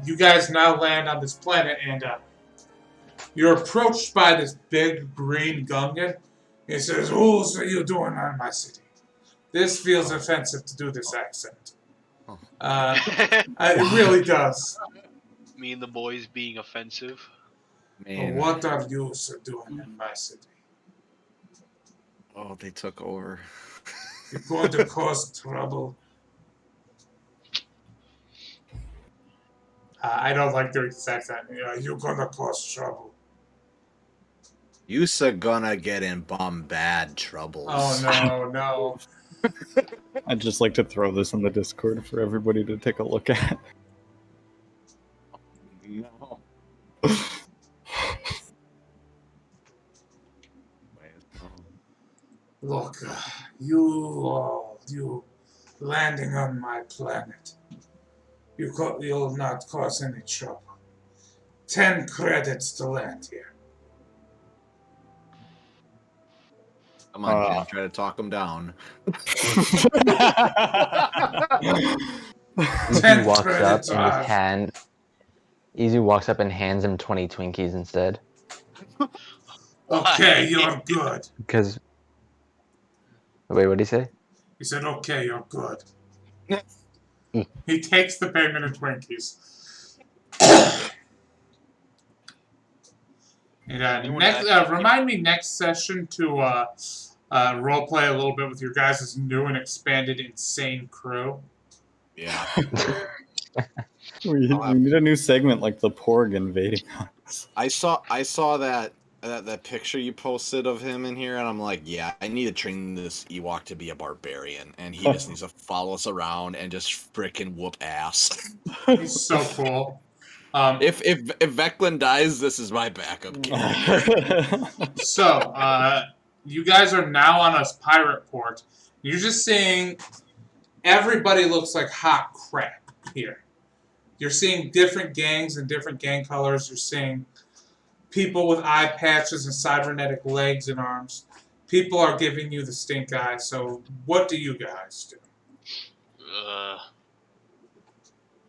you guys now land on this planet, and you're approached by this big green Gungan. He says, "What's you doing on my city? This feels offensive to do this accent.
Oh.
It really does.
Me and the boys being offensive.
Man.
What are you doing in my city?
Oh, they took over.
You're going to cause trouble. I don't like doing this accent. You're gonna cause trouble.
You're gonna get in bad troubles.
Oh no.
I'd just like to throw this in the Discord for everybody to take a look at.
No.
Look, you landing on my planet. You'll not cause any trouble. 10 credits to land here.
Come on, Jim, try to talk him down.
Izu walks up and hands him 20 Twinkies instead.
Okay, you're good.
Because wait, what did he say?
He said, okay, you're good. He takes the payment of Twinkies. And remind me next session to roleplay a little bit with your guys' new and expanded insane crew.
Yeah.
We need a new segment like the Porg invading us.
I saw that picture you posted of him in here, and I'm like, yeah, I need to train this Ewok to be a barbarian, and he just needs to follow us around and just frickin' whoop ass.
He's so cool.
If Veclin dies, this is my backup character.
So, you guys are now on a pirate port. You're just seeing everybody looks like hot crap here. You're seeing different gangs and different gang colors. You're seeing people with eye patches and cybernetic legs and arms. People are giving you the stink eye. So, what do you guys do?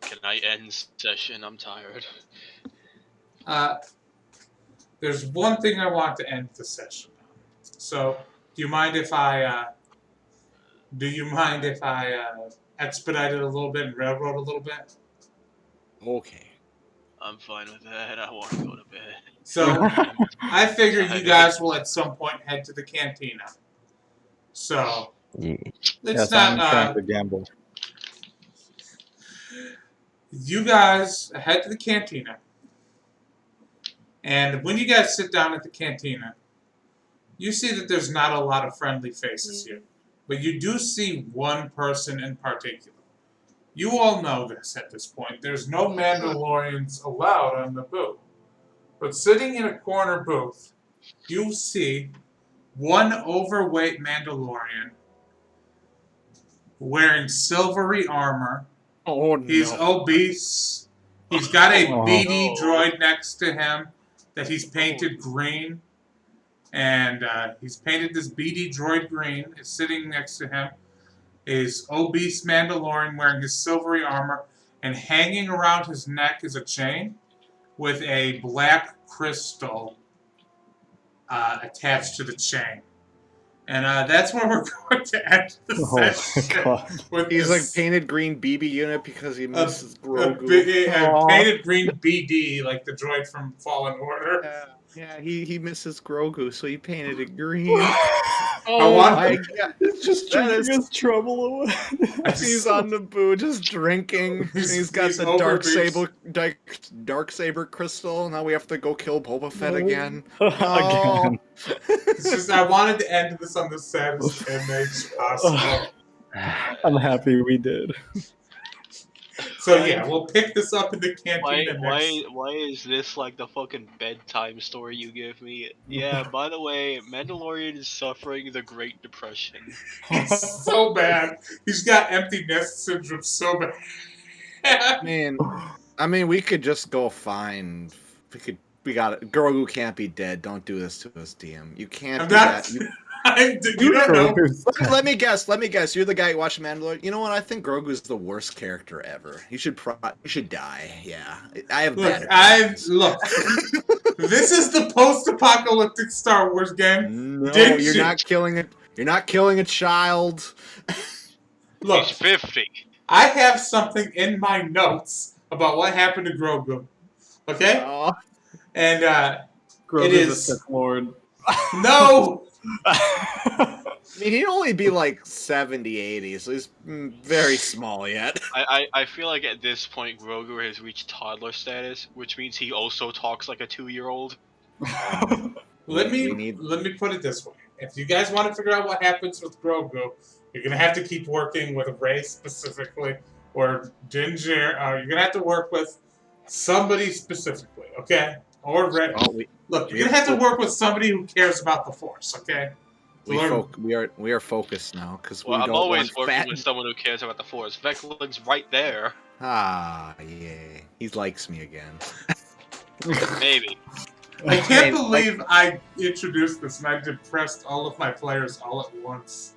Can I end session? I'm tired.
There's one thing I want to end the session on. So, do you mind if I expedite it a little bit and railroad a little bit?
Okay.
I'm fine with that. I want to go to bed.
So, I figure you guys will at some point head to the cantina. So, let's
I'm
not.
trying to gamble.
You guys head to the cantina. And when you guys sit down at the cantina, you see that there's not a lot of friendly faces here. But you do see one person in particular. You all know this at this point. There's no Mandalorians allowed on the booth. But sitting in a corner booth, you see one overweight Mandalorian wearing silvery armor.
Oh, no.
He's obese. He's got a BD droid next to him that he's painted green. And he's painted this BD droid green. Is sitting next to him is obese Mandalorian wearing his silvery armor. And hanging around his neck is a chain with a black crystal attached to the chain. And that's where we're going to end the session.
He's like painted green BB unit because he misses Grogu.
Painted green BD, like the droid from Fallen Order.
Yeah, he misses Grogu, so he painted it green.
My
God.
It's just drinking his trouble away.
He's on the boo, just drinking. He's got the dark saber crystal. Now we have to go kill Boba Fett again.
Again.
It's just I wanted to end this on the saddest image possible.
I'm happy we did.
So yeah, we'll pick this up in the cantina
Why is this like the fucking bedtime story you give me? Yeah, by the way, Mandalorian is suffering the Great Depression.
It's so bad. He's got empty nest syndrome so bad.
I mean, we could just go find. We got it. Grogu can't be dead. Don't do this to us, DM. You can't do that. You don't know. Let me guess. You're the guy who watched Mandalorian. You know what? I think Grogu's the worst character ever. He should die. Yeah, I have.
Look. This is the post-apocalyptic Star Wars game.
No, you're not killing it. You're not killing a child.
Look,
He's 50.
I have something in my notes about what happened to Grogu. Okay?
Oh.
And
Grogu's
it
a
is
Sith Lord.
no.
I mean, he'd only be like 70, 80, so he's very small yet.
I feel like at this point Grogu has reached toddler status, which means he also talks like a 2-year-old.
Let
We
me
need-
put it this way: if you guys want to figure out what happens with Grogu, you're gonna have to keep working with Ray specifically, or Ginger. You're gonna have to work with somebody specifically, okay? Or Ray.
Oh,
Look, you're gonna have to work with somebody who cares about the Force, okay?
we are focused now because
Well,
we
I'm
don't
always
want
working
fat.
with someone who cares about the Force. Veclin's right there.
Ah, yeah, he likes me again.
Maybe.
I can't
Hey,
believe I introduced this and I depressed all of my players all at once.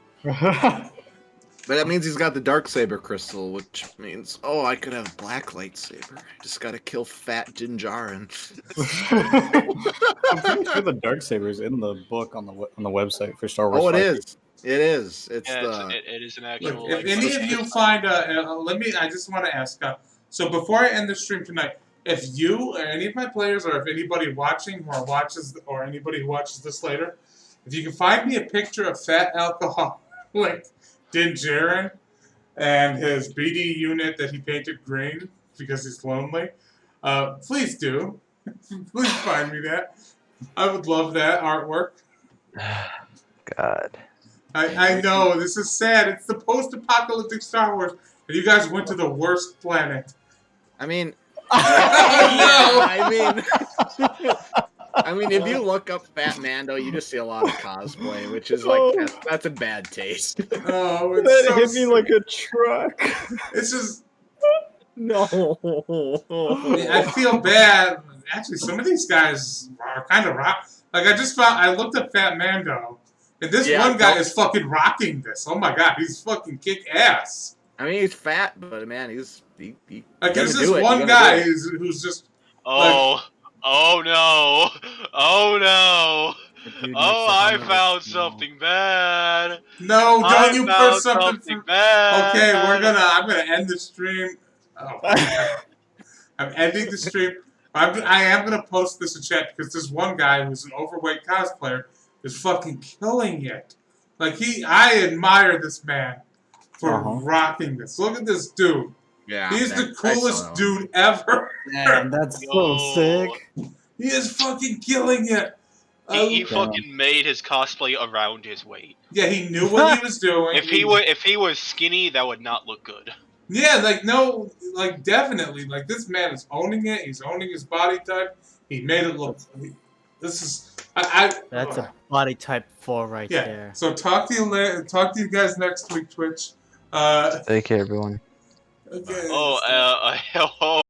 But that means he's got the dark saber crystal, which means I could have black lightsaber. Just gotta kill fat Jinjarin.
I'm pretty sure the darksaber is in the book on the website for Star Wars.
Oh, it
5e.
is. It is. It's
Yeah,
the.
it is an
Look,
actual.
if
like,
any of
fucking-
you find I just want to ask. So before I end the stream tonight, if you or any of my players, or if anybody watching or watches, or anybody who watches this later, if you can find me a picture of fat alcoholic Din Djarin and his BD unit that he painted green because he's lonely, please do. Please find me that. I would love that artwork.
God.
I know, this is sad. It's the post-apocalyptic Star Wars, and you guys went to the worst planet.
I mean.
Oh,
I mean, if you look up Fat Mando, you just see a lot of cosplay, which is like that's a bad taste.
Oh, it's
That
so
hit me like a truck.
It's just
No.
I feel bad. Actually, some of these guys are kind of rock. Like I looked up Fat Mando, and this one guy is fucking rocking this. Oh my god, he's fucking kick ass.
I mean, he's fat, but man, he
Like there's this
do it.
one
You gotta
guy
do it.
who's just
Oh no! Oh no!
Dude,
Oh,
makes
I
the hammer
found
look small.
something bad.
no. Don't
I
you
found
put something?
bad.
Okay, I'm gonna end the stream. Oh, I'm ending the stream. I am gonna post this in chat because this one guy who's an overweight cosplayer is fucking killing it. Like I admire this man for rocking this. Look at this dude.
Yeah,
He's the coolest dude ever.
Man, that's so
Yo.
sick.
He is fucking killing it.
He fucking made his cosplay around his weight.
Yeah, he knew what he was doing.
If he was skinny, that would not look good.
Yeah, definitely. Like, this man is owning it. He's owning his body type. He made it look. This is.
That's a body type 4 right there.
So talk to you guys next week, Twitch.
Take care, everyone.
Okay.
Oh,